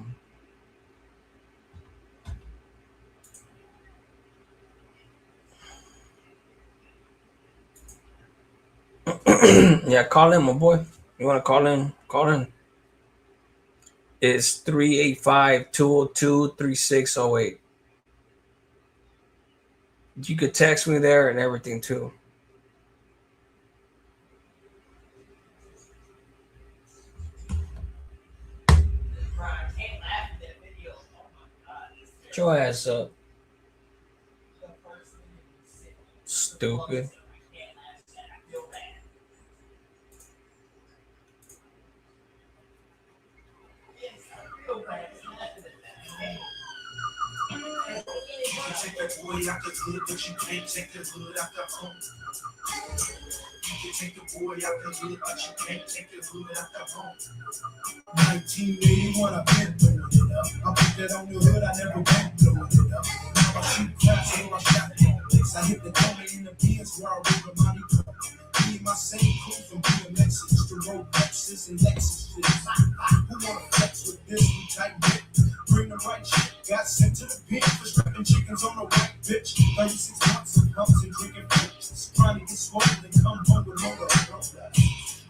yeah, call in, my boy. You want to call in? Call in. It's 385-202-3608. You could text me there and everything too. Get your ass up. Stupid. Take the boy out the hood, but you can't take the hood out the home. You can take the boy out the hood, but you can't take the hood out the home. 1981, I've been blowing it up. I put that on the hood, I never went blowing it up. Now I shoot craps and I shot bullets. I hit the corner in the Benz where I roll the money cup. Me and my same crew from BMXs to road Lexus and Lexus shit. Who wanna flex with this new type bit? Bring the right shit. Got sent to the pen for strapping chickens on a white bitch. 36 months of pumps and drinking bitches. Trying to get swollen and come home with more of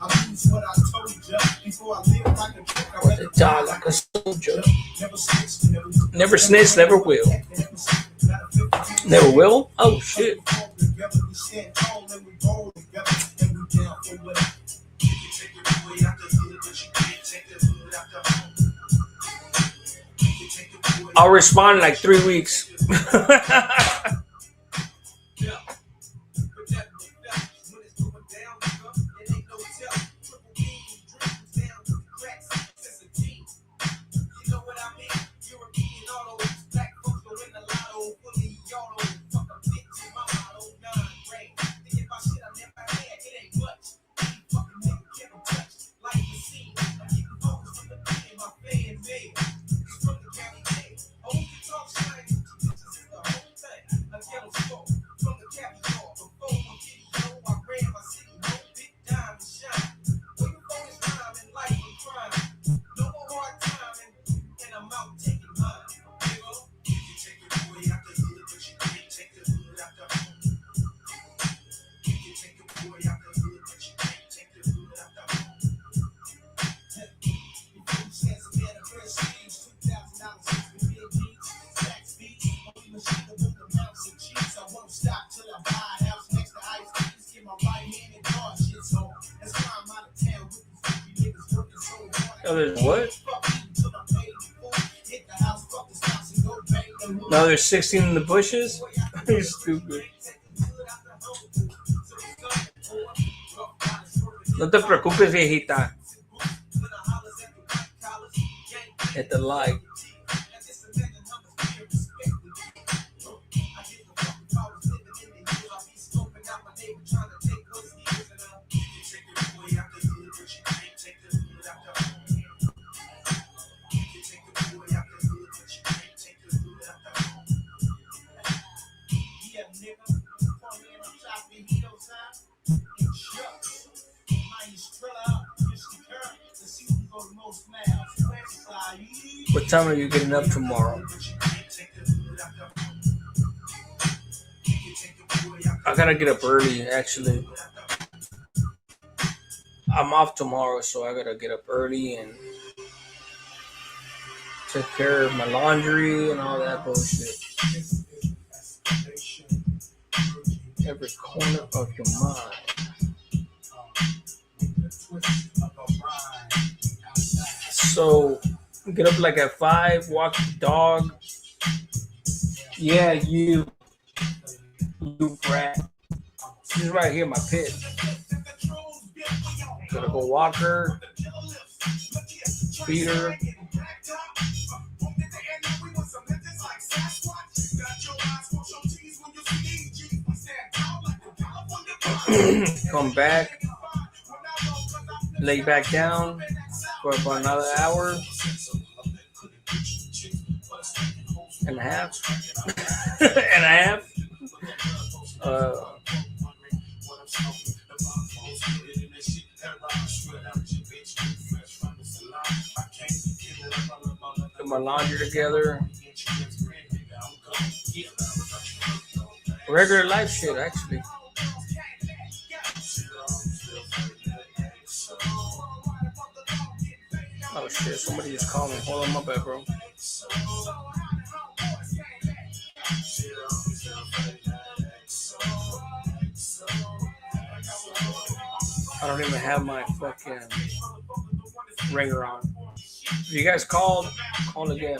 I lose what I told ya before I live like a trick. I Or to die like a soldier. never snitched, Never snitch, never will. Never will? Oh shit. I'll respond in like 3 weeks. Oh, there's what? No, there's 16 in the bushes? You're stupid. No te preocupes, viejita. Hit the like. What time are you getting up tomorrow? I gotta get up early, actually. I'm off tomorrow, so I gotta get up early and take care of my laundry and all that bullshit. Every corner of your mind. So, get up like at 5, walk the dog. Yeah, you brat. She's right here, my pit. Gonna go walk her, feed her. Come back, lay back down for about another hour and a half. Put my laundry together. Regular life shit, actually. Oh shit, somebody just called me. Hold on, my bad, bro. I don't even have my fucking ringer on. If you guys called, call again.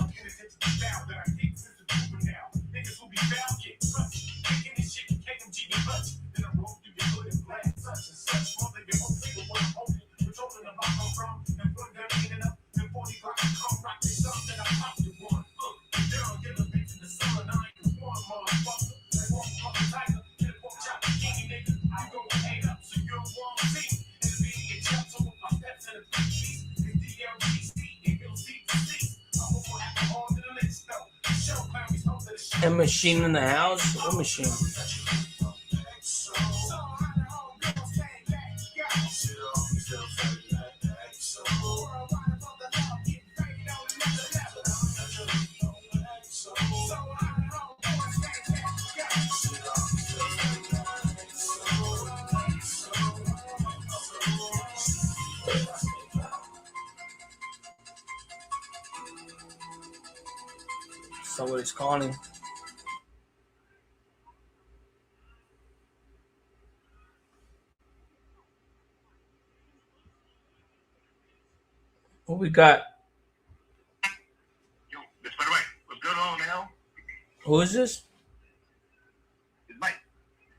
A machine in the house? What machine? Somebody's calling. What we got? Yo, Mr. White, what's going on, man? Who is this? It's Mike.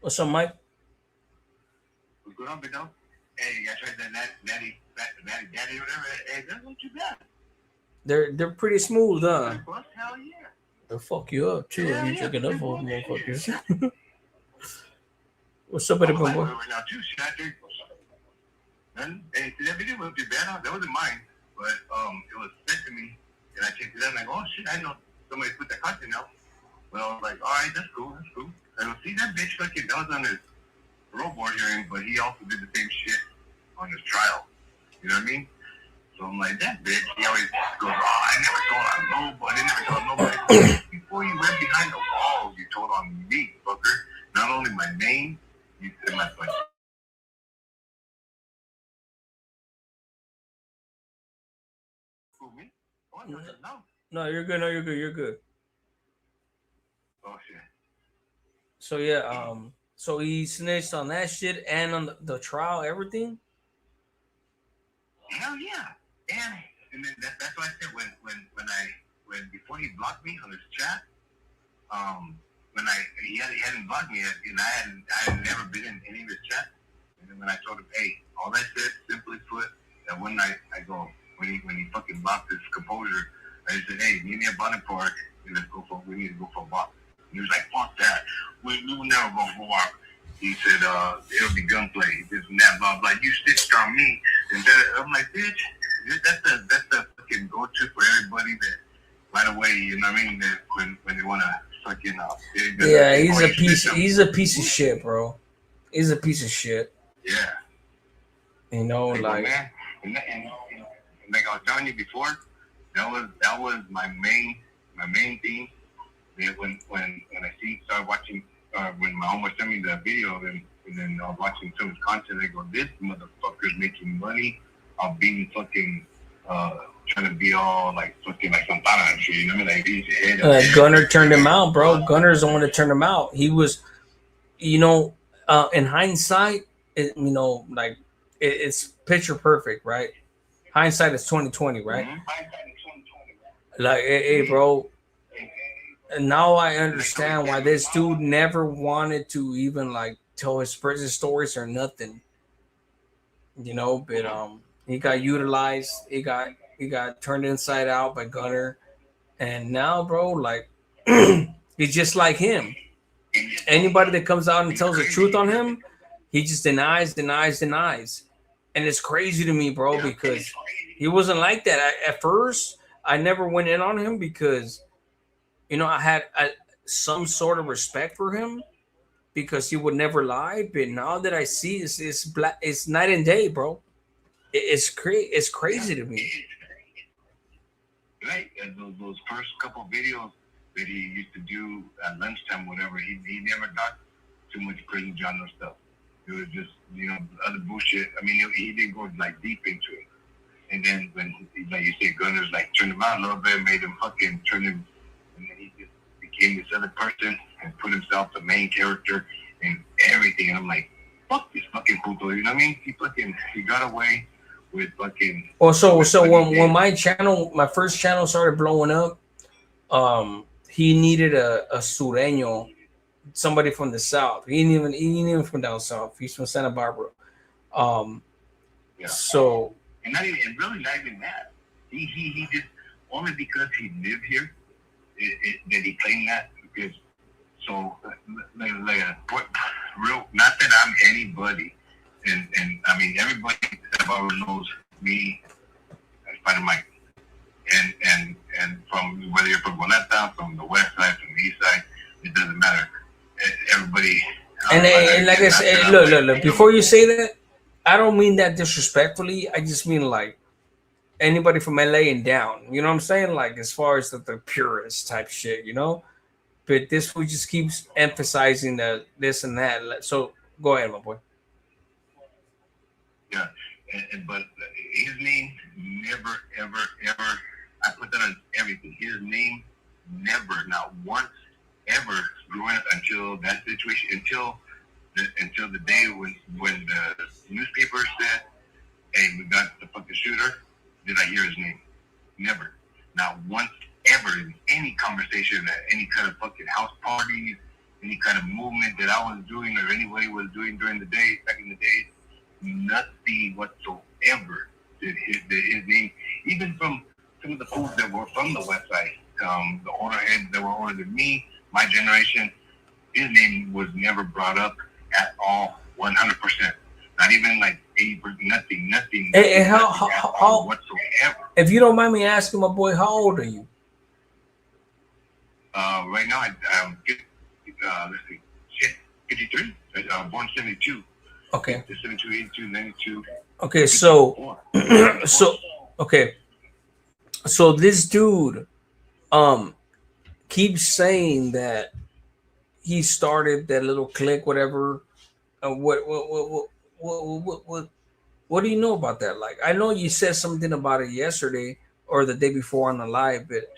What's up, Mike? What's going on, big dog? Hey, you guys tried that natty daddy or whatever? Hey, that's not too bad. They're pretty smooth, huh? Hell yeah. They'll fuck you up too if you check it up for motherfuckers. What's up, buddy? I'm right now too. Should I drink or something? Hey, see that video was too bad. That wasn't mine, but it was sent to me, and I checked it out. And I go, oh shit, I know somebody put that content out. Well, I was like, all right, that's cool. I go, see that bitch fucking that was on his parole board hearing, but he also did the same shit on his trial. You know what I mean? So I'm like, that bitch, he always goes, oh, I never told on nobody. I never told nobody. Before you went behind the wall, you told on me, fucker. Not only my name, you said my fucking. Who, me? Oh, no. No, you're good. No, you're good. You're good. Oh, shit. So yeah, so he snitched on that shit and on the trial, everything. Hell yeah. And And then that's why I said when before he blocked me on his chat, when he hadn't blocked me yet, and I had never been in any of his chat. And then when I told him, hey, all I said simply put, that one night I go when he fucking blocked his composure, I just said, hey, meet me at Bonnet Park and we need to go for a walk. And he was like, fuck that. We will never go for a walk. He said, it'll be gunplay, this and that, blah blah. You stitched on me, and I'm like, bitch, that's the fucking go-to for everybody that right away, you know what I mean? That when they wanna fucking yeah, he's a piece. He's a piece of shit, bro. He's a piece of shit. Yeah. You know, like. Man, and like I was telling you before, that was my main thing. When I started watching, when my homie sent me the video, and then I was watching some of his content, I go, this motherfucker's making money of being fucking trying to be all like fucking like Santana and shit. You know what I mean? Like Gunner turned him out, bro. Gunner's the one that turned him out. He was, you know, in hindsight, like it's picture perfect, right? Hindsight is 2020, right? Mm-hmm. Like, hey, bro. And now I understand why this dude never wanted to even like tell his prison stories or nothing. You know, but he got utilized. He got turned inside out by Gunner, and now, bro, like he's just like him. Anybody that comes out and tells the truth on him, he just denies, and it's crazy to me, bro, because he wasn't like that. At first, I never went in on him because, you know, I had some sort of respect for him because he would never lie. But now that I see it's night and day, bro. It's crazy to me. Right, those first couple videos that he used to do at lunchtime, whatever, he never got too much prison genre stuff. It was just, you know, other bullshit. I mean, he didn't go like deep into it. And then when, like you say, Gunner's like turned him out a little bit, made him fucking turn him, and then he just became this other person and put himself the main character and everything. And I'm like, fuck this fucking puto, you know what I mean? He got away with fucking. Well, so when my first channel started blowing up, he needed a sureño, somebody from the south. He ain't even from down south. He's from Santa Barbara. Yeah. So. And not even that. He just only because he lived here that he claimed that, because so real, not that I'm anybody, and I mean everybody that knows me as Spider Mike, and from whether you're from Boneta, from the west side, from the east side, it doesn't matter. Everybody. And like I said, look. Before you say that, I don't mean that disrespectfully. I just mean like anybody from LA and down. You know what I'm saying? Like as far as the purist type shit, you know. But this one just keeps emphasizing the this and that. So go ahead, my boy. Yeah, but his name never, ever. I put that on everything. His name never, not once, ever growing up until that situation, until the day when the newspaper said, "Hey, we got the fucking shooter." Did I hear his name? Never, not once, ever in any conversation at any kind of fucking house parties, any kind of movement that I was doing or anybody was doing during the day, back in the days, nothing whatsoever did his name, even from some of the fools that were from the west side, the older heads that were older than me, my generation, his name was never brought up at all, 100%. Not even like 80%, nothing. Hey, how whatsoever. If you don't mind me asking, my boy, how old are you? Right now, I'm 53. Born 72. Okay. 72, 82, 92. Okay, so this dude keeps saying that he started that little clique, whatever. What do you know about that? Like, I know you said something about it yesterday or the day before on the live, but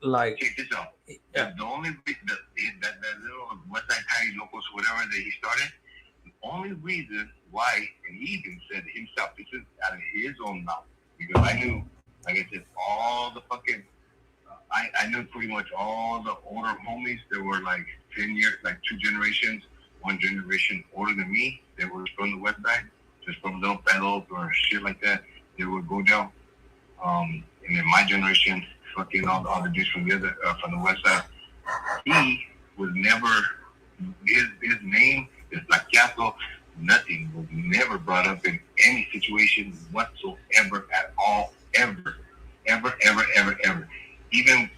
like, check this out. Yeah. The only that little Westside Tiny Locals, whatever that he started, the only reason why, and he even said himself, this is out of his own mouth, because I knew, like I said, all the fucking, I knew pretty much all the older homies that were like 10 years, like 2 generations, 1 generation older than me. They were from the west side, just from little peddles or shit like that. They would go down. And then my generation, fucking all the dudes from the west side, he was never, his name is Laquiato, nothing was never brought up in any situation whatsoever at all, ever. Even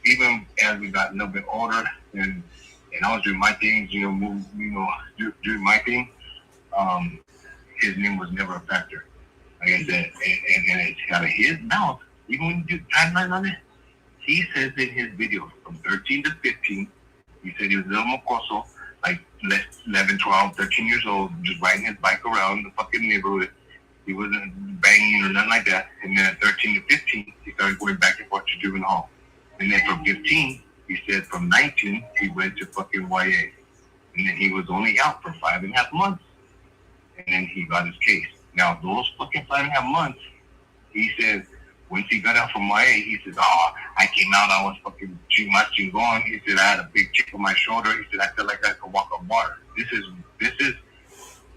as we got a little bit older and I was doing my things, doing my thing, his name was never a factor. Like I said, and it's out of his mouth, even when you do timeline on it, he says in his videos from 13 to 15, he said he was a little mocoso, like 11, 12, 13 years old, just riding his bike around the fucking neighborhood. He wasn't banging or nothing like that. And then at 13 to 15, he started going back and forth to juvenile hall. And then from 15, he said from 19, he went to fucking YA. And then he was only out for 5.5 months. And then he got his case. Now, those fucking 5.5 months, he said, once he got out from YA, he said, I came out, I was fucking too much and gone. He said, I had a big chip on my shoulder. He said, I felt like I could walk on water.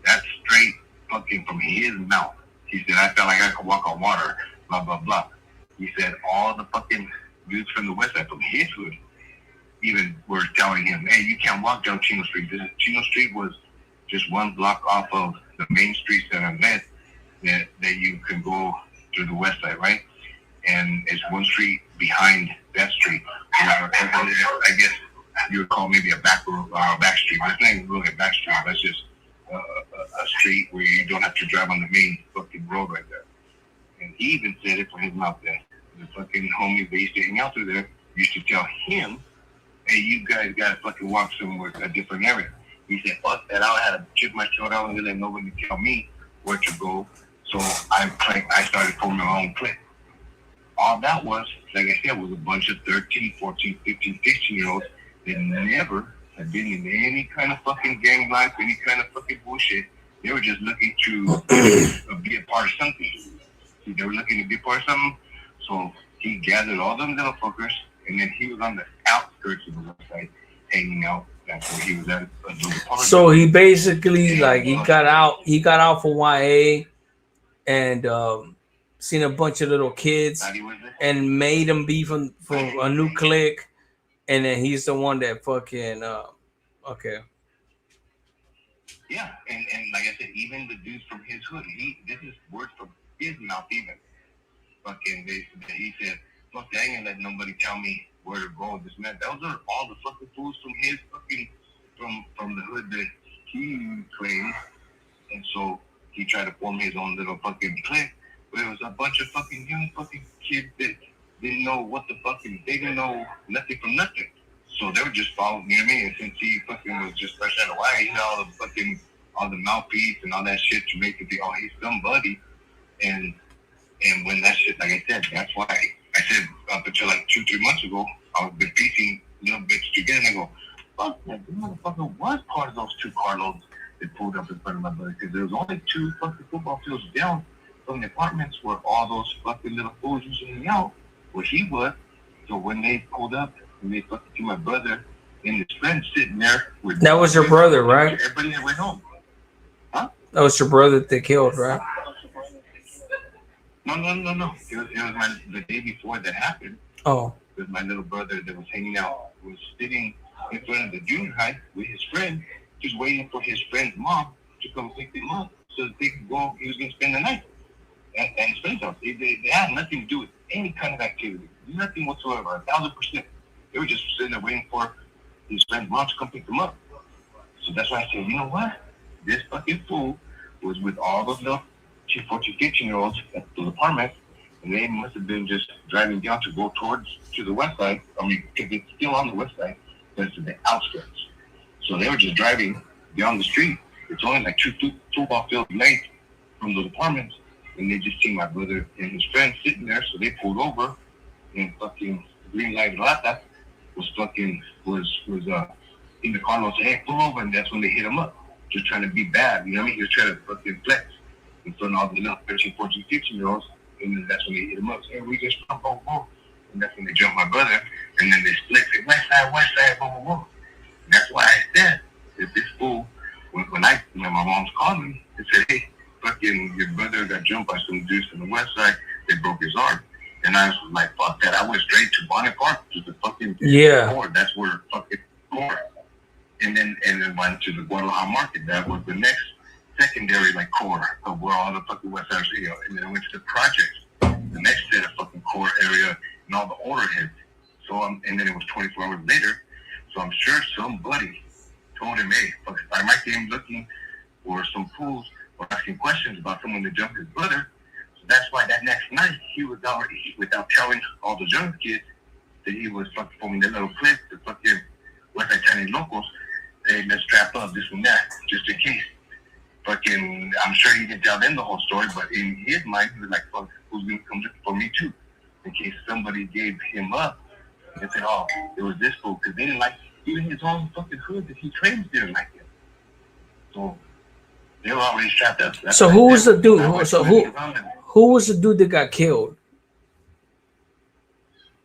That's straight fucking from his mouth. He said, I felt like I could walk on water, blah, blah, blah. He said, all the fucking dudes from the west side, from his hood, even were telling him, hey, you can't walk down Chino Street. Chino Street was just 1 block off of the main streets that are lit that you can go to the west side, right? And it's 1 street behind that street. I guess you would call maybe a back street, but it's not even really a back street. That's just a street where you don't have to drive on the main fucking road right there. And he even said it from his mouth that the fucking homies they used to hang out through there used to tell him, hey, you guys gotta fucking walk somewhere, a different area. He said, fuck that, I had to chip my shoulder out and let nobody tell me where to go. So I started forming my own clique. All that was, like I said, was a bunch of 13, 14, 15, 16-year-olds that never had been in any kind of fucking gang life, any kind of fucking bullshit. They were just looking to be a part of something. See, they were looking to be a part of something. So he gathered all them little fuckers, and then he was on the outskirts of the website, hanging out. That's where he was at. So he basically, like, he got out for YA, and seen a bunch of little kids and made them be from a new clique, and then he's the one that fucking okay. Yeah, and like I said, even the dudes from his hood, this is words from his mouth even. Fucking he said, fuck that, I ain't gonna let nobody tell me where to go, this man. Those are all the fucking fools from his fucking from the hood that he claims. And so he tried to form his own little fucking clique. But it was a bunch of fucking young fucking kids that didn't know what the fucking, they didn't know nothing from nothing. So they were just following, you know what I mean? And since he fucking was just fresh out of YA, he had all the mouthpiece and all that shit to make it be, oh, he's somebody. And when that shit, like I said, that's why I said up until like 2-3 months ago, I was been piecing little bits together and I go, fuck that, this motherfucker was part of those 2 carloads that pulled up in front of my brother. Because there was only 2 fucking football fields down from the apartments where all those fucking little fools used to hang out, where he was. So when they pulled up and they fucking see my brother and his friend sitting there with that was your brother, right? Everybody that went home. Huh? That was your brother that they killed, right? No. It was the day before that happened. Oh. It was my little brother that was hanging out, was sitting in front of the junior high with his friend, just waiting for his friend's mom to come pick him up so that they could go, he was going to spend the night at his friend's house. They had nothing to do with any kind of activity, nothing whatsoever, 1,000%. They were just sitting there waiting for his friend's mom to come pick them up. So that's why I said, you know what? This fucking fool was with all those little 14, 15-year-olds at the apartment, and they must have been just driving down to go to the west side. I mean, because it's still on the west side, but it's to the outskirts. So they were just driving down the street. It's only like 2 football fields late from those apartments, and they just seen my brother and his friend sitting there, so they pulled over, and fucking green light Rata was in the car and said, hey, pull over, and that's when they hit him up, just trying to be bad, you know what I mean? He was trying to fucking flex in front of all the little 13, 14, 15-year-olds, And then that's when they hit him up. Say, hey, we just boom, boom, boom. And that's when they jump my brother. And then they split. Say, west side, boom, boom, boom. And that's why I said, if this fool, when my mom's called me, they said, hey, fucking your brother got jumped by some dudes from the west side. They broke his arm. And I was like, fuck that. I went straight to Bonnet Park to the fucking core. That's where fucking core. And then went to the Guadalajara market. That was the next secondary like core of where all the fucking west side are. And then I went to the projects, the next set of fucking core area and all the older heads. So and then it was 24 hours later. So I'm sure somebody told him, hey, fuck, I might came looking for some fools or asking questions about someone that jumped his brother. So that's why that next night he was already, without telling all the young kids that he was fucking forming that little clip, the fucking West Side Chinese locals, hey, let's strap up this and that, just in case. Fucking, I'm sure he didn't tell them the whole story, but in his mind, he was like, fuck, who's going to come looking for me too? In case somebody gave him up and said, oh, it was this fool, because they didn't like, even his own fucking hood that he trains didn't like him. So, they were already strapped up. So who was the dude? Who was the dude that got killed?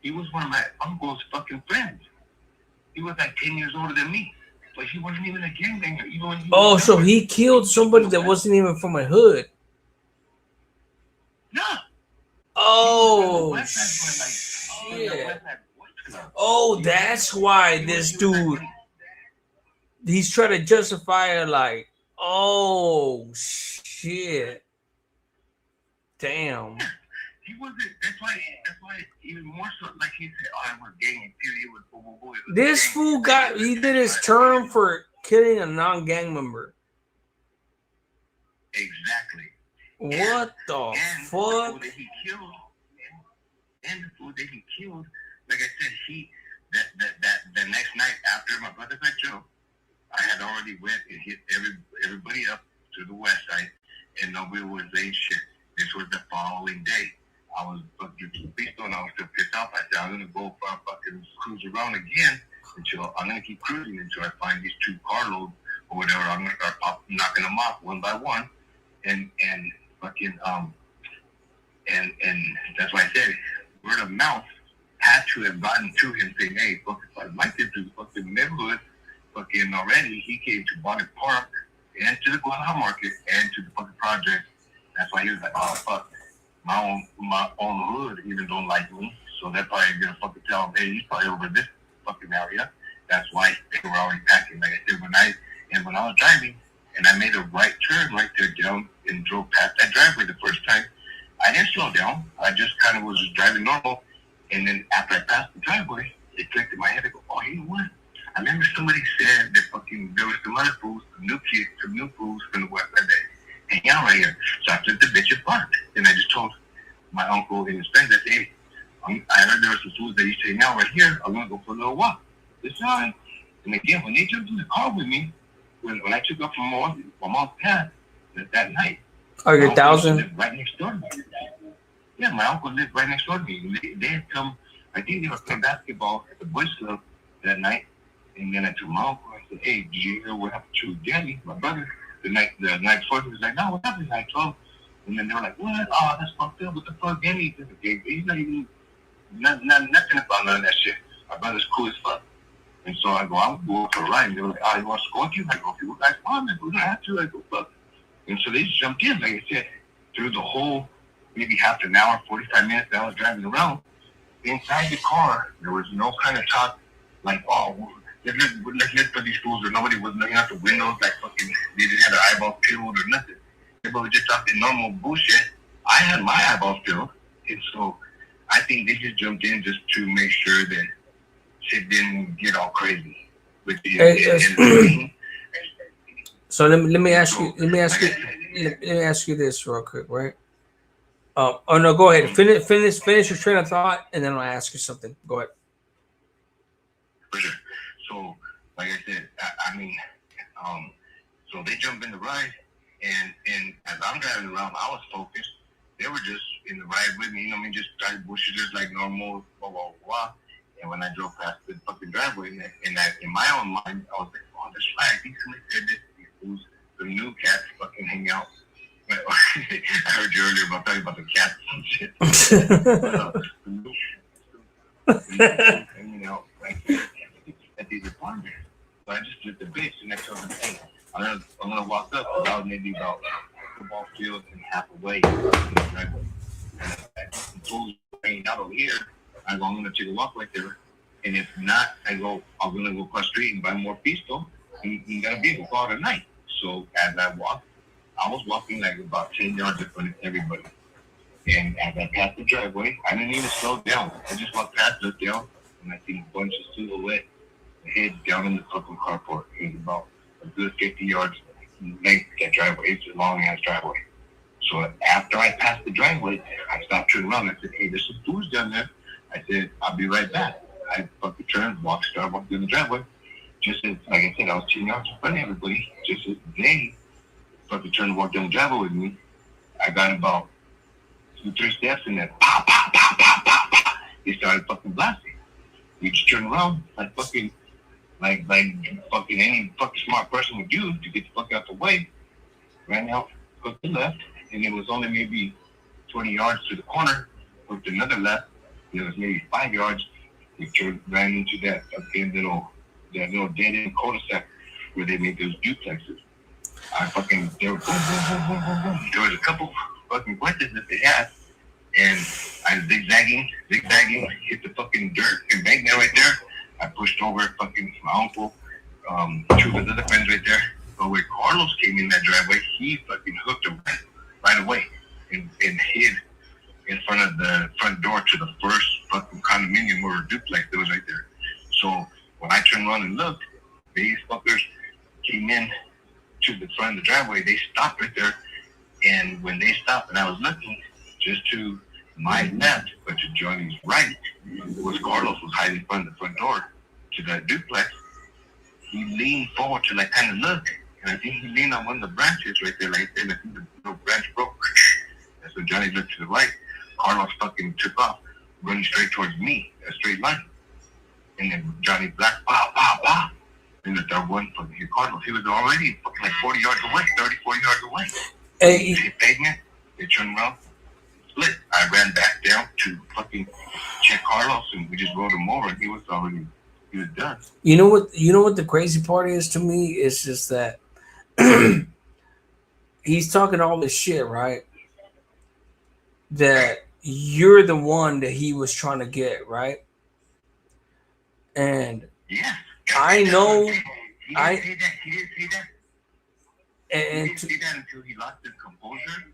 He was one of my uncle's fucking friends. He was like 10 years older than me. But he wasn't even a gangbanger. So he killed somebody that wasn't even from a hood. No. Oh, shit. Oh, that's why this dude, he's trying to justify it like, oh, shit. Damn. He wasn't, that's why even more so, like he said, oh, I was gang until he was This fool he did his term for killing a non-gang member. Exactly. What the fuck? The fool that he killed, like I said, that next night after my brother got jumped, I had already went and hit everybody up to the west side, and nobody was saying shit. This was the following day. I was fucking pissed and I was still pissed off. I said, I'm going to go fucking cruise around again until I'm going to keep cruising until I find these 2 carloads or whatever. I'm going to start knocking them off one by one. And fucking, and that's why I said, word of mouth had to have gotten to him saying, hey, fucking, Mike did to the fucking neighborhood fucking already. He came to Bonnet Park and to the Guadalajara market and to the fucking project. That's why he was like, oh, fuck. My own hood even don't like me, so they're probably gonna fucking tell him, hey, he's probably over this fucking area. That's why they were already packing. Like I said, when I was driving and I made a right turn right there down and drove past that driveway the first time, I didn't slow down. I just kind of was just driving normal, and then after I passed the driveway, it clicked in my head. I go, oh, you know what? I remember somebody said that fucking there was some other fools, some new fools from the west side that hang out right here. So I took the bitch apart. And I just told my uncle and his friends that, hey, I heard there were some fools that used to hang out right here. I'm going to go for a little walk. It's all right. And again, when they jumped in the car with me, when I took up from my mom's path that night. Oh, you're 1,000? Right next door to me. Yeah, my uncle lived right next door to me. They had come, I think they were playing basketball at the boys club that night. And then I told my uncle, I said, hey, did you hear what happened to Danny, my brother? The night before, he was like, no, what happened? I told him. And then they were like, what? Oh, that's fucked up. What the fuck? Danny, he's not even, nothing about none of that shit. My brother's cool as fuck. And so I go, I'm going for a ride. And they were like, oh, you want to go with you? I go, if you guys want, we don't have to. I go, fuck. And so they just jumped in, like I said, through the whole, maybe half an hour, 45 minutes that I was driving around. Inside the car, there was no kind of talk like, oh, let's look for these fools, or nobody was looking out the windows like fucking, they didn't have their eyeballs peeled or nothing. People were just talking normal bullshit. I had my eyeballs peeled, and so I think they just jumped in just to make sure that shit didn't get all crazy. With the, so let me ask you this real quick, right? Oh no, go ahead. Finish your train of thought, and then I'll ask you something. Go ahead. For sure. So, like I said, I mean, so they jumped in the ride, and as I'm driving around, I was focused. They were just in the ride with me, you know what I mean, just driving bushes just like normal, blah, blah, blah. And when I drove past the fucking driveway, and in my own mind, I was like, oh, that's right. I think somebody said this. These fools, the new cats fucking hang out I heard you earlier about talking about the cats and shit. Hanging out right at these apartments. So I just did the bitch and I told them, hey, I'm gonna walk up about maybe about football field and half away from the driveway. And if the fools hanging out over here, I'm gonna take a walk right there. And if not, I'm gonna go across the street and buy more pistol and got a vehicle call it a night. So as I walked, I was walking like about 10 yards in front of everybody. And as I passed the driveway, I didn't even slow down. I just walked past, looked down, and I seen a bunch of silhouette heads down in the fucking carport. It was about a good 50 yards length, that driveway. It's a long ass driveway. So after I passed the driveway, I stopped, turned around. I said, hey, there's some fools down there. I said, I'll be right back. I fucking turned, walked down the driveway. Just as, like I said, I was 10 yards in front of everybody. Just as they fucking turned and walked down the driveway with me, I got about 2-3 steps and then pop, pop, pop, pop, pop, pop. They started fucking blasting. We just turned around like fucking, like fucking any fucking smart person would do to get the fuck out the way. Ran out, hooked the left, and it was only maybe 20 yards to the corner. Hooked another left, and it was maybe 5 yards. We ran into that fucking little dead end cul-de-sac where they made those duplexes. There was a couple fucking places that they had, and I zigzagging, hit the fucking dirt embankment right there. I pushed over fucking my uncle, 2 of his other friends right there. But when Carlos came in that driveway, he fucking hooked him right away and hid in front of the front door to the first fucking condominium or duplex that was right there. So when I turned around and looked, these fuckers came in to the front of the driveway. They stopped right there. And when they stopped and I was looking, just to my left, but to Johnny's right, was Carlos was hiding in front of the front door to that duplex. He leaned forward to like kind of look, and I think he leaned on one of the branches right there, like that. And I think the little branch broke. And so Johnny looked to the right. Carlos fucking took off, running straight towards me, a straight line. And then Johnny Black, pow, pow, pow. And the third one fucking hit Carlos. He was already fucking like 40 yards away, 30, 40 yards away. Hey, Hit pavement, they turned around, split. I ran back down to fucking check Carlos, and we just rolled him over, and he was done. you know what the crazy part is to me? It's just that he's talking all this shit, right? That you're the one that he was trying to get, right? And Yeah. I know He didn't see that. and He didn't see that until he lost his composure.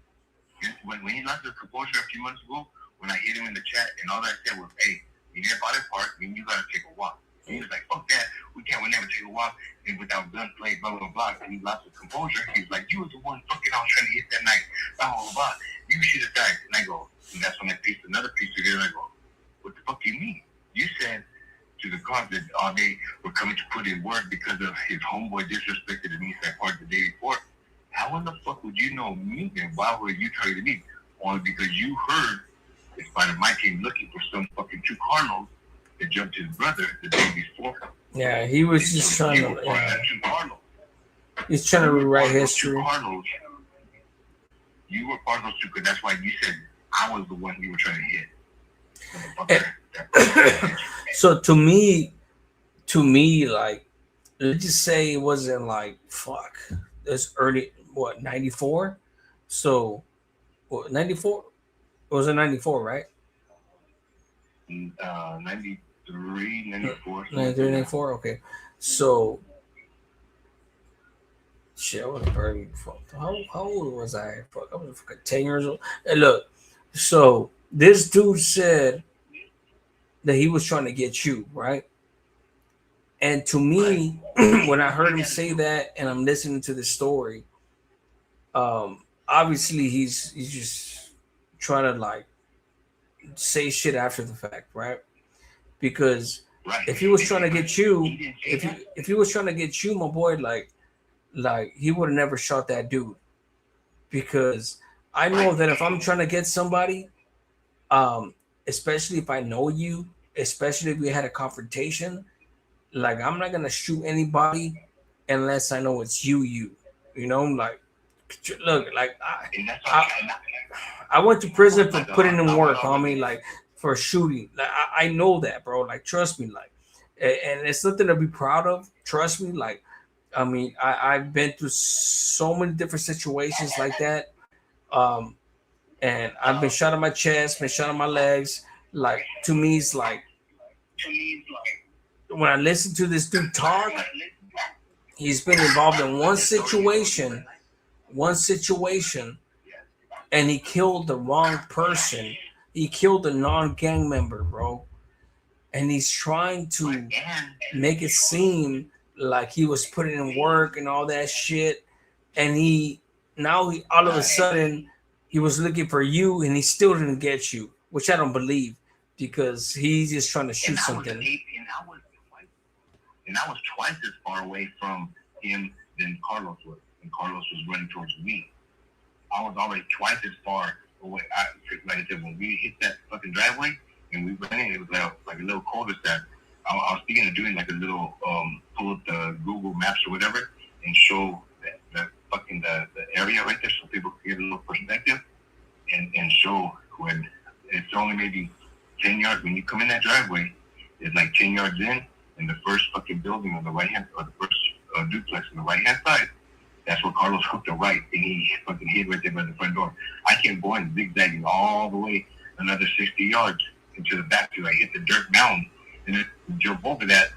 When he lost his composure a few months ago, when I hit him in the chat, and all that I said was, hey, you near Body Park, and you gotta take a walk. And he was like, fuck that, we'll never take a walk and without gunplay, blah, blah, blah. And he lost his composure. He was like, you was the one fucking I was trying to hit that night, blah, blah, blah. You should have died. And I go, and that's when I pieced another piece together, and I go, what the fuck do you mean? You said to the cops that they were coming to put in work because of his homeboy disrespected the Eastside Park the day before. How in the fuck would you know me, and why were you targeting me? Only because you heard in spite of my team looking for some fucking 2 Carlos that jumped his brother the day before. yeah, he was just trying You were to. part of that 2 Carlos. He's trying to rewrite Those 2 history. Carlos, you were part of those 2 because that's why you said I was the one you were trying to hit. So to me, like, let's just say it wasn't like fuck. It's early, what, 94? So, what, 94? It was in 94, right? 93, 94. 93, 94. Okay, so shit, I was very fucked. How old was I? Fuck, I was fucking 10 years old. And look, so this dude said that he was trying to get you, right? And to me, when I heard him say that, and I'm listening to the story, obviously he's just trying to like say shit after the fact, right? Because if he was trying to get you, if he was trying to get you, my boy, like he would have never shot that dude. Because I know that if I'm trying to get somebody, especially if I know you, especially if we had a confrontation, like I'm not gonna shoot anybody unless I know it's you know, like Look, like And that's I went to prison for putting in work, homie. Like for shooting. Like I know that, bro. Like trust me, like, and it's something to be proud of. Trust me, like. I mean, I've been through so many different situations like that. Um, and I've been shot in my chest, been shot in my legs. Like to me, it's like when I listen to this dude talk, he's been involved in one situation, and he killed the wrong person. He killed a non-gang member, bro, and he's trying to make it seem like he was putting in work and all that shit, and he all of a sudden he was looking for you, and he still didn't get you, which I don't believe, because he's just trying to shoot something. And I was twice as far away from him than Carlos was, and Carlos was running towards me. I was already twice as far away. Like I said, when we hit that fucking driveway and we went in, it was like a little cul-de-sac. I was thinking of doing like a little pull up the Google Maps or whatever and show the area right there so people can get a little perspective and show when it's only maybe 10 yards. When you come in that driveway, it's like 10 yards in, and the first fucking building on the right hand, or the first duplex on the right hand side, that's where Carlos hooked a right, and he fucking hid right there by the front door. I kept going zigzagging all the way another 60 yards into the back till I hit the dirt mound. And then jump over that,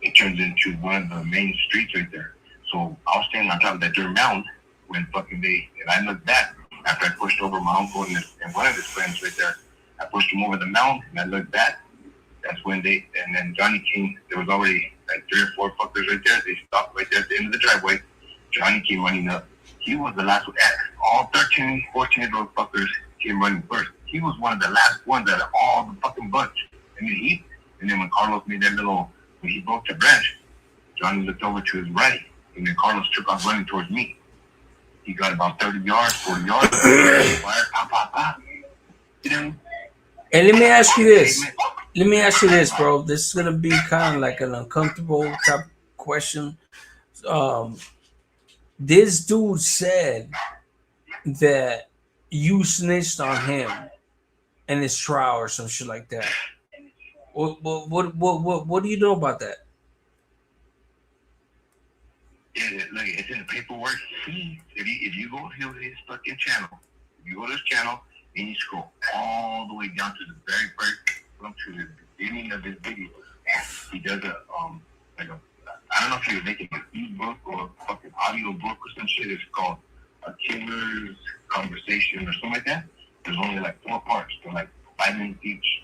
it turns into one of the main streets right there. So I was standing on top of that dirt mound when fucking and I looked back after I pushed over my uncle and one of his friends right there. I pushed him over the mound and I looked back. That's when and then Johnny came. There was already like 3 or 4 fuckers right there. They stopped right there at the end of the driveway. Johnny came running up. He was the last one. All 13, 14-year-old fuckers came running first. He was one of the last ones out of all the fucking bunch. And then when Carlos made that when he broke the branch, Johnny looked over to his right, and then Carlos took off running towards me. He got about 30 yards, 40 yards. Fire, pop, pop, pop. And let me ask you this, bro. This is gonna be kind of like an uncomfortable type question. This dude said that you snitched on him in his trial or some shit like that. What do you know about that? Yeah, look, it's in the paperwork. If you go to his fucking channel, if you go to his channel and you scroll all the way down to the very first, to the beginning of his video, he does I don't know if he was making an e-book or a fucking audio book or some shit. It's called A Killer's Conversation or something like that. There's only like 4 parts. They're like 5 minutes each.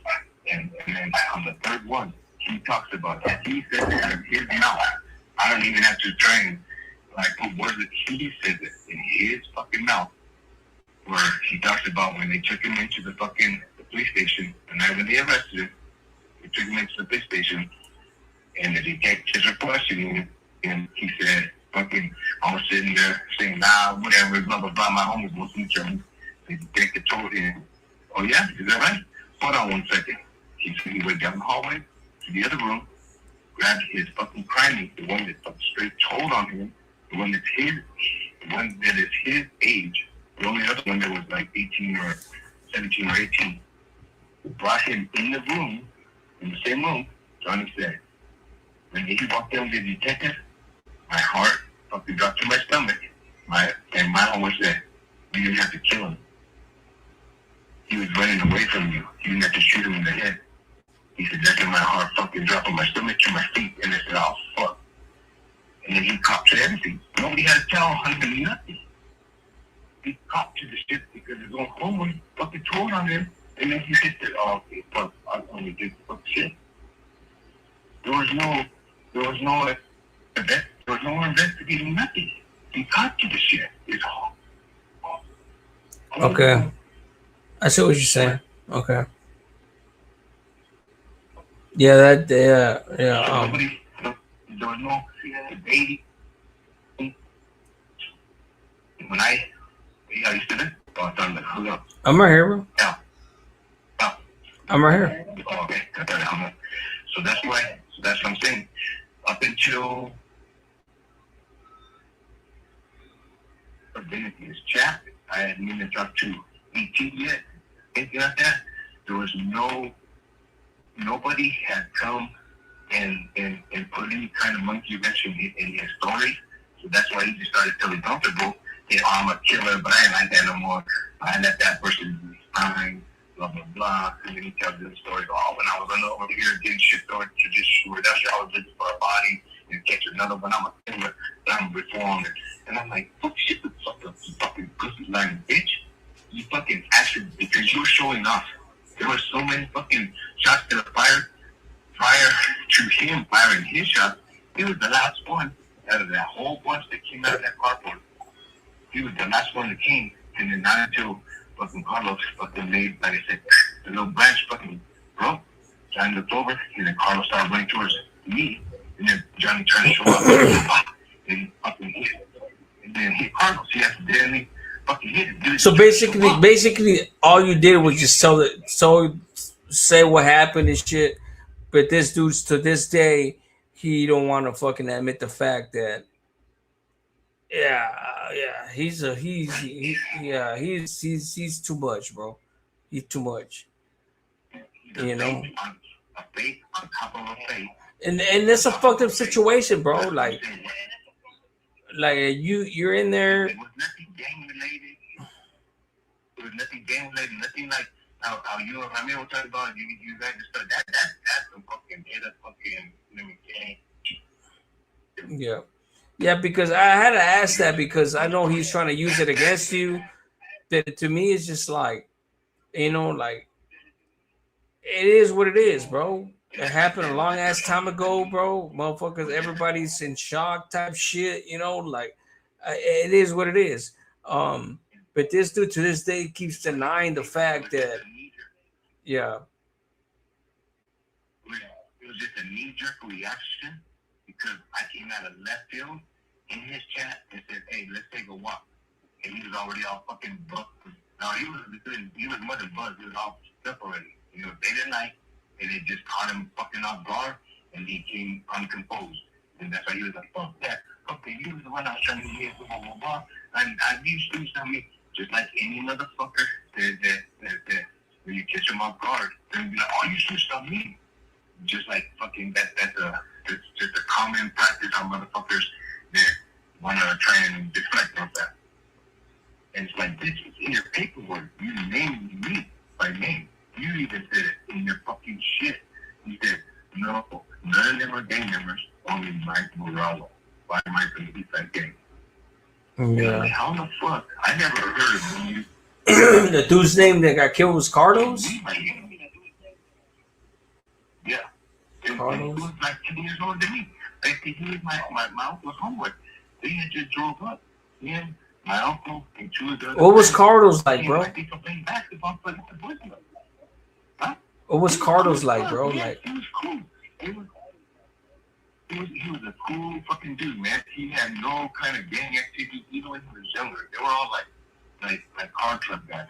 And then on the third one, he talks about that. He says it out of his mouth. I don't even have to try and put words that he says it in his fucking mouth. Where he talks about when they took him into the police station, the night when they arrested him, they took him into the police station, and the detectives were questioning him, and he said, I was sitting there saying, nah, whatever, blah, blah, blah, my homies will each other. The detective told him, oh yeah, is that right? Hold on 1 second. He said he went down the hallway to the other room, grabbed his fucking crime, the one that straight told on him, the one that is his age, the only other one that was like 18 or 17 or 18, brought him in the room, in the same room. Johnny said, when he walked in with the detective, my heart fucking dropped to my stomach. My almost said, you didn't have to kill him. He was running away from you. You didn't have to shoot him in the head. He said, that's when my heart fucking dropped from my stomach to my feet. And I said, oh, fuck. And then he copped to everything. Nobody had to tell him nothing. He copped to the shit because his own homeboy fucking told on him. And then he said, oh, okay, fuck, I only did fuck shit. There was no investigating nothing. He copped to the shit. It's all. Okay. I see what you're saying. Okay. Yeah, There was no debating. When are you still there? Oh, I'm starting to hook up. I'm right here, bro. Yeah. I'm right here. Oh, okay. I thought I hung up. So that's what I'm saying. Up until never been into his chat. I hadn't even talked to ET yet. Anything like that. There was nobody had come and put any kind of monkey wrench in his story. So that's why he just started feeling comfortable. Hey, oh, I'm a killer, but I ain't like that no more. I let that person be fine, blah, blah, blah. And then he tells the story, oh, when I was over here getting shit over to this shore, that's where I was looking for a body and catch another one. I'm a killer, but I'm reformed. And I'm like, fuck shit, you fucking pussy lying bitch. You fucking actually, because you were showing off. There were so many fucking shots that were fired prior to him firing his shot. He was the last one out of that whole bunch that came out of that carport. He was the last one that came, and then not until fucking Carlos fucking made, like I said, the little branch fucking broke. Johnny looked over, and then Carlos started running towards me, and then Johnny tried to show up, and fucking hit, and then hit Carlos. He accidentally fucking hit him. So basically, all you did was just say what happened and shit. But this dude's to this day, he don't want to fucking admit the fact that, he's too much, bro. He's too much, you know. A fake on top of a fake. And that's a fucked up situation, bro. Like you're in there. It was nothing gang related. It was nothing gang related. Nothing like how you and Ramiro were talking about. You guys just started that's some fucking hit up fucking gang. Yeah, because I had to ask that because I know he's trying to use it against you. That to me is just like, you know, like it is what it is, bro. It happened a long ass time ago, bro. Motherfuckers, everybody's in shock type shit, you know, like it is what it is. But this dude to this day keeps denying the fact that, yeah. It was just a knee-jerk reaction because I came out of left field in his chat and said, hey, let's take a walk. And he was already all fucking buzzed. Now, he was more than buzzed. He was all stuff already. You know, they didn't like, and it just caught him fucking off guard, and he came uncomposed. And that's why he was like, fuck that. Okay, you was the one I was trying to get, blah, blah, blah. And you shoot on me just like any motherfucker that when you catch him off guard, they'll be like, oh, you shoot on me. Just like fucking that's just a common practice on motherfuckers that want to try and deflect off that. And it's like, bitch, it's in your paperwork. You named me by name. You even said it in your fucking shit. You said, no, none of them are gang members, only Mike Morales. Why am I from the Eastside gang? Yeah. Like, how the fuck? I never heard of you. The dude's name that got killed was Carlos? Yeah. Carlos? He was like 10 years older than me. Like, he was my uncle's homework. They had just drove up. Him, my uncle, and two of the other What was Carlos like, bro? I think I'm playing basketball, but it's the boys club. Huh? What was Carlos like, bro? Yeah, Like, he was cool. He was a cool fucking dude, man. He had no kind of gang activity, even when he was younger. They were all like car club guys.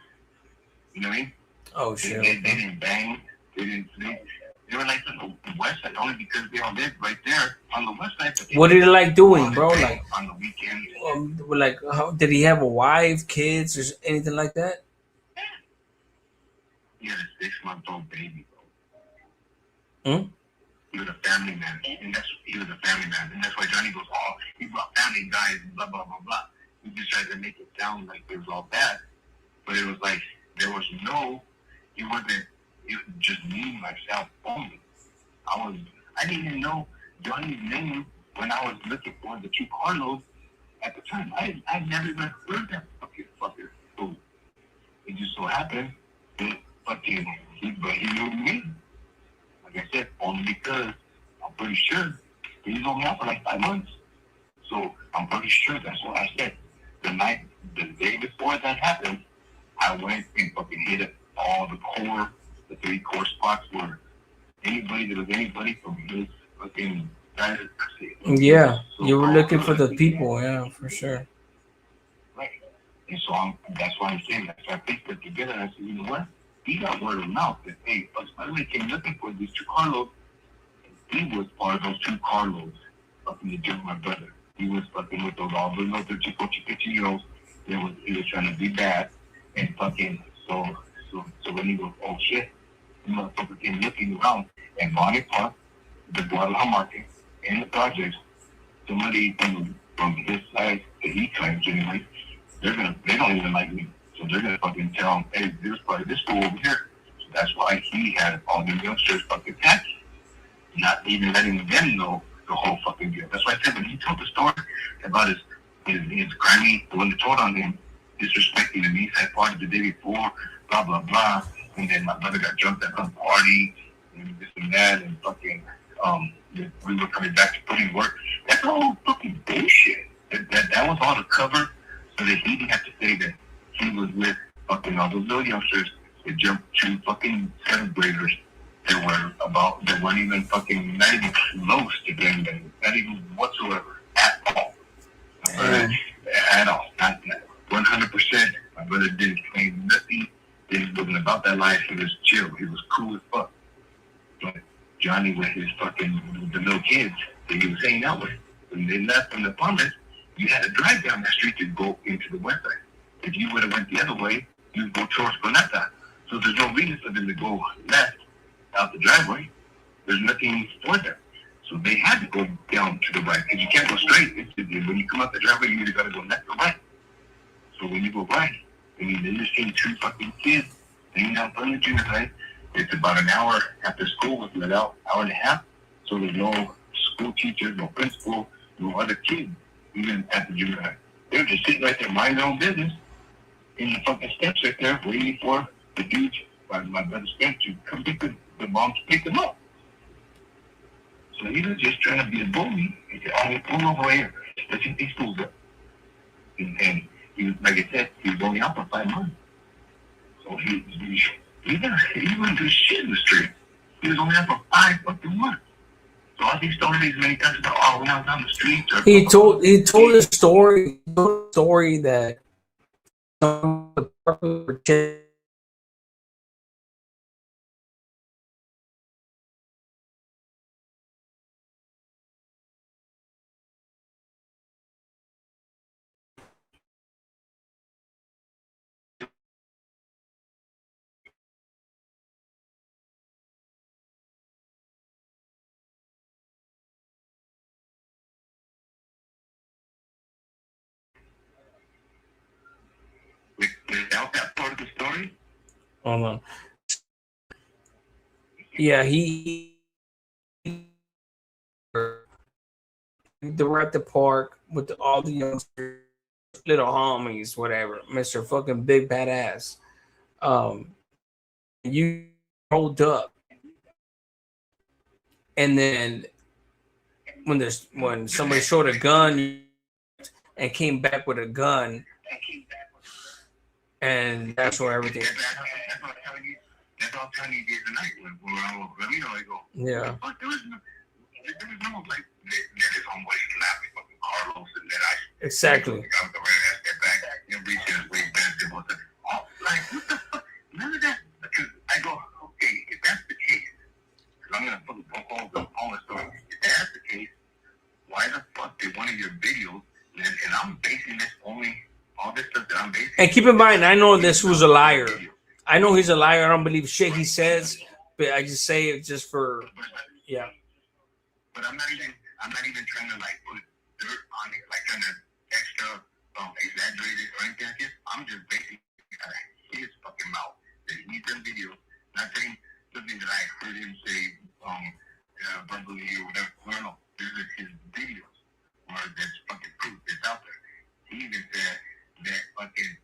You know what I mean? oh shit. They didn't bang. They were like on the west side only because they all lived right there on the west side. What did he like doing, bro? Like, on the weekends. like, how did he have a wife, kids, or anything like that? He had a 6-month-old baby, bro. He was a family man, and he was a family man, and that's why Johnny goes, oh, he brought family guys, blah blah blah blah. He just tried to make it sound like it was all bad, but it was like there was he wasn't. It was just me, myself only. I didn't even know Johnny's name when I was looking for the two Carlos at the time. I never even heard that fucker. So it just so happened that he knew me. Like I said, only because I'm pretty sure he's only out for like 5 months. So I'm pretty sure that's what I said. The day before that happened, I went and fucking hit up all the 3 core spots where anybody from his fucking guys. Yeah, you were looking for the people, yeah, for sure. Right. And so that's why I'm saying that. So I pieced it together and I said, you know what? He got word of mouth that, hey, Spider-Man came looking for these 2 Carlos. He was part of those 2 Carlos fucking to my brother. He was fucking with all the little Chico Chiquitos he was trying to be bad and fucking so when he goes, oh shit, the motherfucker came looking around and Bonnie Park, the Guadalajara market, in the projects, somebody from his side that he claims anyway, they don't even like me. So they're gonna fucking tell him, hey, this part of this school over here. So that's why he had all the youngsters fucking taxed, not even letting them know the whole fucking deal. That's why I said when he told the story about his Grammy, the one that told on him, disrespecting him, he had party the day before, blah blah blah, and then my brother got jumped at some party and this and that, and fucking we were coming back to putting work. That's all fucking bullshit. That was all to cover so that he didn't have to say that he was with fucking all those little youngsters that jumped to fucking 7th graders that weren't even fucking, not even close to gangbanging, not even whatsoever at all. At all, not 100%. My brother didn't claim nothing. He wasn't about that life. He was chill. He was cool as fuck. But Johnny with his fucking the little kids that he was hanging out with. When they left from the apartment, you had to drive down that street to go into the west side. If you would have went the other way, you'd go towards Bonetta. So there's no reason for them to go left out the driveway. There's nothing for them. So they had to go down to the right. Because you can't go straight. When you come out the driveway, you either got to go left or right. So when you go right, I mean, they just seen 2 fucking kids hanging out from the junior high. It's about an hour after school was let out, hour and a half. So there's no school teacher, no principal, no other kids, even at the junior high. They were just sitting right there, minding their own business, in the fucking steps right there, waiting for the dudes, my brother's friend, to come pick the mom to pick them up. So he was just trying to be a bully. He said, oh, pull over here. Let's get these fools up. And he was, like I said, he was only out for 5 months. So he wouldn't do shit in the street. He was only out for 5 fucking months. So all these stories many times about, oh, when I was on the street. He told a story that Without that part of the story? hold on. Yeah, they were at the park with all the youngsters, little homies, whatever. Mr. fucking Big Badass. You rolled up, and then when somebody showed a gun and came back with a gun, and that's where everything. That's all I'm telling you tonight. When I was Ramiro, I go, Yeah. but there was no like that is homeboy slapping fucking Carlos and that I Exactly. I was around that back, reaching his way back and was like, what the fuck? None of that. Because I go, okay, if that's the case, because I'm gonna fucking poke holes in all the story. If that's the case, why the fuck did one of your videos and I'm basing this only all this stuff that I'm basing. And keep in mind, I know this was a liar. I know he's a liar. I don't believe shit he says, but I just say it just for, yeah. But I'm not even trying to like put dirt on it, like trying to extra exaggerate it or anything like this. I'm just basically his fucking mouth that he's done videos, not saying something that I heard him say verbally or whatever. No, this is his videos where there's fucking proof that's out there. He even said that fucking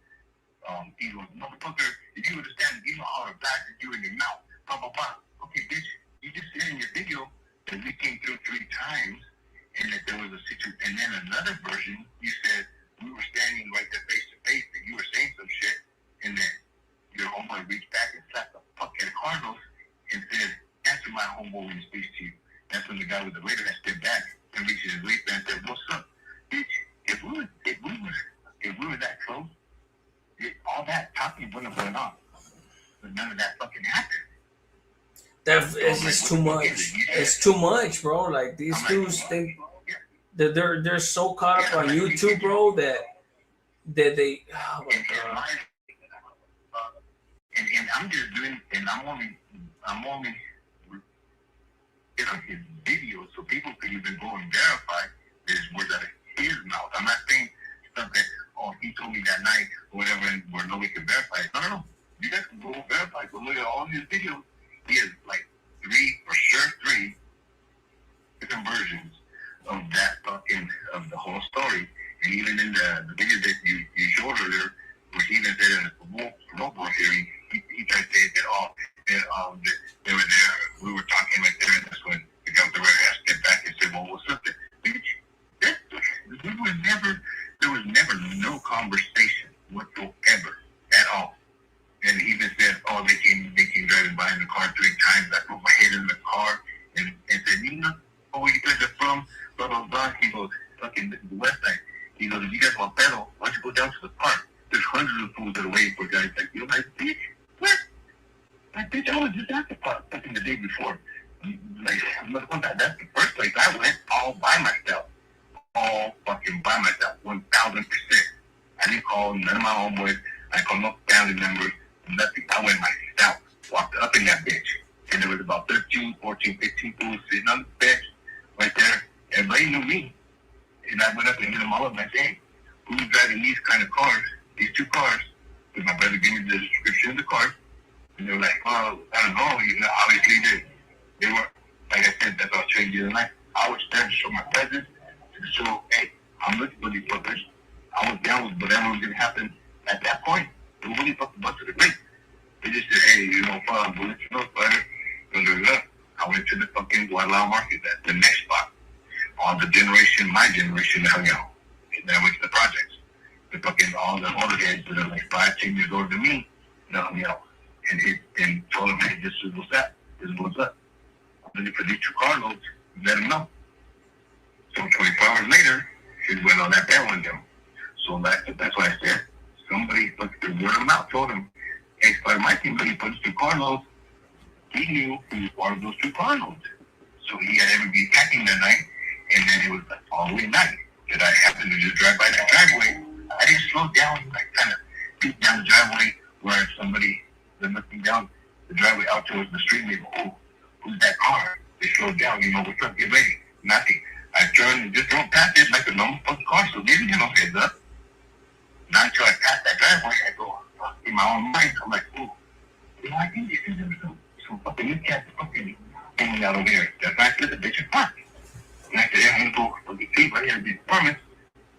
he goes, motherfucker, if you understand, you know how to blast you in your mouth, blah blah blah. Okay, bitch, you just said in your video that we came through 3 times and that there was a situation. And then another version, you said we were standing right there face to face and you were saying some shit, and then your homeboy reached back and slapped the fuck out of Carlos and said, answer my homeboy when he speaks to you. That's when the guy with the radar that stepped back and reached his waistband and said, what's up? Bitch, if we were that close, all that talking wouldn't have went on. But none of that fucking happened. That is just too much. It's too much, bro. Like these dudes think that they're so caught up on YouTube, bro, that they oh my And God. and I'm just doing, and I'm only, you know, his videos so people can even go and verify this words out of his mouth. I'm not saying stuff that, oh, he told me that night or whatever, and where nobody can verify it. No. You guys can go verify. Go look at all his videos. He has like three different versions of that fucking, of the whole story. And even in the video that you showed earlier, where he even said in the parole board hearing, he tried to say that, that they were there, we were talking right there, and that's when the governor stepped back and said, well, what's up there? There was never no conversation whatsoever at all. And he even said, oh, they came driving by in the car 3 times. I put my head in the car and said, you know, oh, where you guys are from? Blah, blah, blah. He goes, fucking the west side. He goes, if you guys want pedal, why don't you go down to the park? There's hundreds of fools that are waiting for guys like you. Like, bitch, what? Like, bitch, I was just at the park fucking the day before. Like, that's the first place I went all by myself. All fucking by myself, 1,000%. I didn't call none of my homeboys. I called no family members, nothing. I went myself, walked up in that bitch. And there was about 13, 14, 15 fools sitting on the bench right there. Everybody knew me. And I went up and hit them all up and I said, hey, who's driving these kind of cars, these 2 cars? Because my brother gave me the description of the cars. And they were like, well, I don't know. You know, obviously they were, like I said, that's what I was trying to do tonight. I was there to show my presence, to show, hey, I'm looking for these fuckers. I was down with whatever was going to happen at that point. Nobody fucking busted the break. They just said, hey, you know, we'll let you know, brother. I went to the fucking Guadalajara market. That's the next spot. On the generation, my generation, hung out. And then I went to the projects. The fucking, all the older guys that are like 5, 10 years older than me, they hung out. And told them, hey, this is what's up. This is what's up. I'm looking for these 2 carloads. Let them know. So 24 hours later, he went on that bad one down. So that's why I said, somebody put the word of mouth, told him, hey, by my team, but he put 2 carloads. He knew he was part of those 2 carloads. So he had everybody packing that night, and then it was the following night that I happened to just drive by that driveway. I didn't slow down, like kind of peek down the driveway where somebody was looking down the driveway out towards the street and they go, oh, who's that car? They slowed down, you know, what's up, get ready. Nothing. I turned and just drove past it like a normal fucking car, so giving him no heads up. Not until I passed that driveway, I go, in my own mind, I'm like, oh, you know, I think this is some fucking new cat fucking hanging out over here. That's why I said the bitch is parked. And I said, yeah, I'm going to go fucking see right here at the apartments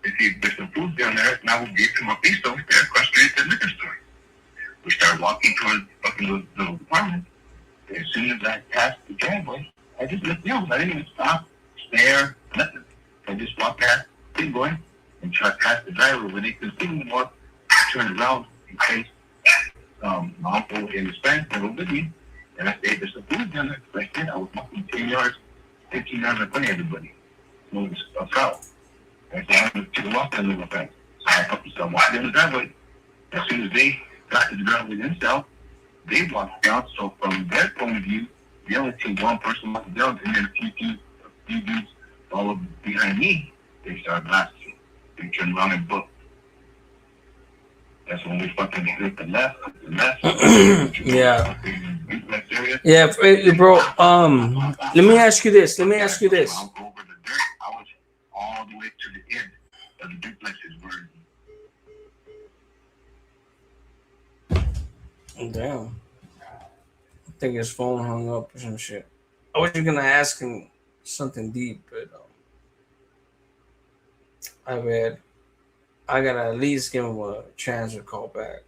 and see if there's some food down there. And I will get to my pisto there across the street at the liquor store. We started walking towards fucking those apartments. As soon as I passed the driveway, I just looked down. I didn't even stop, stare, nothing. I just walked past, keep going, and tried past the driveway. When they could see me walk, I turned around in case my uncle and his friends were with me. And I said, there's some food down there. Like I said, I was walking 10 yards, 15 yards in front of everybody. It was a crowd. And so I went to the walk down the little fence. So I walked down the driveway. As soon as they got to the driveway themselves, they walked down. So from their point of view, they only see one person walking down, and then a few dudes followed behind me. They started blasting. They turned around and booked. That's when we fucking hit the left. Yeah. Yeah, bro. Let me ask you this. I'll go over the dirt. I was all the way to the end of the duplexes where. Damn. I think his phone hung up or some shit. I was gonna ask him something deep, but I gotta at least give him a chance to call back.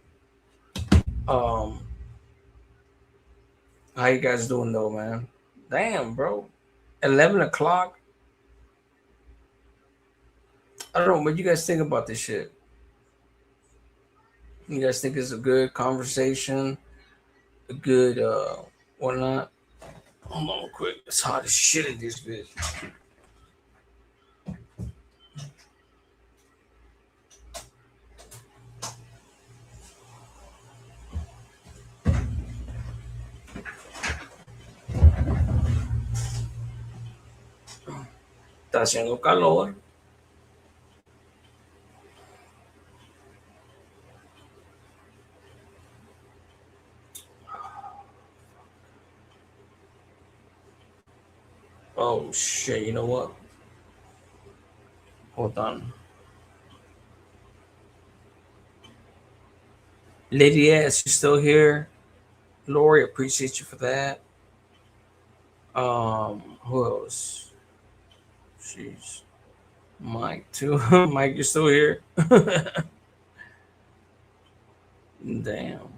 How you guys doing though, man? Damn, bro. 11 o'clock. I don't know what you guys think about this shit. You guys think it's a good conversation? A good whatnot? Hold on real quick. It's hot as shit in this bitch. Está haciendo calor. Oh shit! You know what? Hold on. Lady S, you still here? Lori, appreciate you for that. Who else? Jeez. Mike too. Mike, you still here? Damn.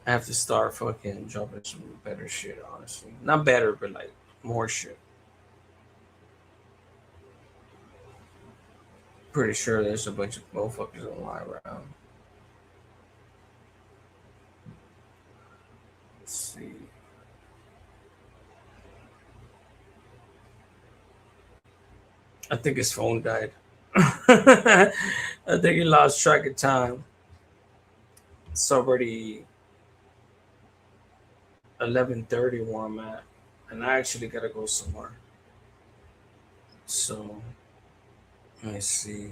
I have to start fucking dropping some better shit, honestly. Not better, but like more shit. Pretty sure there's a bunch of motherfuckers online around. Let's see. I think his phone died. I think he lost track of time. It's already 11:30 where I'm at, and I actually gotta go somewhere. So let me see.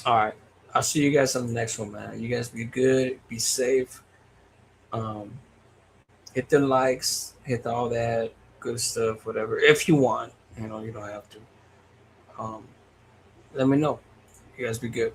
All right, I'll see you guys on the next one, man. You guys be good, be safe. Um, hit the likes, hit all that good stuff, whatever. If you want, you know, you don't have to. Let me know. You guys be good.